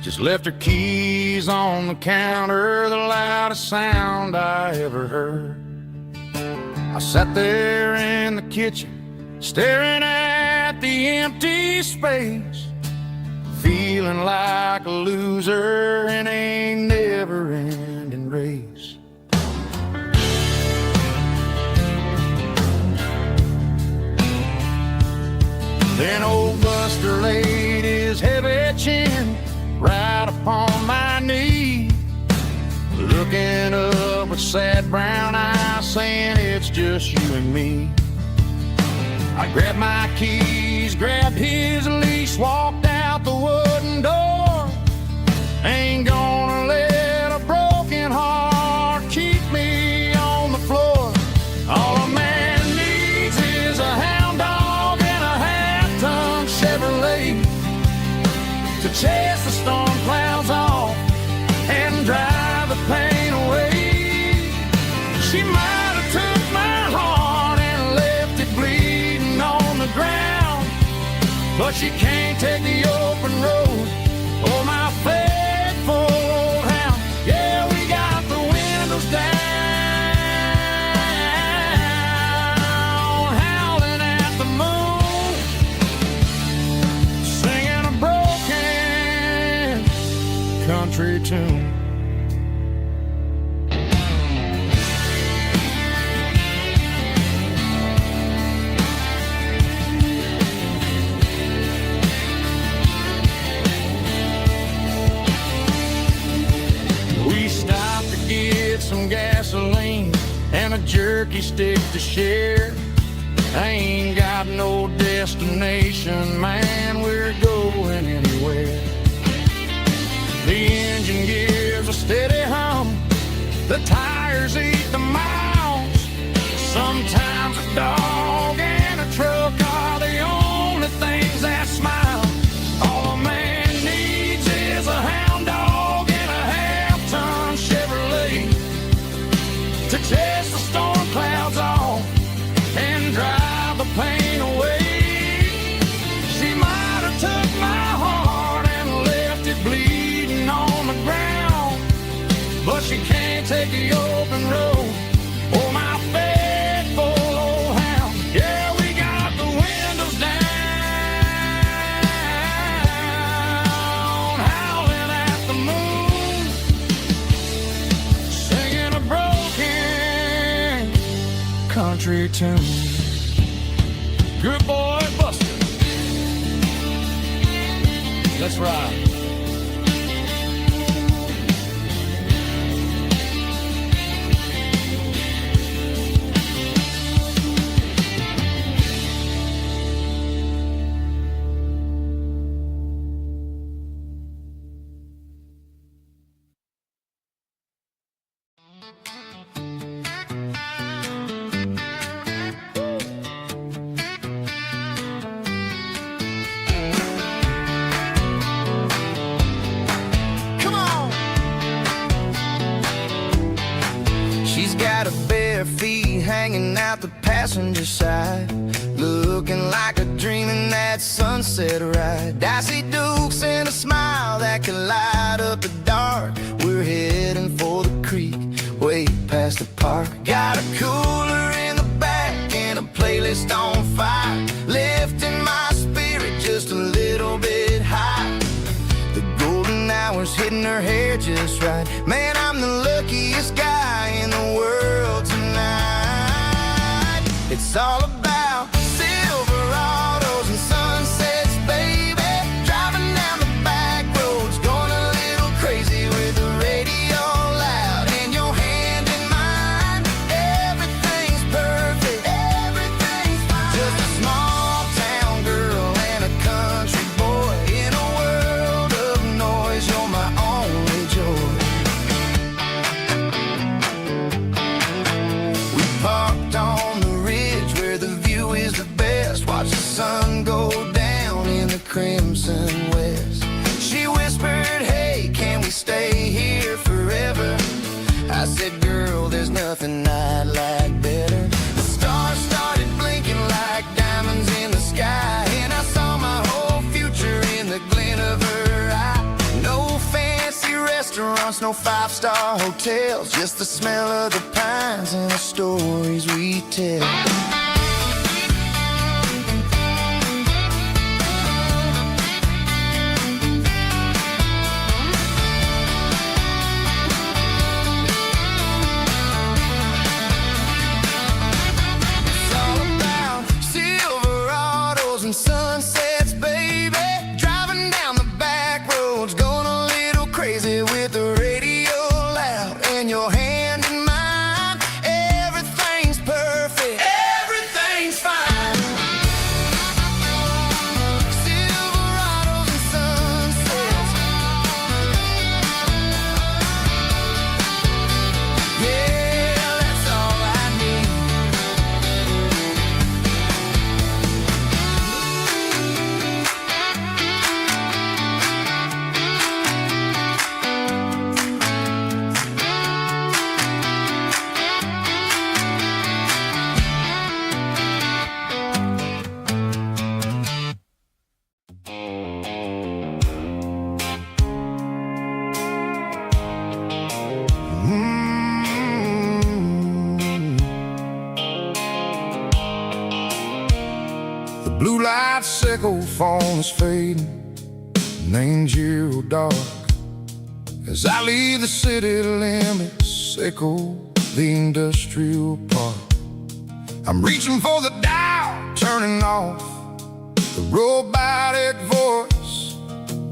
just left her keys on the counter, the loudest sound I ever heard. I sat there in the kitchen, staring at the empty space, feeling like a loser in a never-ending race. Then old Buster laid his heavy chin right upon my knee, looking up with sad brown eyes, saying it's just you and me. I grabbed my keys, grabbed his leash, walked out the wooden door. Ain't gonna let a broken heart keep me on the floor. All a man needs is a hound dog and a half-ton Chevrolet to chase the storm clouds off and drive the pain away. She might have took my heart and left it bleeding on the ground, but she can't take the open road or my faithful old hound. Yeah, we got the windows down, howling at the moon, singing a broken country tune. We stopped to get some gasoline and a jerky stick to share. I ain't got no destination, man, we're going anywhere. The engine gives a steady hum, the tires eat the miles. Sometimes a dog and a truck are the only things that smile. All a man needs is a hound dog and a half-ton Chevrolet to chase the storm clouds off and drive the pain away. She might have took my heart and left it bleeding on the ground, but she can't take the open road or my faithful old hound. Yeah, we got the windows down, howling at the moon, singing a broken country tune. Good boy, Buster. Let's ride. Come on. She's got her bare feet hanging out the passenger side, looking like a dream in that sunset ride. Dicey dukes and a smile that can light up the dark. We're heading for the creek, way past the park. Got a cooler in the back and a playlist on fire, lifting my spirit just hitting her hair just right. Man, I'm the luckiest guy in the world tonight. It's all about Silverados and sunsets, baby. Driving down the back roads, going a little crazy with the radio loud and your hand in mine. Everything's perfect, everything's fine. Just a small town girl and a country boy in a world of noise. You're my only joy. We parked on the ridge where the view is the best. Watch the sun go down in the crimson west. She whispered, hey, can we stay here forever? I said, girl, there's nothing I'd like better. The stars started blinking like diamonds in the sky, and I saw my whole future in the glint of her eye. No fancy restaurants, no five-star hotels, just the smell of the pines and the stories we tell. It's all about Silverados and sunsets, baby. Driving down the back roads, going a little crazy with the radio loud and your hand in mine. Everything's perfect, everything's fine. Silverados and sunsets. Yeah, that's all I need. The blue light sickle phone is fading, name's you dark. As I leave the city limits, sickle the industrial park. I'm reaching for the dial, turning off the robotic voice,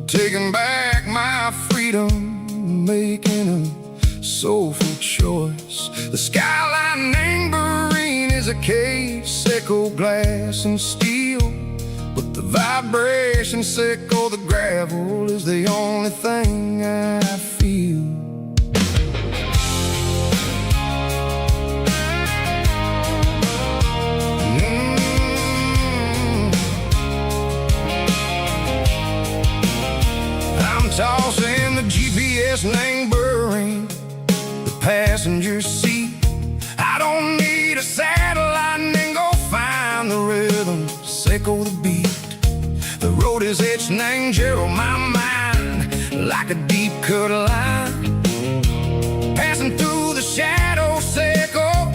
taking back my freedom, making a soulful choice. The skyline neighboring is a cave, sickle glass and steel, but the vibration sickle, the gravel is the only thing I feel. I'm tossing the GPS neighboring the passenger seat. I don't need a satellite and go find the rhythm, sickle the beat. The road is etched and angel on my mind like a deep cut line, passing through the shadow sickle,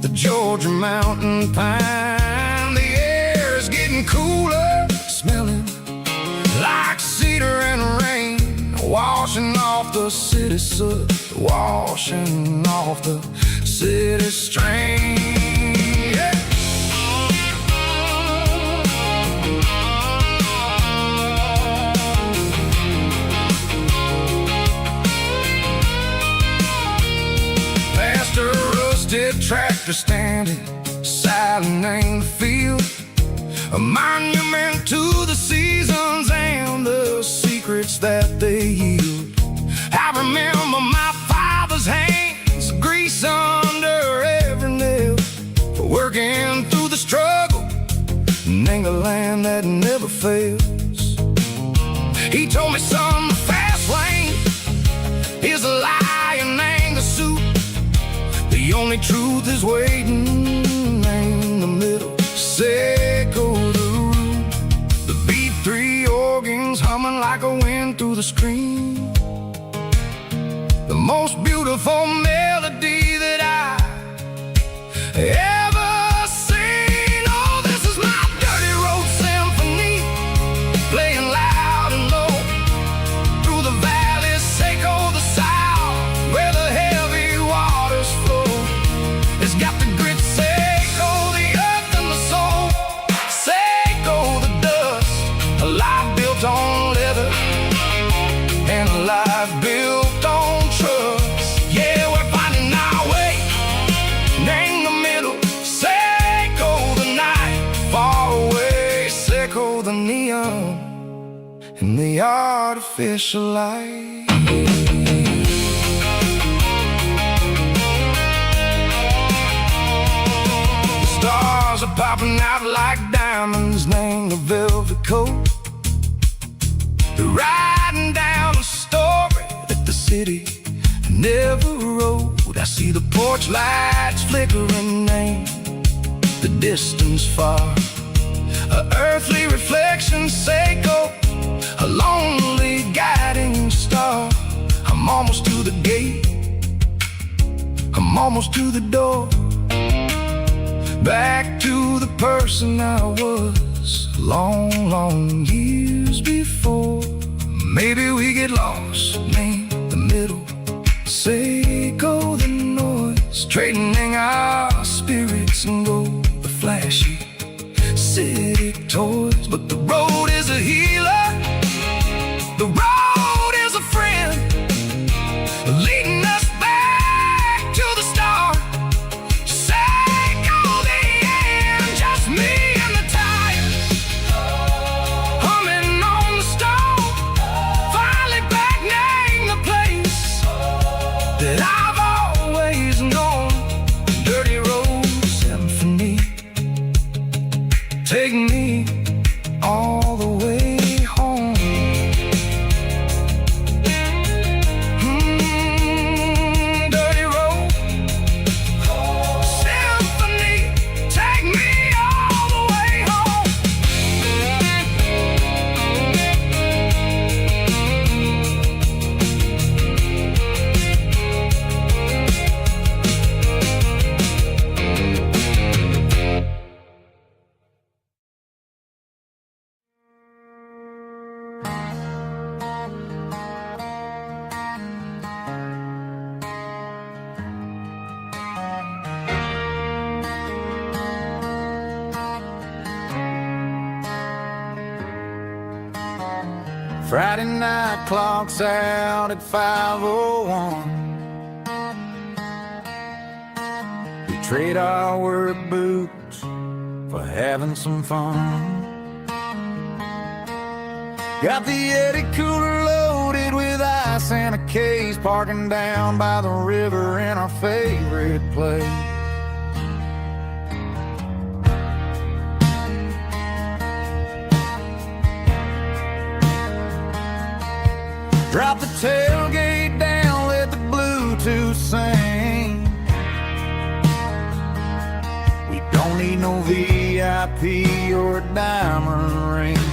the Georgia mountain pine. The air is getting cooler, smelling like cedar and rain, washing off the city soot, washing off the city strain. Yeah. Past a rusted tractor standing silent in the field, a monument to the seasons and the secrets that they yield. I remember my father's hands, grease under every nail, for working through the struggle and ain't a land that never fails. He told me, son, the fast lane is a lie and ain't the suit. The only truth is waiting in the middle, sickle the root. The B3 organs humming like a wind through the screen, the most beautiful melody that I ever seen. Oh, this is my dirty road symphony, playing loud and low through the valleys neon and the artificial light. The stars are popping out like diamonds, named a velvet coat. They're riding down a story that the city never wrote. I see the porch lights flickering, name the distance far. A earthly reflection, Seiko, a lonely guiding star. I'm almost to the gate, I'm almost to the door. Back to the person I was long, long years before. Maybe we get lost, name the middle, Seiko the noise, trading our spirits and go the flashy city toys. But the road is a healer, the road is a friend, leading us back to the start. Seiko the end, just me and the tires, humming on the stove. Finally back, name the place that I've always known. Dirty Road Symphony, take me all the way home. Dirty Road Symphony, take me all the way home. Friday night clock's out at 5:01. We trade our work boots for having some fun. Got the Yeti cooler loaded with ice and a case, parking down by the river in our favorite place. Drop the tailgate down, let the Bluetooth sing. We don't need no VIP or a diamond ring.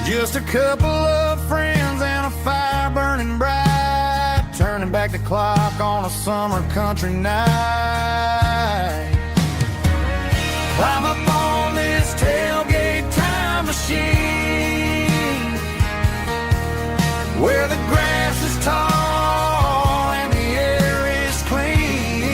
Just a couple of friends and a fire burning bright, turning back the clock on a summer country night. Climb up on this tailgate time machine, where the grass is tall and the air is clean.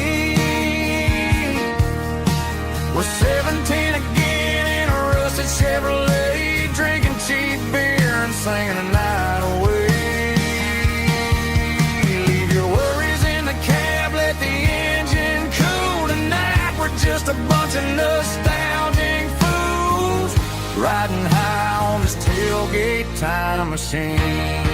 We're 17 again in a rusted Chevrolet, drinking cheap beer and singing the night away. Leave your worries in the cab, let the engine cool tonight. We're just a bunch of nostalgic fools, riding high on this tailgate time machine.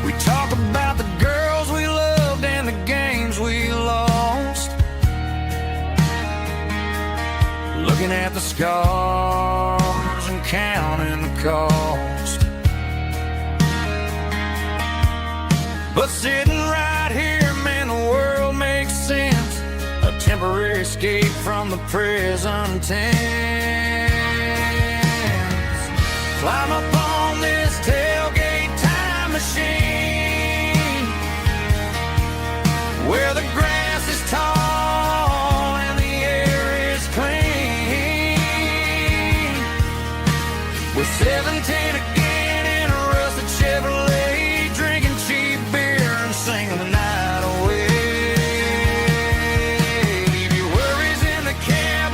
We talk about the girls we loved and the games we lost, looking at the scars and counting the cost. But sitting right here, man, the world makes sense. A temporary escape from the present tense. Climb up on this tailgate time machine, where the grass is tall and the air is clean. We're 17 again in a rusted Chevrolet, drinking cheap beer and singing the night away. Leave your worries in the cab,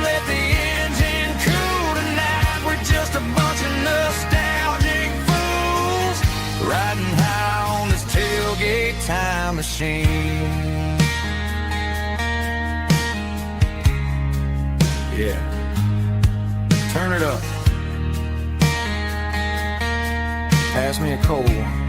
machine. Yeah, turn it up. Pass me a cold one.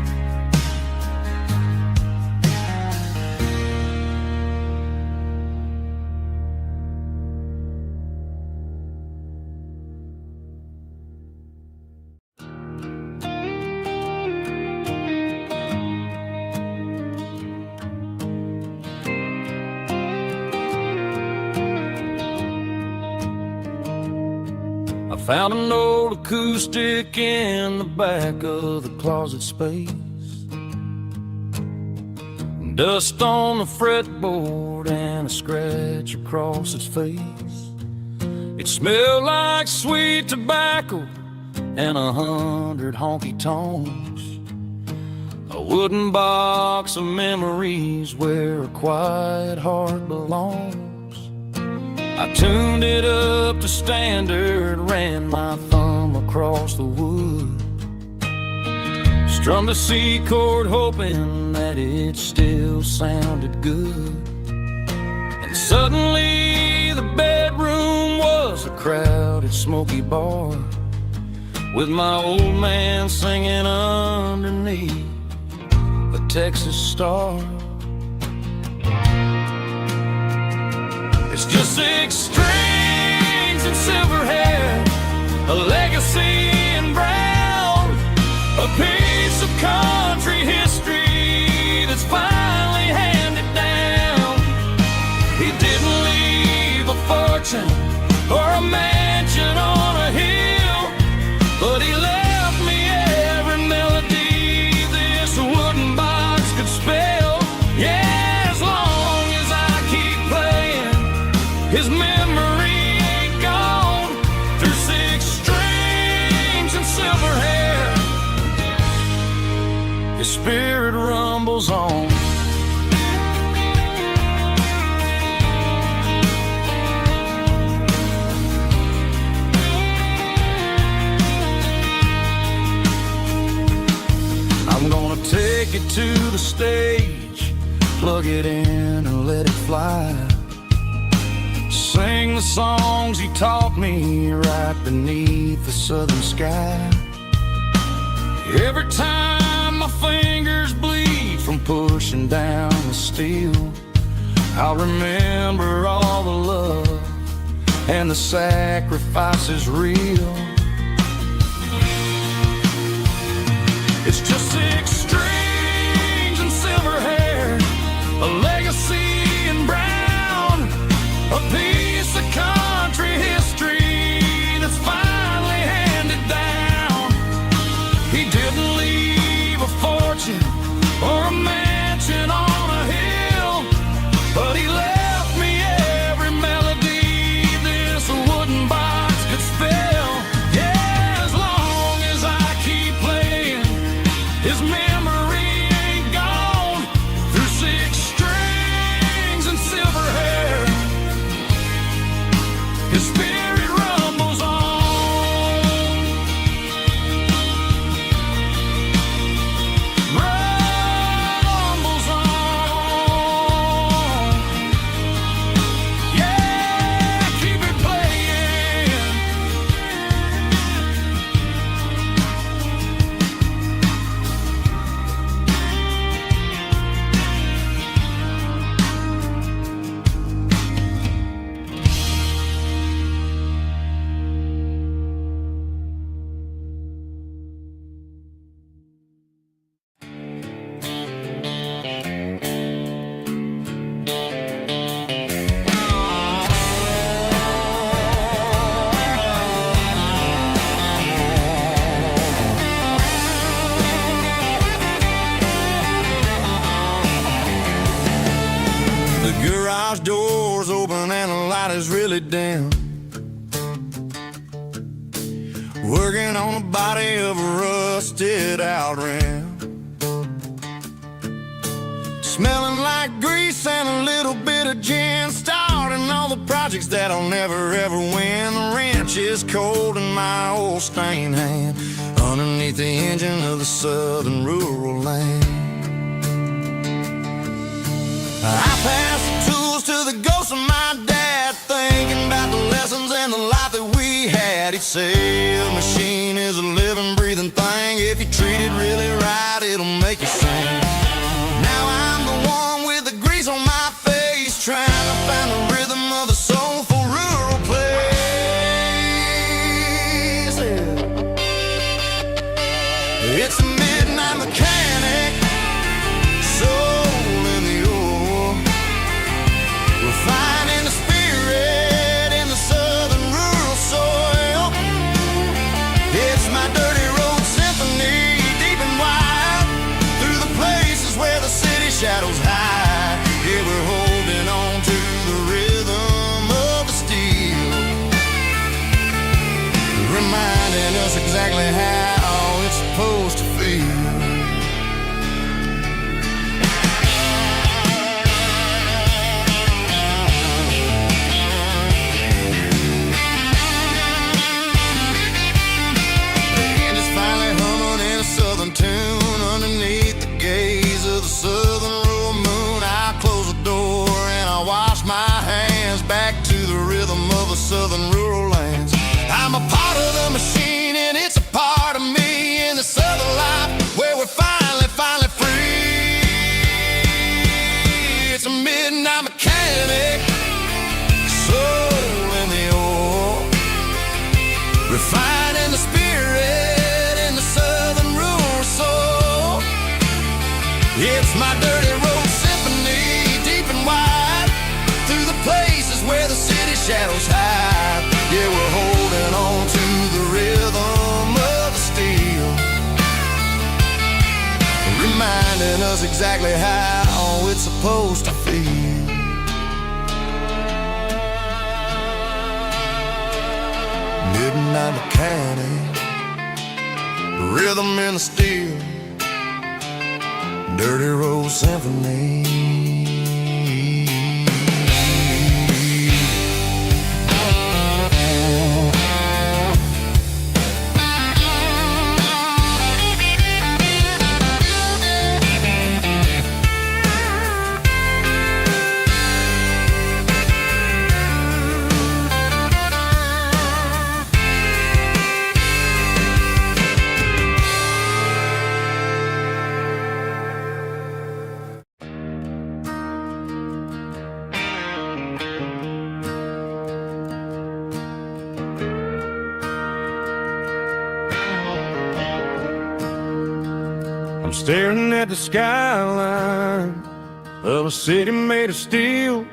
Found an old acoustic in the back of the closet space. Dust on the fretboard and a scratch across its face. It smelled like sweet tobacco and 100 honky tonks. A wooden box of memories where a quiet heart belongs. I tuned it up to standard, ran my thumb across the wood, strummed a C chord hoping that it still sounded good. And suddenly the bedroom was a crowded smoky bar, with my old man singing underneath the Texas star. It's just 6 strings and silver hair, a legacy in brown, a piece of country history that's finally handed down. He didn't leave a fortune or a mansion on a hill, but he left me every melody this wooden box could spell. Yeah. His memory ain't gone through 6 strings and silver hair. His spirit rumbles on. I'm gonna take it to the stage, plug it in and let it fly. Sing the songs he taught me right beneath the southern sky. Every time my fingers bleed from pushing down the steel, I'll remember all the love and the sacrifices real. It's just 6 strings and silver hair, a legacy in brown, a piece of country history that's finally handed down. He didn't leave a fortune or a mansion on a hill, but he left me every melody this wooden box could spell. Yeah, as long as I keep playing, his memory ain't gone through 6 strings and silver hair. His spirit rumbles on. Rumbles on. Yeah, keep it playing. The garage door's open and the light is really dim. Working on the body of a rusted out rim. Smelling like grease and a little bit of gin. Starting all the projects that'll never ever win. The wrench is cold in my old stained hand, underneath the engine of the southern rural land. I pass the tools to the ghost of my dad, thinking about the lessons and the life that we had. He'd say a machine is a living, breathing thing. If you treat it really right, it'll make you sing. Now I'm the one with the grease on my face, trying to find the rhythm of the soulful rural place. It's a midnight mechanic, soul in the ore, refining the spirit in the southern rural soil. It's my dirty road symphony, deep and wide, through the places where the city shadows hide. Yeah, we're holding on to the rhythm of the steel, reminding us exactly how it's supposed to feel. Tune underneath the gaze of the southern rural moon. I close the door and I wash my hands, back to the rhythm of the southern rural lands. I'm a part of the machine and it's a part of me in the southern life where we're finally free. It's a midnight mechanic, soul in the ore, refining the spirit in the southern rural soul. It's my dirty road symphony, deep and wide, through the places where the city shadows hide. Yeah, we're holding on to the rhythm of the steel, reminding us exactly how it's supposed to feel. Midnight mechanic, rhythm in the steel, dirty road symphony. I'm staring at the skyline of a city made of steel,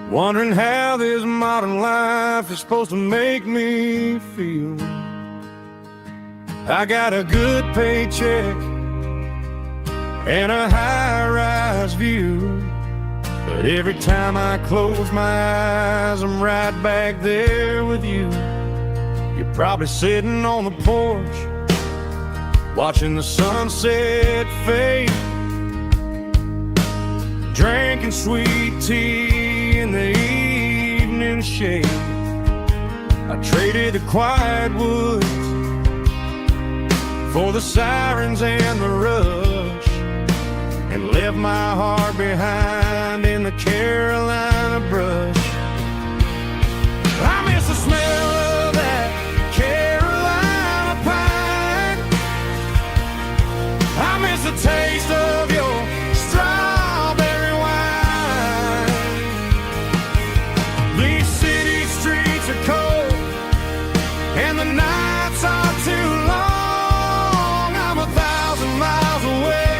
wondering how this modern life is supposed to make me feel. I got a good paycheck and a high-rise view, but every time I close my eyes, I'm right back there with you. You're probably sitting on the porch, watching the sunset fade, drinking sweet tea in the evening shade. I traded the quiet woods for the sirens and the rush, and left my heart behind in the Carolina brush. I miss the smell of that Carolina pine. I miss the taste of your strawberry wine. These city streets are cold and the nights are too long. I'm 1,000 miles away,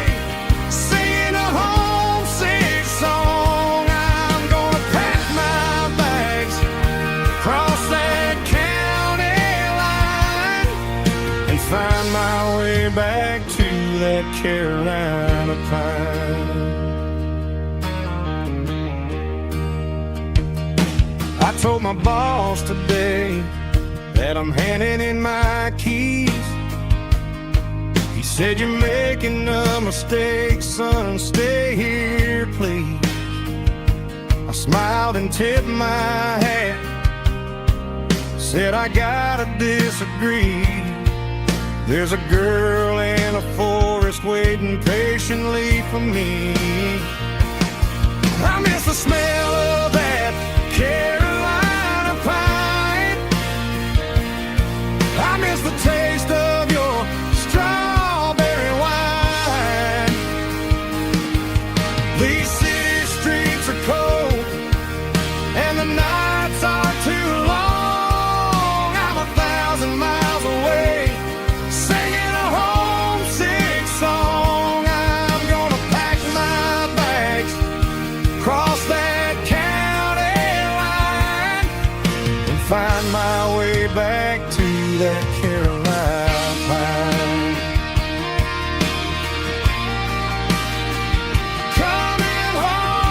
singing a homesick song. I'm gonna pack my bags, cross that county line, and find my way back to that Carolina pine. I told my boss today that I'm handing in my keys. He said, "You're making a mistake, son, stay here, please." I smiled and tipped my hat, said, "I gotta disagree. There's a girl in a forest just waiting patiently for me. I miss the smell of that Carolina pine. I miss the taste of your strawberry wine. These city streets are cold and the nights are too long. I'm 1,000 miles away, singing a homesick song. I'm gonna pack my bags, cross that county line, and find my way back to that Carolina pine. Coming home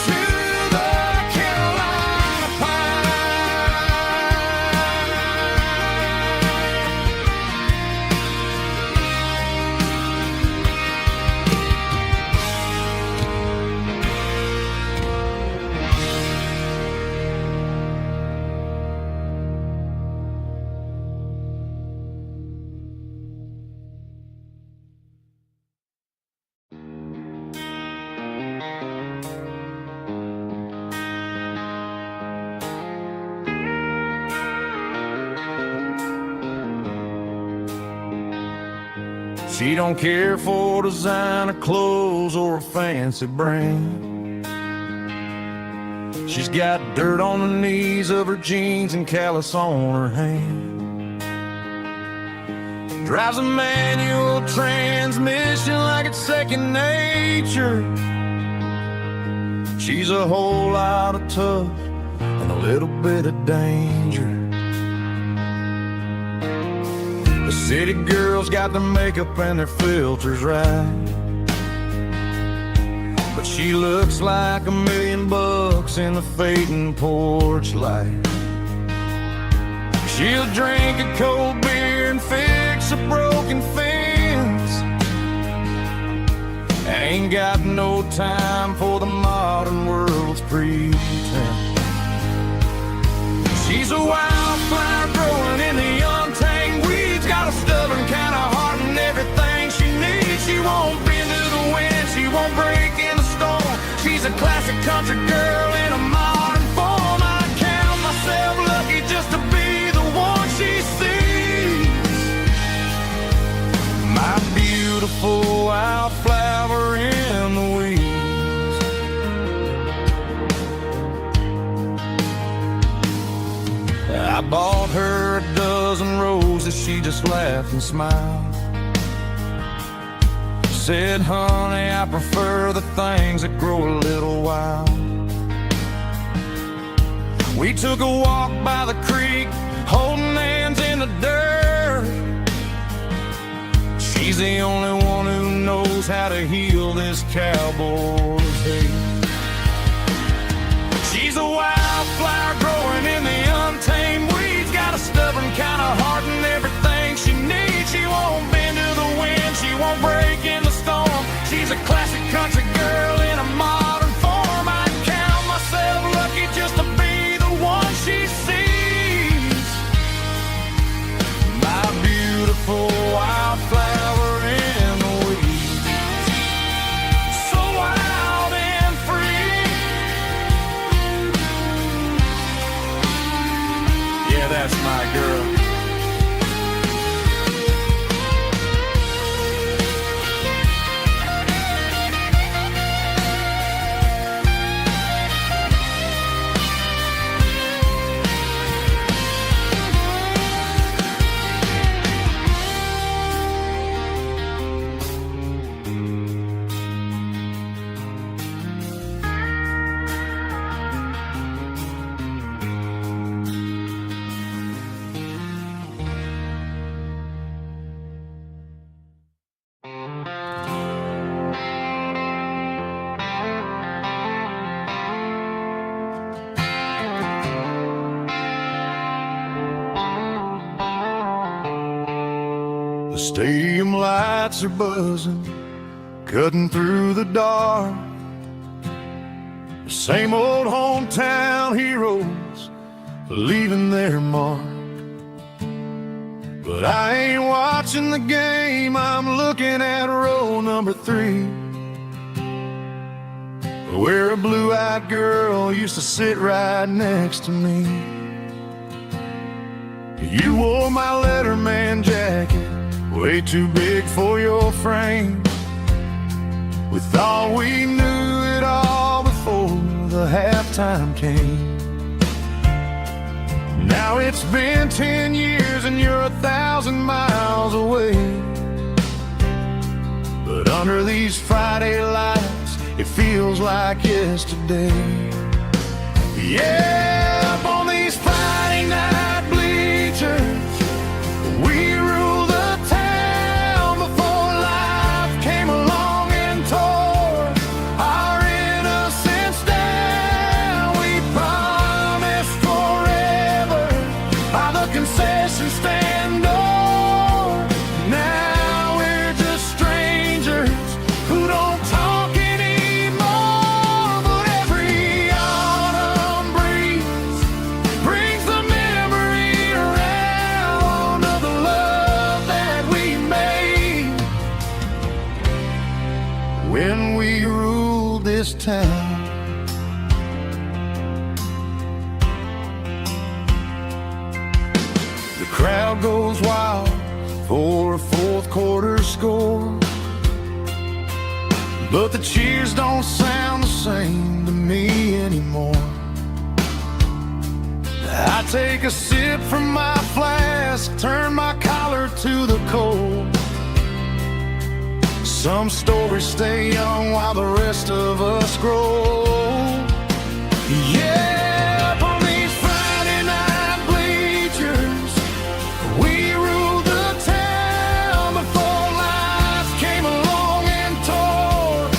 to the Carolina She don't care for designer clothes or a fancy brand. She's got dirt on the knees of her jeans and callus on her hand. Drives a manual transmission like it's second nature. She's a whole lot of tough and a little bit of danger. The city girls got their makeup and their filters right, but she looks like $1,000,000 in the fading porch light. She'll drink a cold beer and fix a broken fence. Ain't got no time for the modern world's pretense. She's a wildflower growing in the untamed weeds, got a stubborn kind of heart and everything she needs. She won't bend to the wind, she won't break in the storm. She's a classic country girl in a modern form. I count myself lucky just to be the one she sees. My beautiful wildflower in the weeds. I bought her a dozen roses, she just laughed and smiled. Said, honey, I prefer the things that grow a little wild. We took a walk by the creek, holding hands in the dirt. She's the only one who knows how to heal this cowboy's hate. She's a wildflower growing in the untamed weeds, got a stubborn kind of heart and everything she needs. She won't bend to the wind, she won't break in the storm. She's a classic country girl in a modern form. I count myself lucky just to be the one she sees. My beautiful wildflower in the weeds, so wild and free. Yeah, that's my girl. The stadium lights are buzzing, cutting through the dark. The same old hometown heroes leaving their mark. But I ain't watching the game, I'm looking at row number 3, where a blue-eyed girl used to sit right next to me. You wore my Letterman jacket, way too big for your frame. We thought we knew it all before the halftime came. Now it's been 10 years and you're 1,000 miles away. But under these Friday lights, it feels like yesterday. Yeah, up on these Friday night bleachers, we rule the town before life came along and tore our innocence down. We promised forever by the concession stand door. Now we're just strangers who don't talk anymore. But every autumn breeze brings the memory around of the love that we made when we ruled this town. The crowd goes wild for a fourth quarter score, but the cheers don't sound the same to me anymore. I take a sip from my flask, turn my collar to the cold. Some stories stay young while the rest of us grow. Yeah, up on these Friday night bleachers, we ruled the town before life came along and tore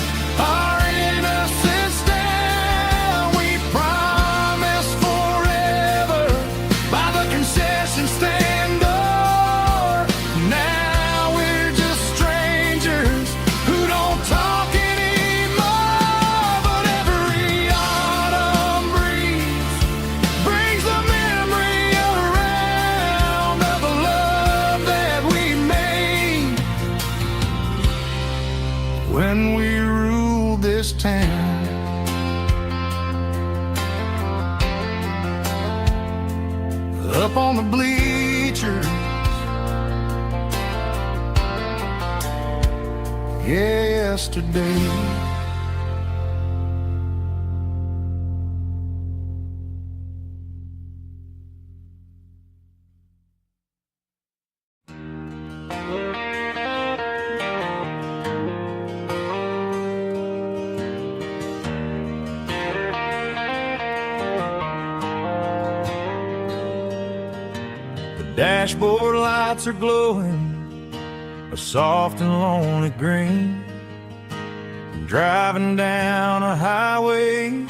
our innocence down. We promised forever by the concession stand door. Now we're just strangers who don't talk anymore. But every autumn breeze brings the memory around of the love that we made when we ruled this town. Up on the bleachers, yesterday. Dashboard lights are glowing a soft and lonely green. I'm driving down a highway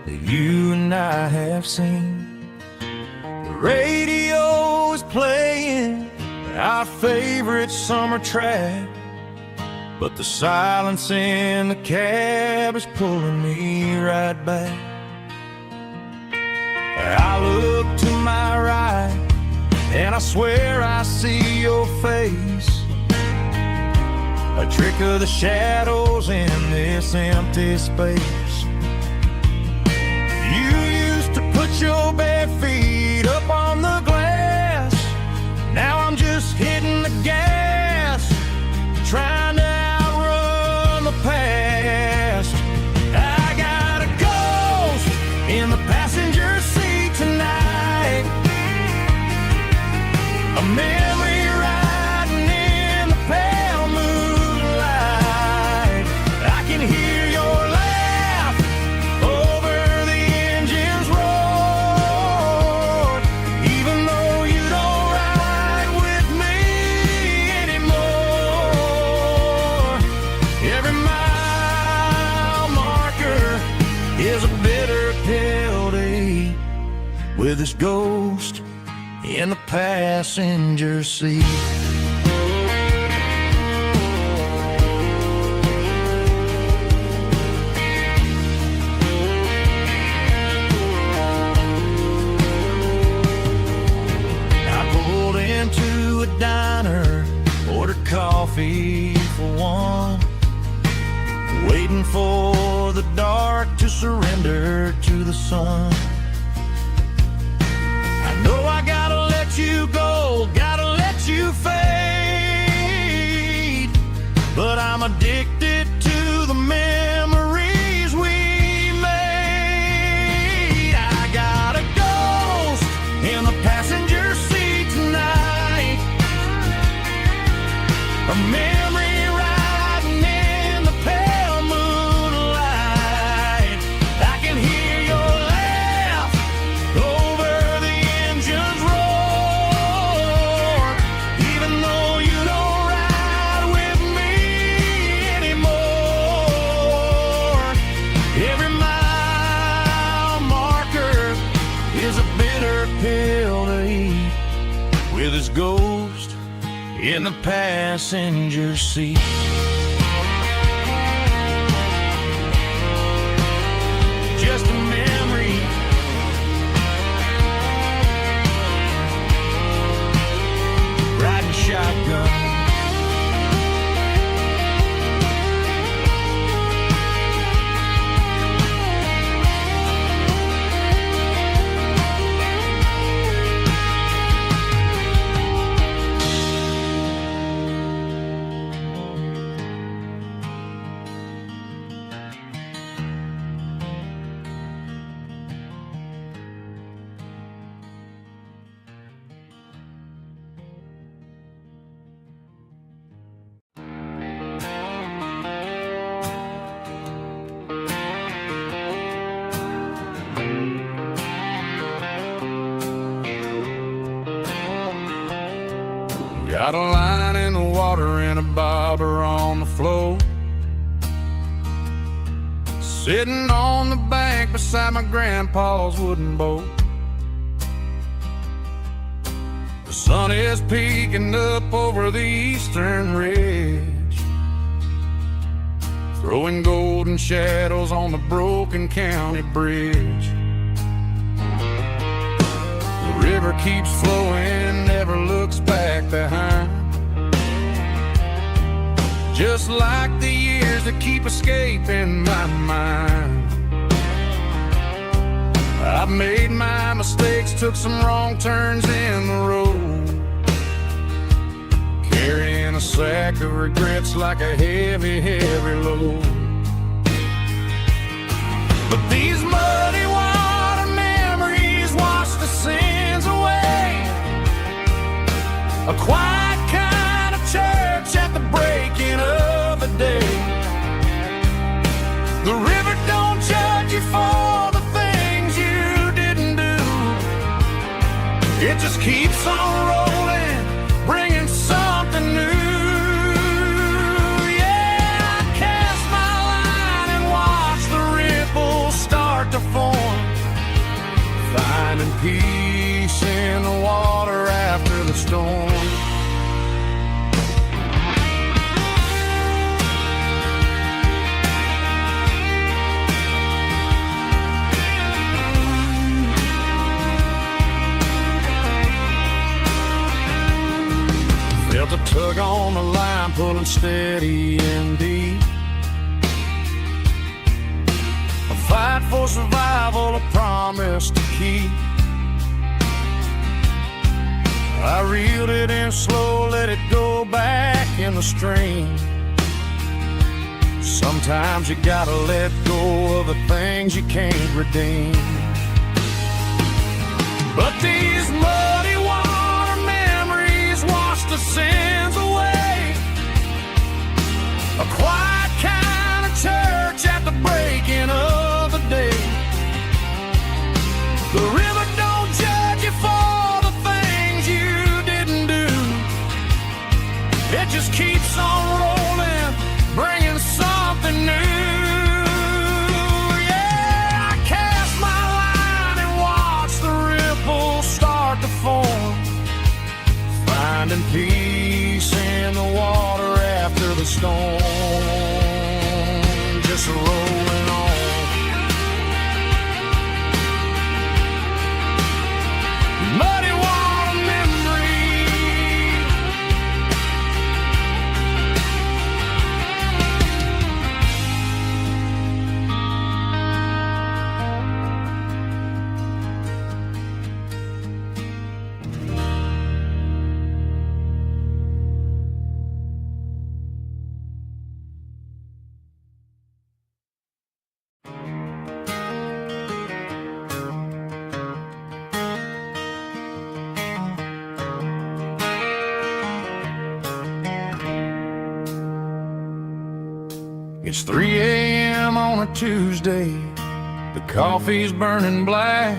that you and I have seen. The radio is playing our favorite summer track, but the silence in the cab is pulling me right back. I look to my right and I swear I see your face, a trick of the shadows in this empty space. You used to put your bare feet up on the glass. Now I'm just hitting the gas, trying to outrun the past. I got a ghost in the passenger seat tonight, a memory riding in the pale moonlight. I can hear your laugh over the engine's roar, even though you don't ride with me anymore. Every mile marker is a bitter pill to eat with this ghost in the passenger seat. I pulled into a surrender to the sun. I know I gotta let you go, gotta let you fade, but I'm addicted to the memories we made. I got a ghost in the passenger seat tonight, a memory riding in the pale moonlight. I can hear your laugh over the engine's roar, even though you don't ride with me anymore. Every mile marker is a bitter pill to eat, with his ghost in the passenger seat. Just a memory, riding shotgun. Got a line in the water and a bobber on the floor, sitting on the bank beside my grandpa's wooden boat. The sun is peeking up over the eastern ridge, throwing golden shadows on the broken county bridge. The river keeps flowing, never looks back behind, just like the years that keep escaping my mind. I've made my mistakes, took some wrong turns in the road, carrying a sack of regrets like a heavy, heavy load. But these muddy water memories wash the sins away, a quiet kind of church at the breaking of the day. The river don't judge you for the things you didn't do, it just keeps on rolling, bringing something new. Yeah, I cast my line and watch the ripples start to form, finding peace in the water after the storm. Felt a tug on the line, pulling steady and deep, a fight for survival, a promise to keep. I reeled it in slow, let it go back in the stream. Sometimes you gotta let go of the things you can't redeem. But these muddy water memories wash the sins away, a quiet kind of church at the breaking of the day. The river don't judge you for the things you didn't do, it just keeps on rolling, bringing something new. Yeah, I cast my line and watch the ripples start to form, finding peace It's 3 a.m. on a Tuesday. The coffee's burning black.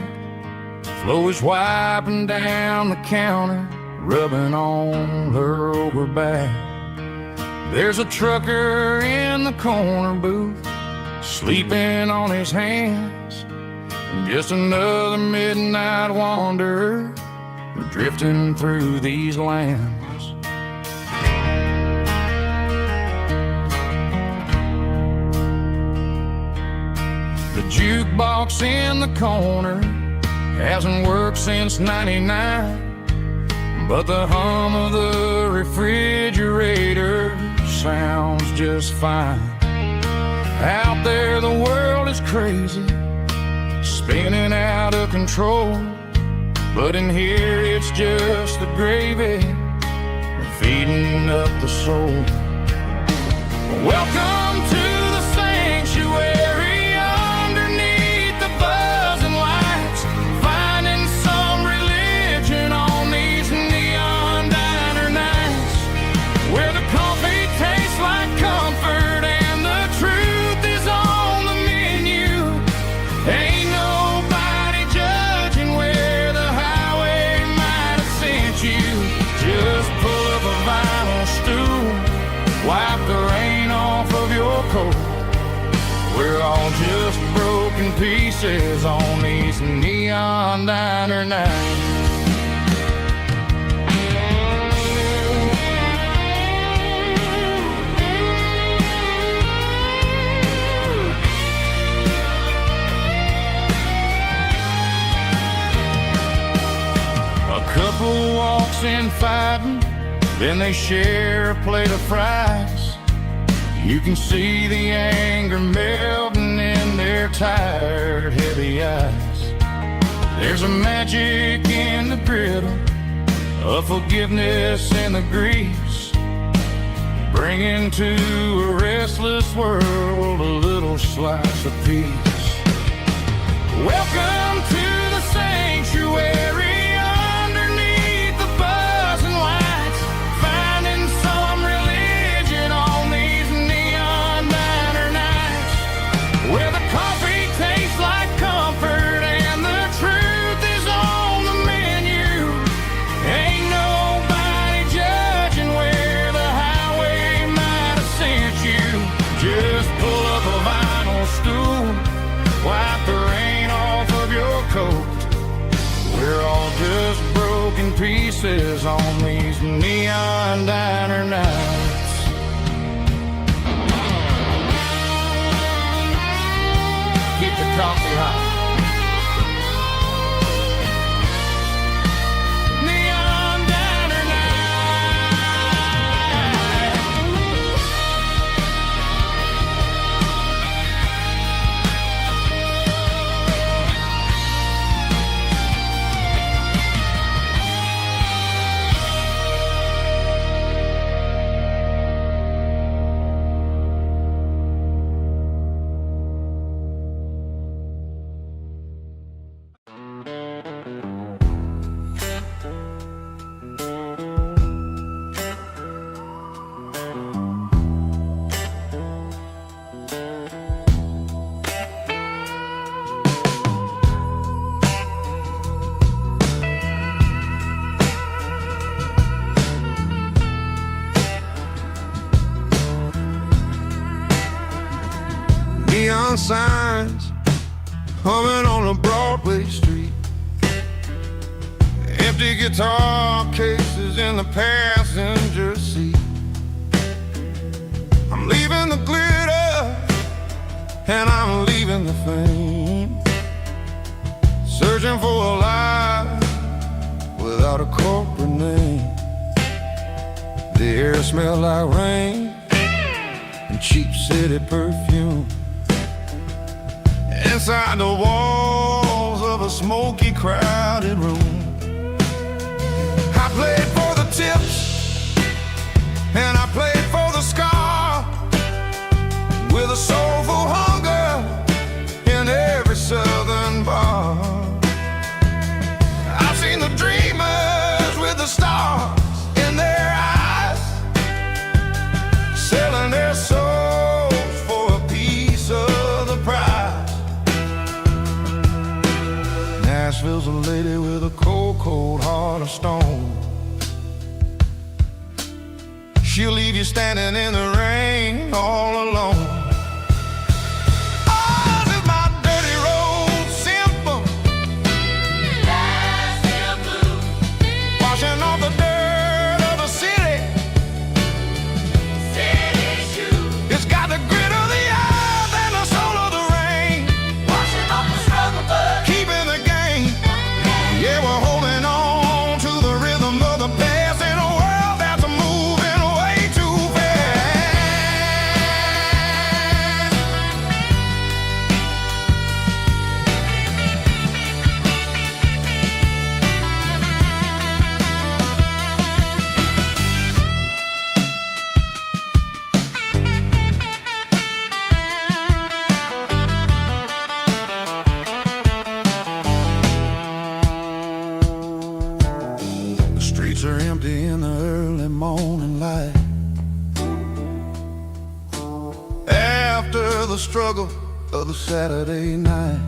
Flo is wiping down the counter, rubbing on her over back. There's a trucker in the corner booth, sleeping on his hands. Just another midnight wanderer, drifting through these lands. The jukebox in the corner hasn't worked since '99, but the hum of the refrigerator sounds just fine. Out there the world is crazy, spinning out of control, but in here it's just the gravy feeding up the soul. Welcome to the sanctuary underneath the buzzing lights, finding some religion on these neon diner nights, where the coffee tastes like comfort and the truth is on the menu. Ain't nobody judging where the highway might have sent you. Just pull up a vinyl stool, wipe the rain off of your coat. We're all just broken pieces on these neon diner nights. A couple walks in fighting, then they share a plate of fries. You can see the anger melting in their tired, heavy eyes. There's a magic in the griddle, a forgiveness in the grease, bringing to a restless world a little slice of peace. Welcome to the sanctuary. We're all just broken pieces on these neon diner nights. Keep the coffee hot. Neon signs humming on a Broadway street, empty guitar cases in the passenger seat. I'm leaving the glitter and I'm leaving the fame, searching for a life without a corporate name. The air smells like rain and cheap city perfume. Inside the walls of a smoky, crowded room, I played for the tips and I played for the scar, with a soulful hunger in every southern bar. I've seen the dreamers with the stars in their eyes, selling their souls for cold heart of stone. She'll leave you standing in the rain all alone. Oh, this is my dirty road symphony. Nashville blues. Washing off the dirt of the city. City shoes. It's got the grit of the earth and the soul of the rain. Washing off the struggle, but keeping the game. Yeah, we're holding on to the rhythm of the past in a world that's moving way too fast. The streets are empty in the early morning light. After the struggle of the Saturday night,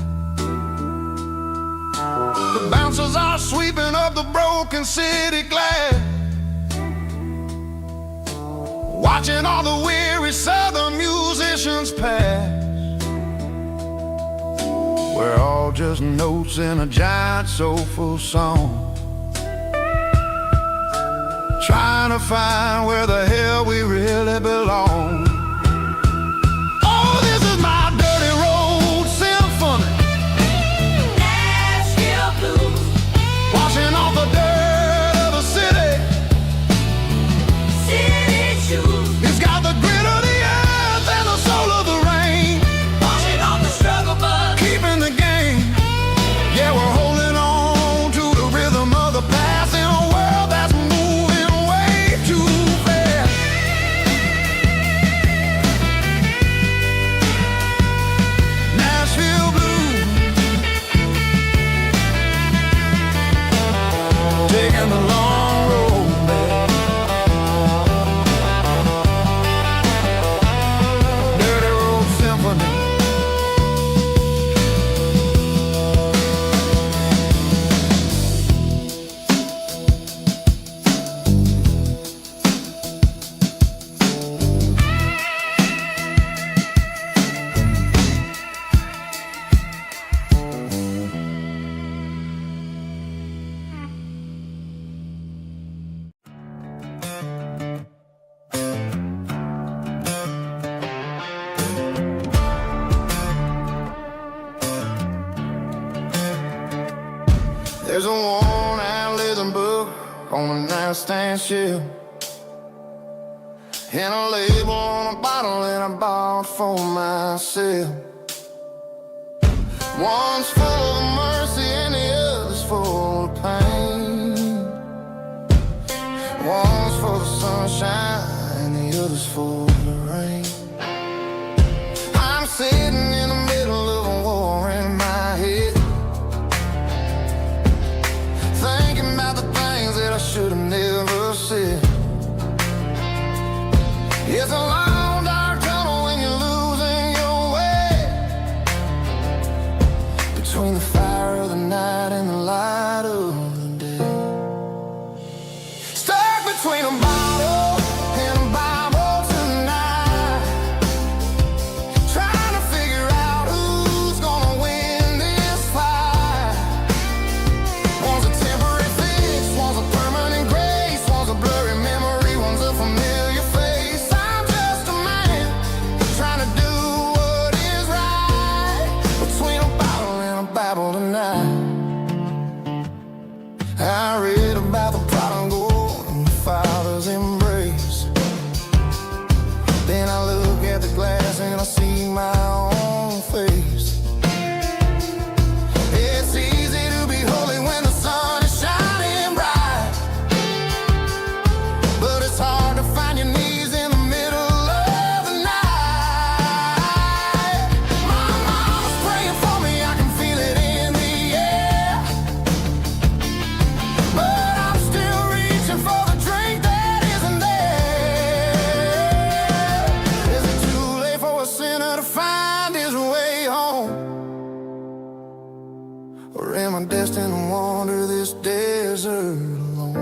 the bouncers are sweeping up the broken city glass, watching all the weary southern musicians pass. We're all just notes in a giant soulful song, trying to find where the hell we really belong. Oh, this is my dirty road symphony. Nashville blues. Washing off the dirt of the city. City shoes. It's got the grit of the earth and the soul of the rain. Washing off the struggle, but keeping the game. Yeah, we're holding on to the rhythm of the past in a world that's moving way too fast. Nashville blues, taking the long road back. Dirty road symphony. There's a worn-out leather book on the nightstand shelf, and a label on a bottle that I bought for myself. One's full of mercy and the other's full of pain. One's for the sunshine and the other's for the rain. I'm sitting in the middle of a war in my head, thinking about the things that I should have never said. It's a long dark tunnel when you're losing your way, between the fire of the night and the light of the day. Stuck between a bottle and a Bible tonight, trying to figure out who's gonna win this fight. One's a temporary fix, one's a permanent grace, one's a blurry memory, one's a familiar face. I'm just a man trying to do what is right, between a bottle and a Bible tonight. I read about the prodigal and the father's embrace. Then I look at the glass and I see my own face. It's easy to be holy when the sun is shining bright, but it's hard to find your knees in the middle of the night. My mama's praying for me, I can feel it in the air. desert alone.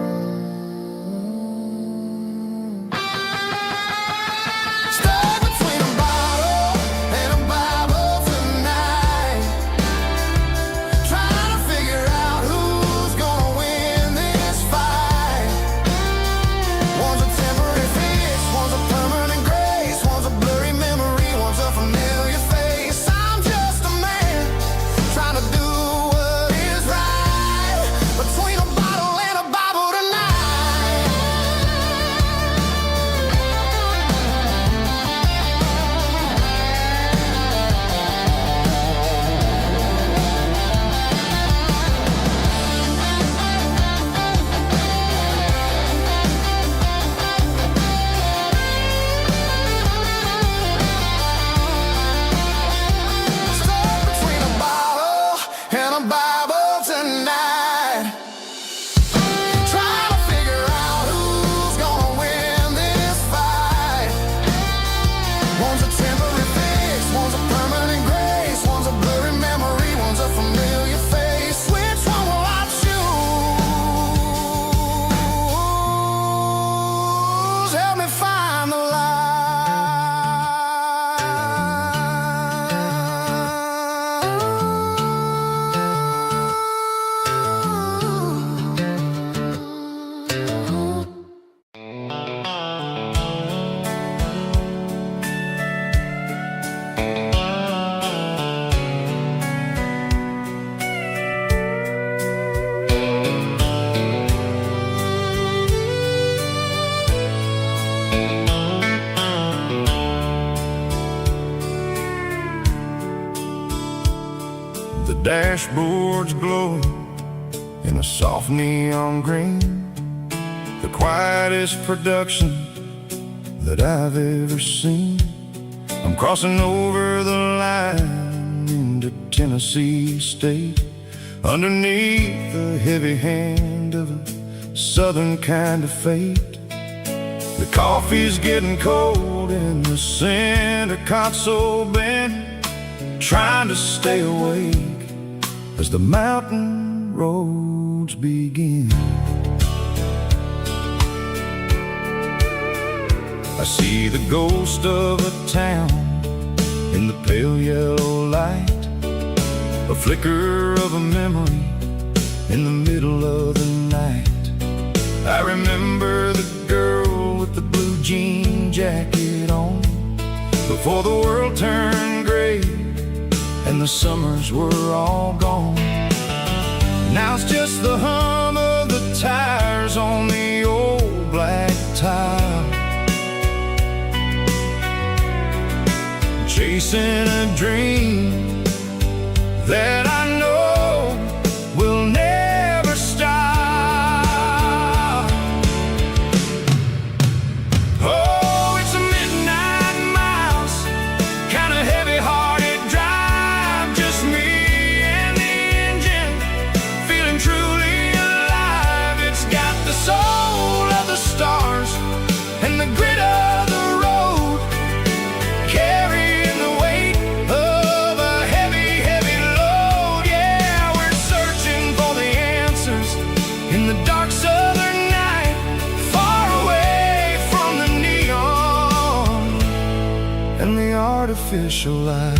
Stuck between a bottle and a Bible tonight, trying to figure out who's gonna win this fight. One's a temporary fix, one's a permanent grace, one's a blurry memory, one's a familiar face. I'm just a man trying to do what is right between a bottle and a Bible tonight. Stuck between a bottle and a Bible tonight, trying to figure out who's gonna win this fight. One's a temporary fix, one's a permanent grace, one's a blurry memory, one's a familiar face. Which one will I choose? Help me find the The dashboard's glowing in a soft neon green, the quietest production that I've ever seen. I'm crossing over the line into Tennessee State, underneath the heavy hand of a southern kind of fate. The coffee's getting cold in the center console bin, trying to stay awake as the mountain roads begin. I see the ghost of a town in the pale yellow light, a flicker of a memory in the middle of the night. I remember the girl with the blue jean jacket on, before the world turned gray and the summers were all gone. Now it's just the hum of the tires on the old black tile, chasing a dream that I know will never stop. Oh, it's a midnight miles, kind of heavy-hearted drive, just me and the engine, feeling truly alive. It's got the soul of the stars and the grit of the road, carrying the weight of a heavy, heavy load. Yeah, we're searching for the answers in the dark southern night, far away from the neon and the artificial light.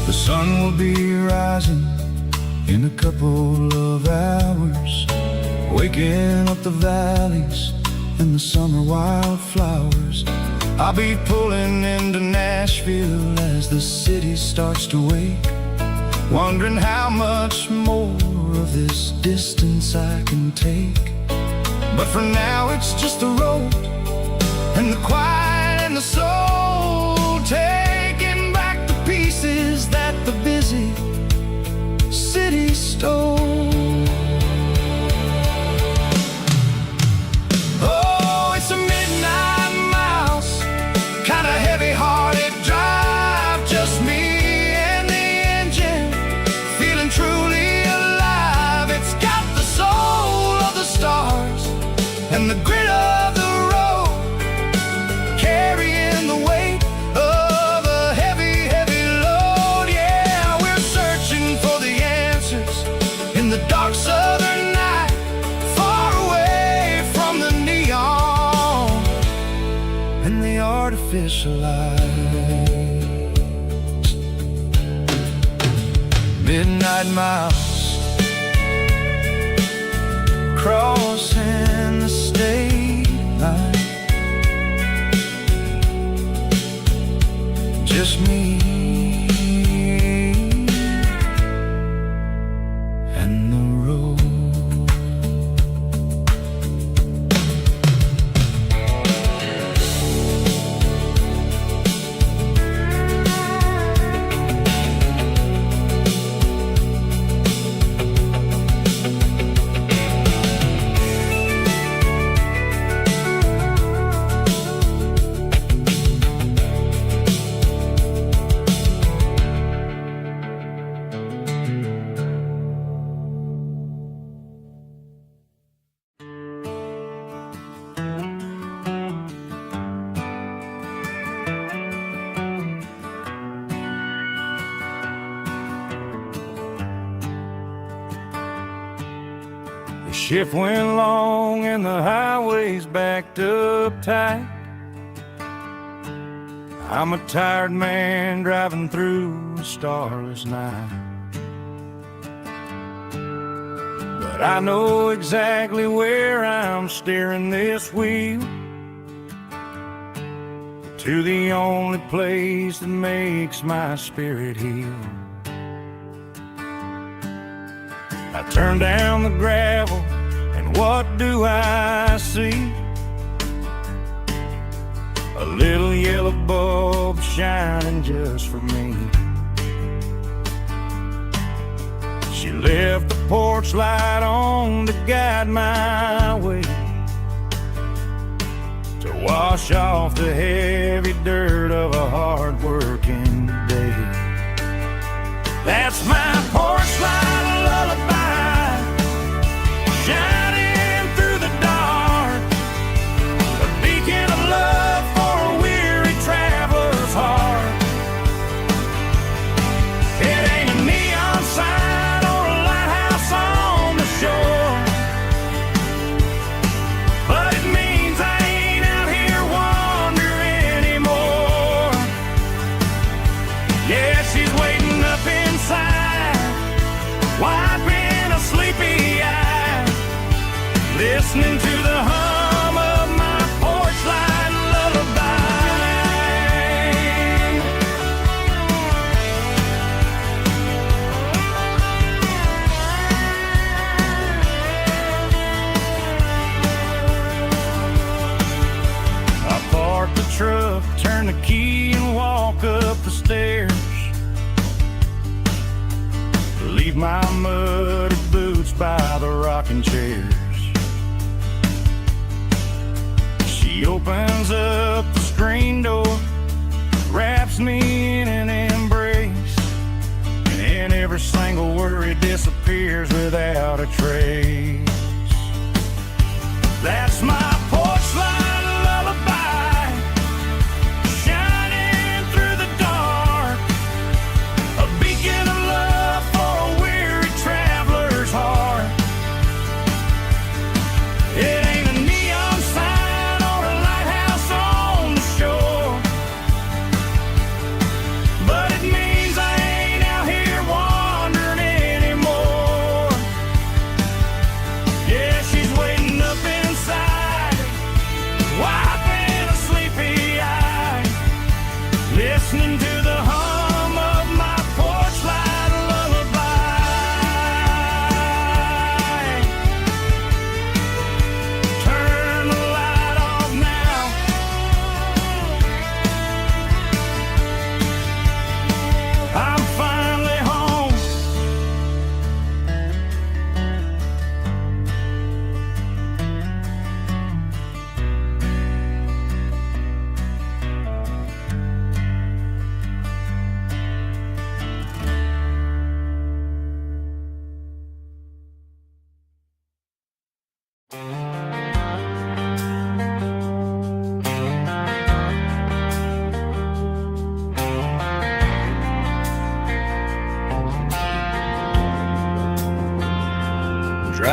The sun will be rising in a couple of hours, waking up the valleys and the summer wildflowers. I'll be pulling into Nashville as the city starts to wake, wondering how much more of this distance I can take. But for now it's just the road and the quiet and the soul, taking back the pieces that the busy city stole. Oh, it's a midnight and the grit of the road, carrying the weight of a heavy, heavy load. Yeah, we're searching for the answers in the dark southern night, far away from the neon and the artificial lights. Midnight miles, crossing the state line, just me and the road. The shift went long and the highway's backed up tight. I'm a tired man driving through a starless night, but I know exactly where I'm steering this wheel, to the only place that makes my spirit heal. I turn down the gravel, and what do I see? A little yellow bulb shining just for me. She left the porch light on to guide my way, to wash off the heavy dirt of a hard-working day. That's my porch light lullaby, shining through the dark, a beacon of love for a weary traveler's heart. It ain't a neon sign or a lighthouse on the shore, but it means I ain't out here wandering anymore. Yeah, she's waiting up inside, wiping a sleepy eye, listening to the hum of my porch light lullaby. I park the truck, turn the key and walk up the stairs, leave my muddy boots by the rocking chairs. She opens up the screen door, wraps me in an embrace, and every single worry disappears without a trace. That's my porch light lullaby, shining through the dark, a beacon of love for a weary traveler's heart. It ain't a neon sign or a lighthouse on the shore, but it means I ain't out here wandering anymore. Yeah, she's waiting up inside, wiping a sleepy eye, listening to the hum of my porch light lullaby. Turn the light off now, I'm finally home.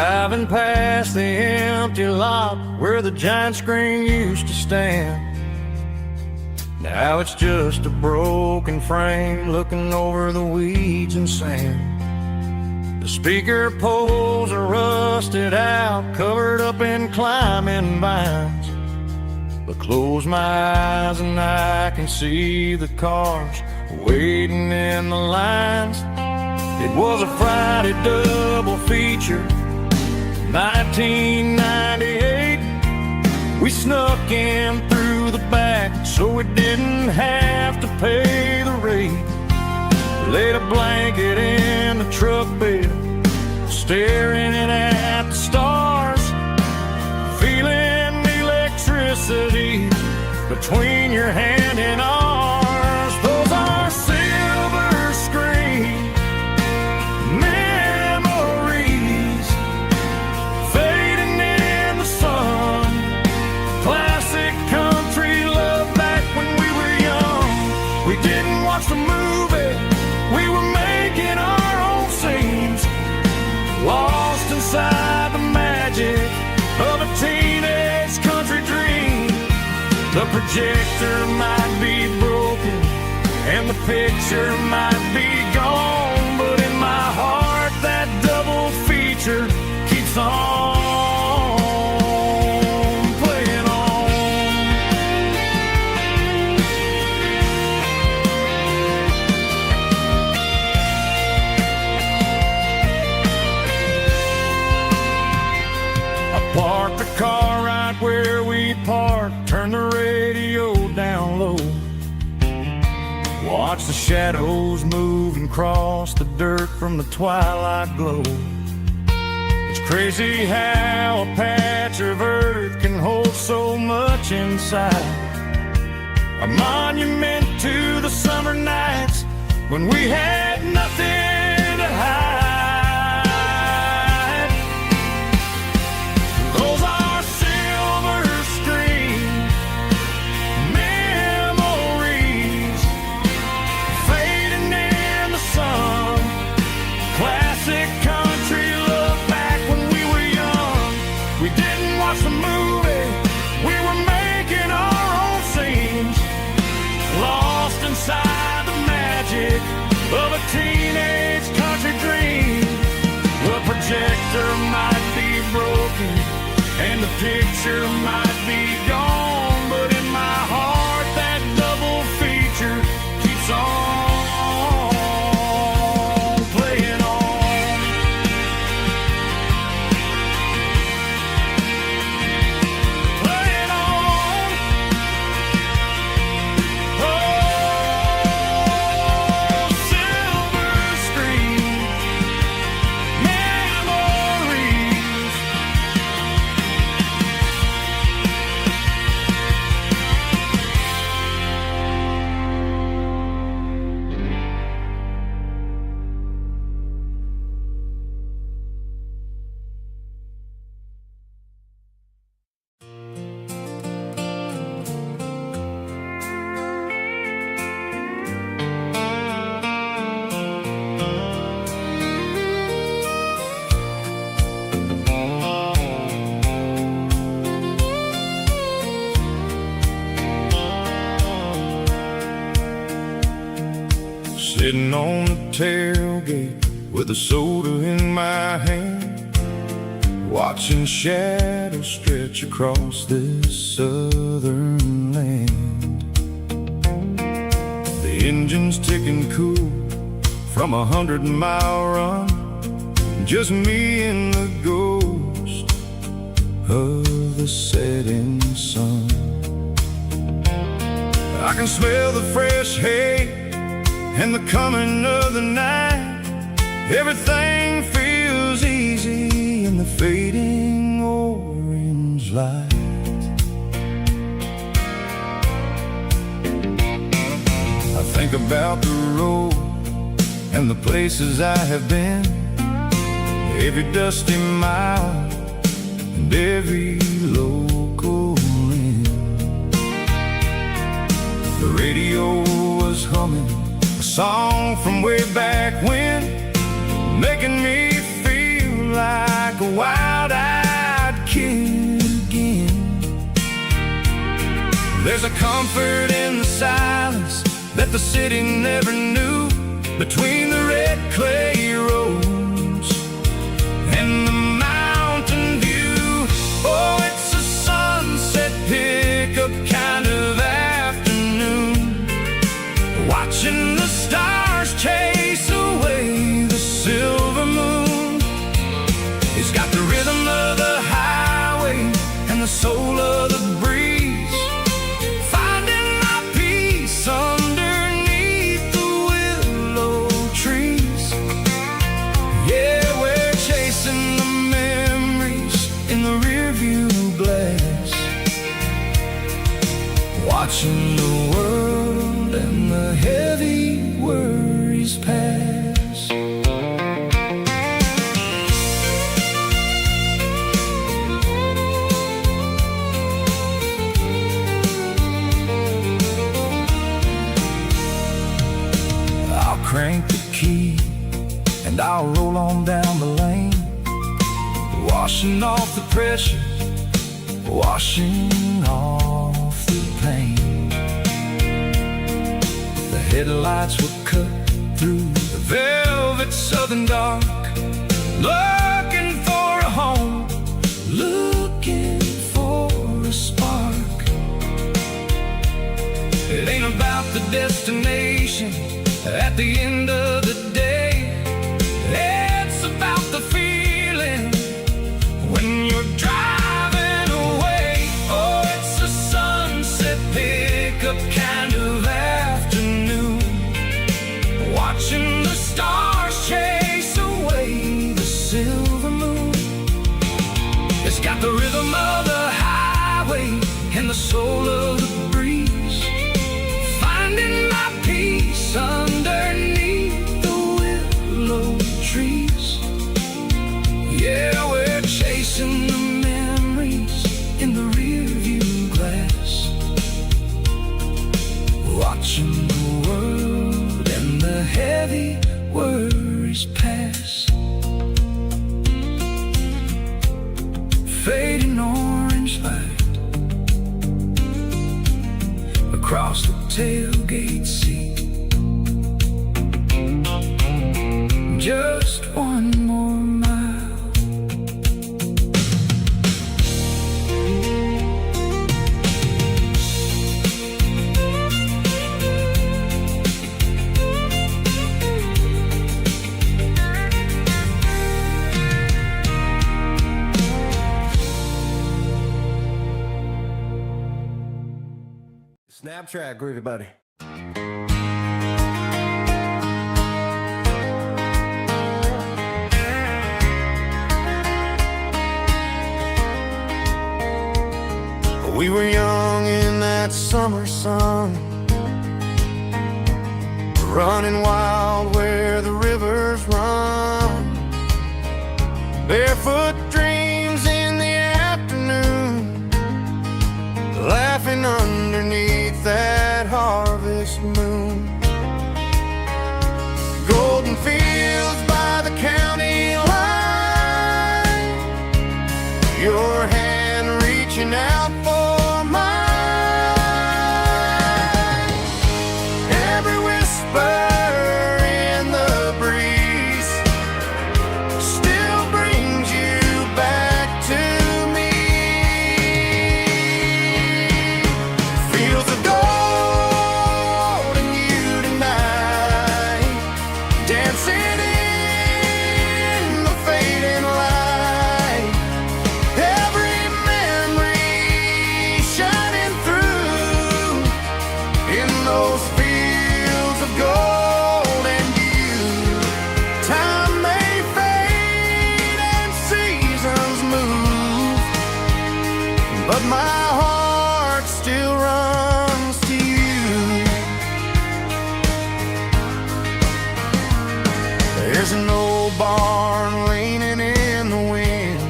Driving past the empty lot where the giant screen used to stand. Now it's just a broken frame looking over the weeds and sand. The speaker poles are rusted out, covered up in climbing vines. But close my eyes and I can see the cars waiting in the lines. It was a Friday double feature, 1998. We snuck in through the back so we didn't have to pay the rate. Laid a blanket in the truck bed, staring at the stars, feeling the electricity between your hand and ours. Those are silver screen memories fading in the sun. Classic country love back when we were young. We didn't watch the movie, we were making our own scenes, lost inside the magic of a teenage country dream. The projector might be broken and the picture might be gone, but in my heart that double feature keeps on playing on. I parked the car right where we parked, turned the radio down low, watch the shadows move and cross the dirt from the twilight glow. It's crazy how a patch of earth can hold so much inside. A monument to the summer nights when we had nothing to hide. Those are silver screen memories fading in the sun. Classic country love back when we were young. We didn't watch the movie, we were making our own scenes, lost inside the magic of a teenage country dream. The projector might be broken and the picture might be gone, but in my heart that double feature keeps on playing on. Playing on. Oh, silver screen memories. Sitting on the tailgate with a soda in my hand, watching shadows stretch across this southern land. The engine's ticking cool from 100-mile run, just me and the ghost of the setting sun. I can smell the fresh hay and the coming of the night. Everything feels easy in the fading orange light. I think about the road and the places I have been, every dusty mile and every local inn. The radio was humming a song from way back when, making me feel like like a wild-eyed kid again. There's a comfort in the silence that the city never knew, between the red clay roads and the mountain view. Oh, it's a sunset pickup kind of afternoon, watching the stars chase away the silver moon. It's got the rhythm of the highway and the soul of the breeze, finding my peace underneath the willow trees. Yeah, we're chasing the memories in the rearview glass, watching the world and the heavy worries pass. I'll crank the key and I'll roll on down the lane, washing off the pressure, washing off the pain. The headlights will cut through the velvet southern dark, looking for a home, looking for a spark. It ain't about the destination at the end of the day, it's about the feeling when you're driving away. Oh, it's a sunset pickup kind of afternoon, watching the stars chase away the silver moon. It's got the rhythm of the highway and the soul of the breeze, finding my peace underneath the willow trees. Yeah, we're chasing the memories in the rearview glass, watching the world and the heavy worries pass. Fading orange light across the tailgate seat. Just one more mile. Snap track, everybody. We were young in that summer sun, running wild where the rivers run, barefoot dreams in the afternoon, laughing underneath that harvest moon. Golden fields by the county line, your hand reaching out for mine. Every whisper in the breeze still brings you back to me. Fields of gold and you tonight, dancing in the fading light. Every memory shining through in those fields of gold and you. Time may fade and seasons move, but my heart still runs to you. There's an old barn leaning in the wind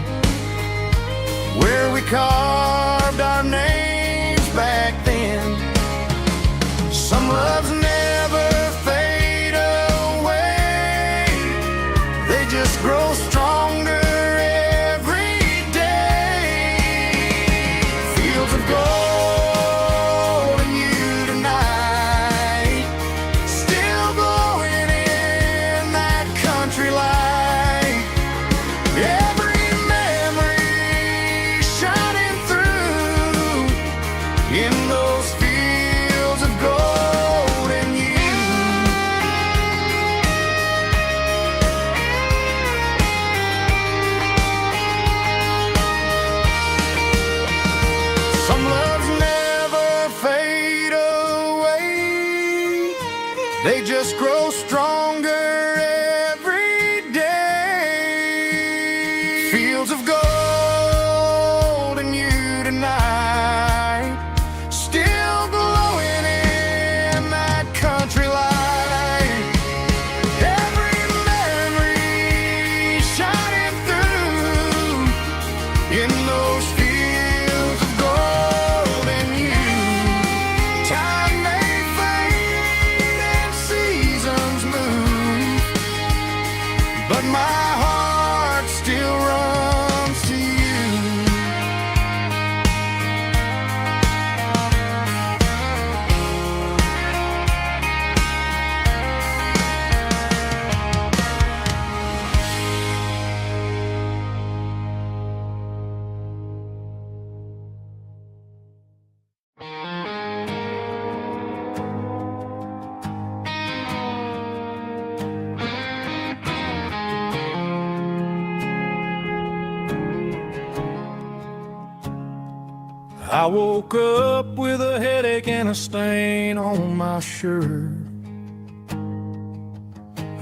where we carved our names back then. Some loves never fade away, they just grow stronger just grow stronger every day. Fields of gold and you tonight, still glowing in that country light. Every memory shining through in those fields of gold and you. Time may fade and seasons move, but my heart still runs to you. I woke up with a headache and a stain on my shirt.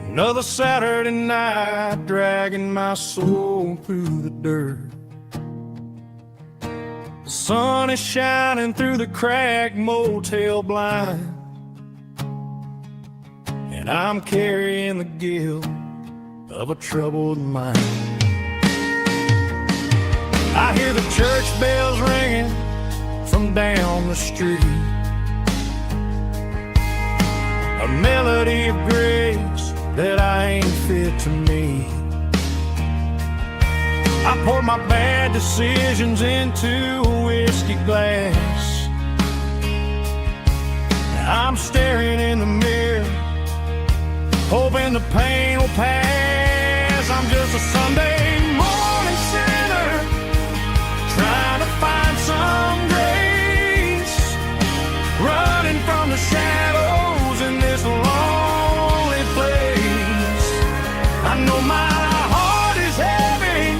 Another Saturday night dragging my soul through the dirt. The sun is shining through the cracked motel blind, and I'm carrying the guilt of a troubled mind. I hear the church bells ringing from down the street, a melody of grace that I ain't fit to meet. I pour my bad decisions into a whiskey glass. I'm staring in the mirror, hoping the pain will pass. I'm just a Sunday morning sinner, trying to find some grace, running from the shadows in this lonely place. I know my heart is heavy,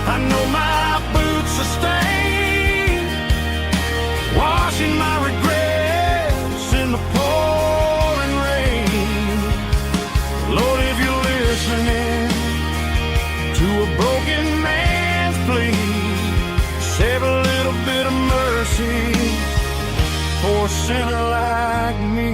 I know my boots are stained, washing my regrets in the pouring rain. Lord, if you're listening to a broken man's plea, save a little bit of mercy for a sinner like me.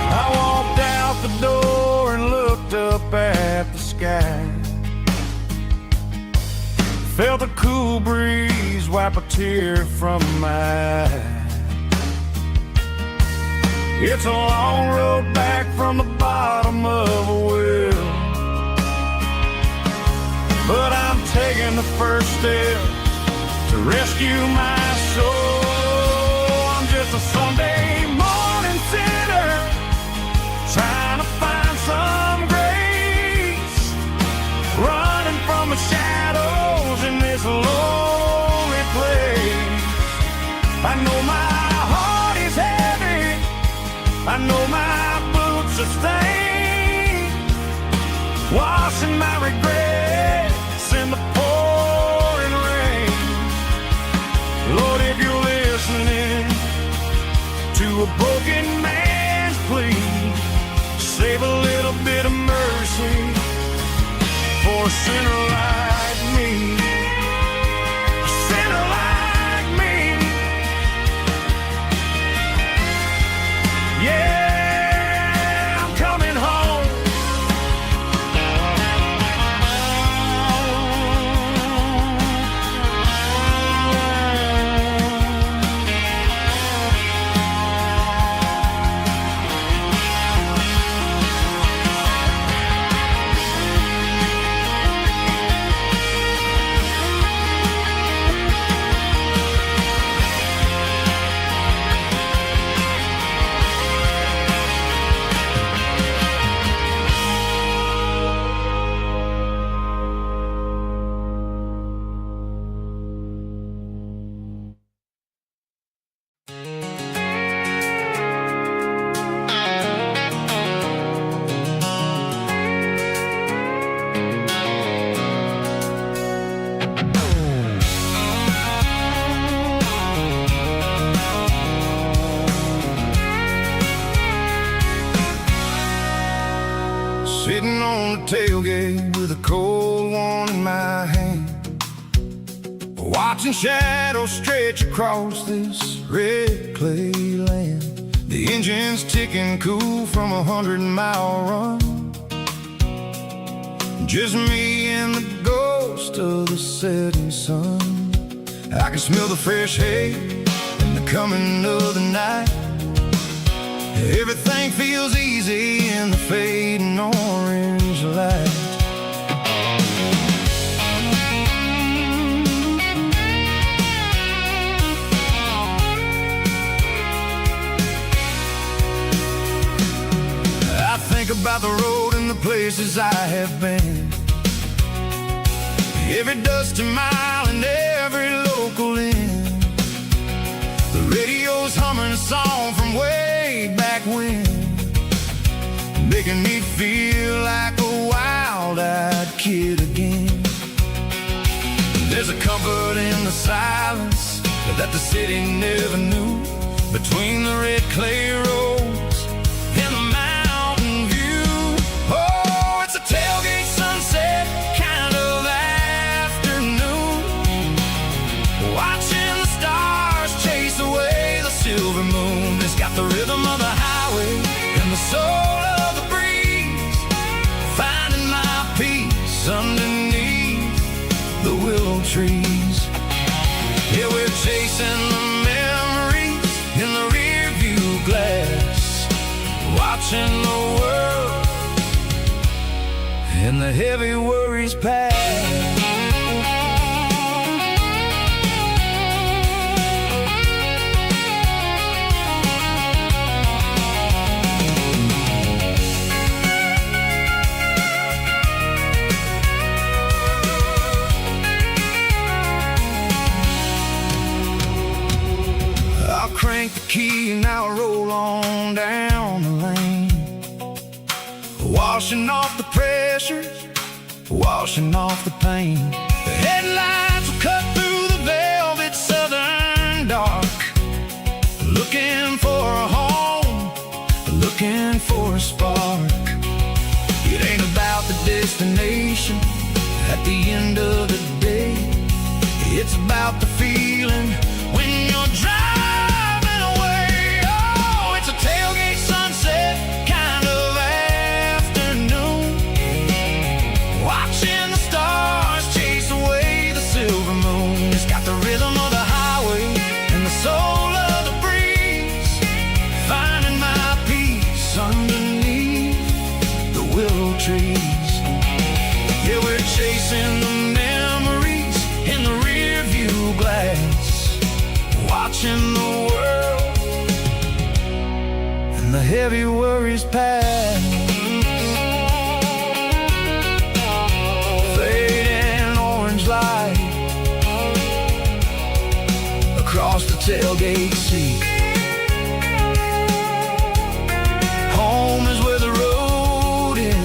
I walked out the door and looked up at the sky, felt a cool breeze wipe a tear from my eye. It's a long road back from the bottom of a well, but I'm taking the first step to rescue my soul. I'm just a Sunday morning sinner, trying to find some grace, running from the shadows in this lonely place. I know my heart is heavy, I know my boots are stained, washing my regrets in the pouring rain. Lord, if you're listening to a broken man's plea, save a little bit of mercy for a sinner like me. A sinner like me. Yeah, I'm coming home. tailgate with a cold one in my hand, watching shadows stretch across this red clay land. The engine's ticking cool from 100-mile run. Just me and the ghost of the setting sun. I can smell the fresh hay and the coming of the night. Everything feels easy in the fading orange light. I think about the road and the places I have been, every dusty mile and every local inn. The radio's humming a song from way back when, making me feel like a wild-eyed kid again. There's a comfort in the silence that the city never knew, between the red clay roads and the mountain view. Oh, it's a tailgate sunset kind of afternoon, watching the stars chase away the silver moon. It's got the rhythm of the highway and the soul of the breeze, finding my peace underneath the willow trees. Yeah, we're chasing the memories in the rear view glass, watching the world and the heavy worries pass. Crank the key and I'll roll on down the lane, washing off the pressure, washing off the pain. The headlights will cut through the velvet southern dark, looking for a home, looking for a spark. It ain't about the destination at the end of the day, it's about the feeling when you're driving. Tailgate sunset kind of afternoon, watching the stars chase away the silver moon. It's got the rhythm of the highway and the soul of the breeze, finding my peace underneath the willow trees. Yeah, we're chasing the memories in the rear view glass, watching the world the heavy worries pass. Fading orange light across the tailgate seat. Home is where the road ends.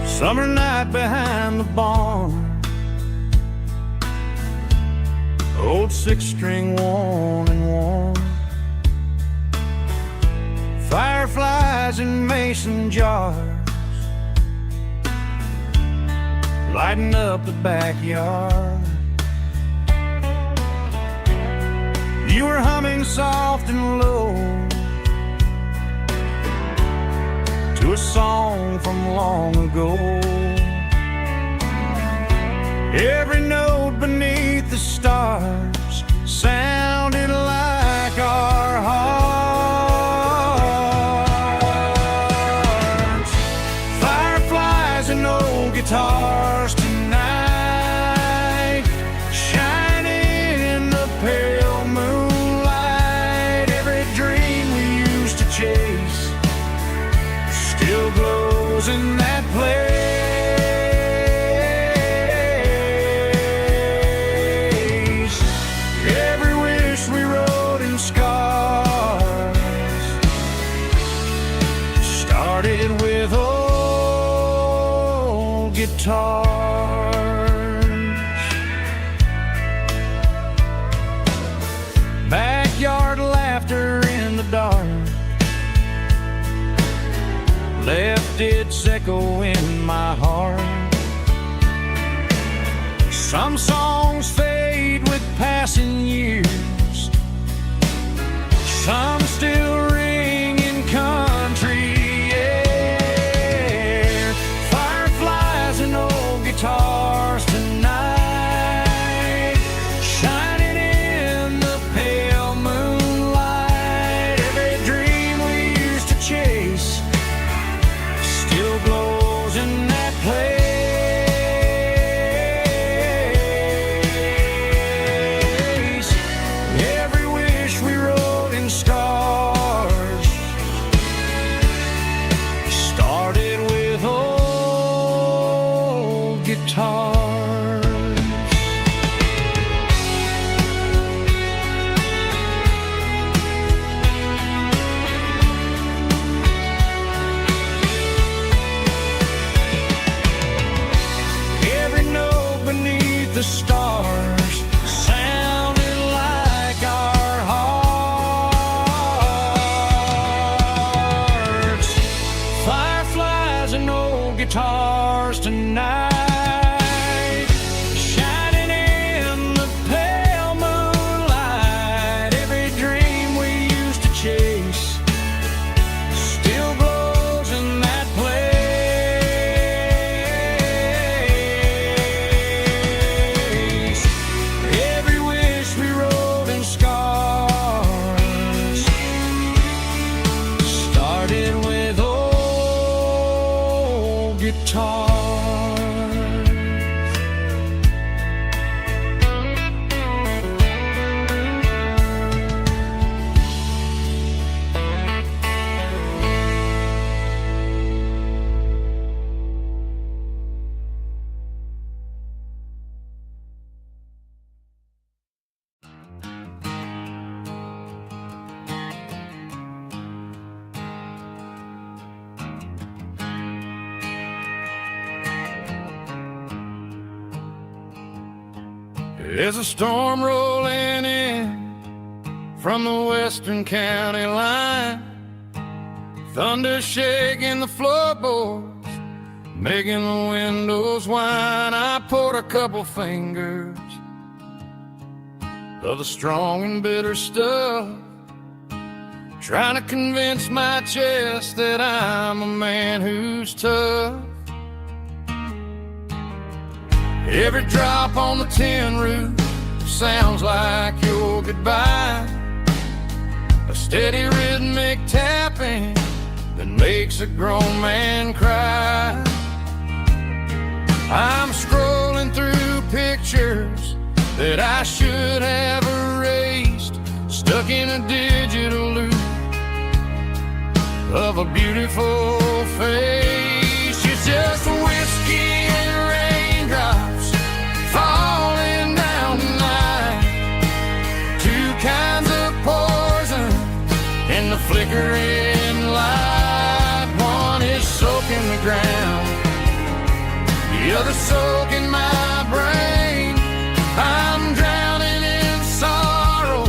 Summer night behind the barn, old six-string worn and worn, fireflies in mason jars, lighting up the backyard. You were humming soft and low to a song from long ago. Every note beneath the stars sounded like our hearts. Fireflies in guitars. Backyard laughter in the dark left its echo in my heart. Some songs fade with passing years, some still ring in country air. Fireflies and old guitars tonight, shining in the pale moonlight. Every dream we used to chase still glows in that place. Every wish we wrote in stars started with old guitars. Every note beneath the stars sounded like our hearts. Fireflies and old guitars tonight, shining in the pale moonlight. Every dream we used to chase still glows in that place. Every wish we wrote in scars started with old guitars. There's a storm rolling in from the western county line, thunder shaking the floorboards, making the windows whine. I poured a couple fingers of the strong and bitter stuff, trying to convince my chest that I'm a man who's tough. Every drop on the tin roof sounds like your goodbye, a steady rhythmic tapping that makes a grown man cry. I'm scrolling through pictures that I should have erased, stuck in a digital loop of a beautiful face. It's just whiskey and raindrops falling down tonight, two kinds of poison in the flickering light. One is soaking the ground, the other soaking my brain. I'm drowning in sorrow,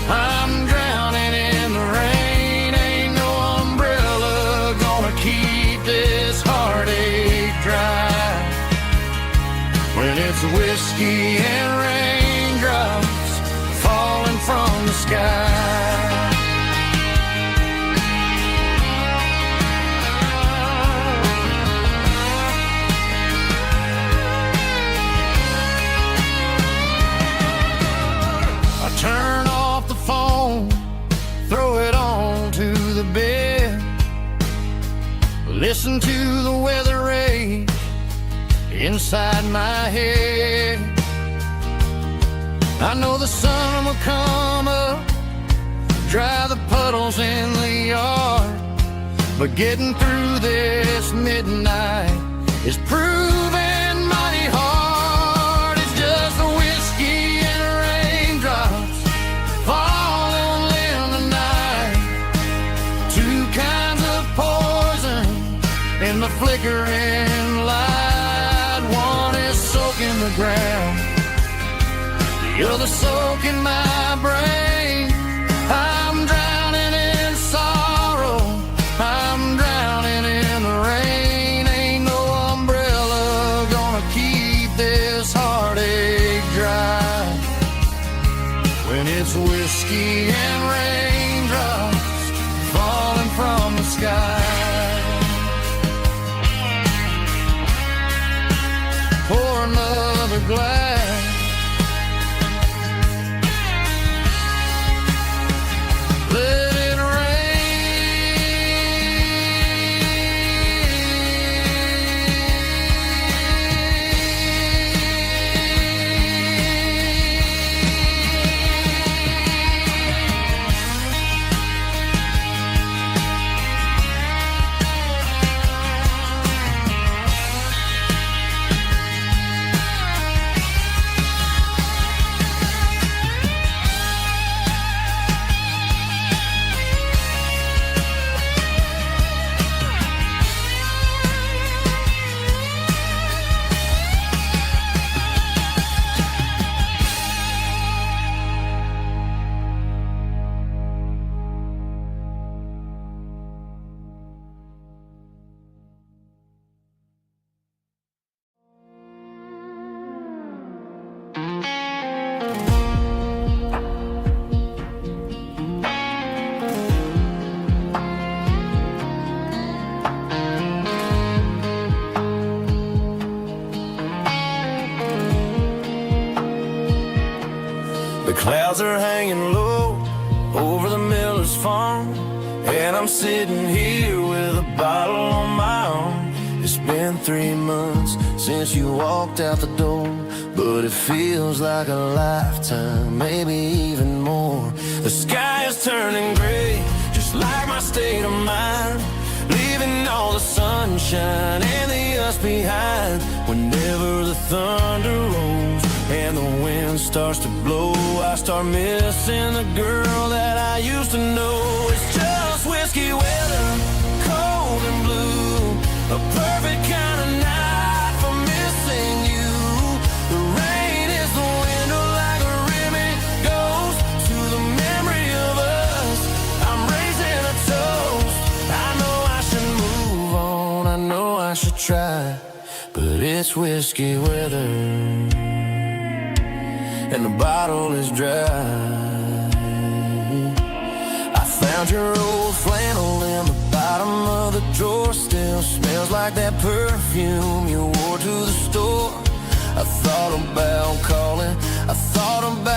I'm drowning in the rain. Ain't no umbrella gonna keep this heartache dry when it's whiskey and raindrops falling from the sky. Turn off the phone, throw it on to the bed, listen to the weather rage inside my head. I know the sun will come up, dry the puddles in the yard, but getting through this midnight is proving mighty hard. It's just the whiskey and raindrops falling in the night, two kinds of poison in the flickering light. ground. The other soaking my brain. I'm drowning in sorrow, I'm drowning in the rain. Ain't no umbrella gonna keep this heartache dry when it's whiskey and raindrops falling from the sky. Pour another glass. Let it Clouds are hanging low over the miller's farm, and I'm sitting here with a bottle on my arm. It's been 3 months since you walked out the door, but it feels like a lifetime, maybe even more. The sky is turning gray, just like my state of mind, leaving all the sunshine and the us behind. Whenever the thunder rolls and the wind starts to blow, I start missing the girl that I used to know. It's just whiskey weather, cold and blue, a perfect kind of night for missing you. The rain is the window like a ribbon goes to the memory of us. I'm raising a toast. I know I should move on, I know I should try, but it's whiskey weather and the bottle is dry. I found your old flannel in the bottom of the drawer. Still smells like that perfume you wore to the store. I thought about calling, I thought about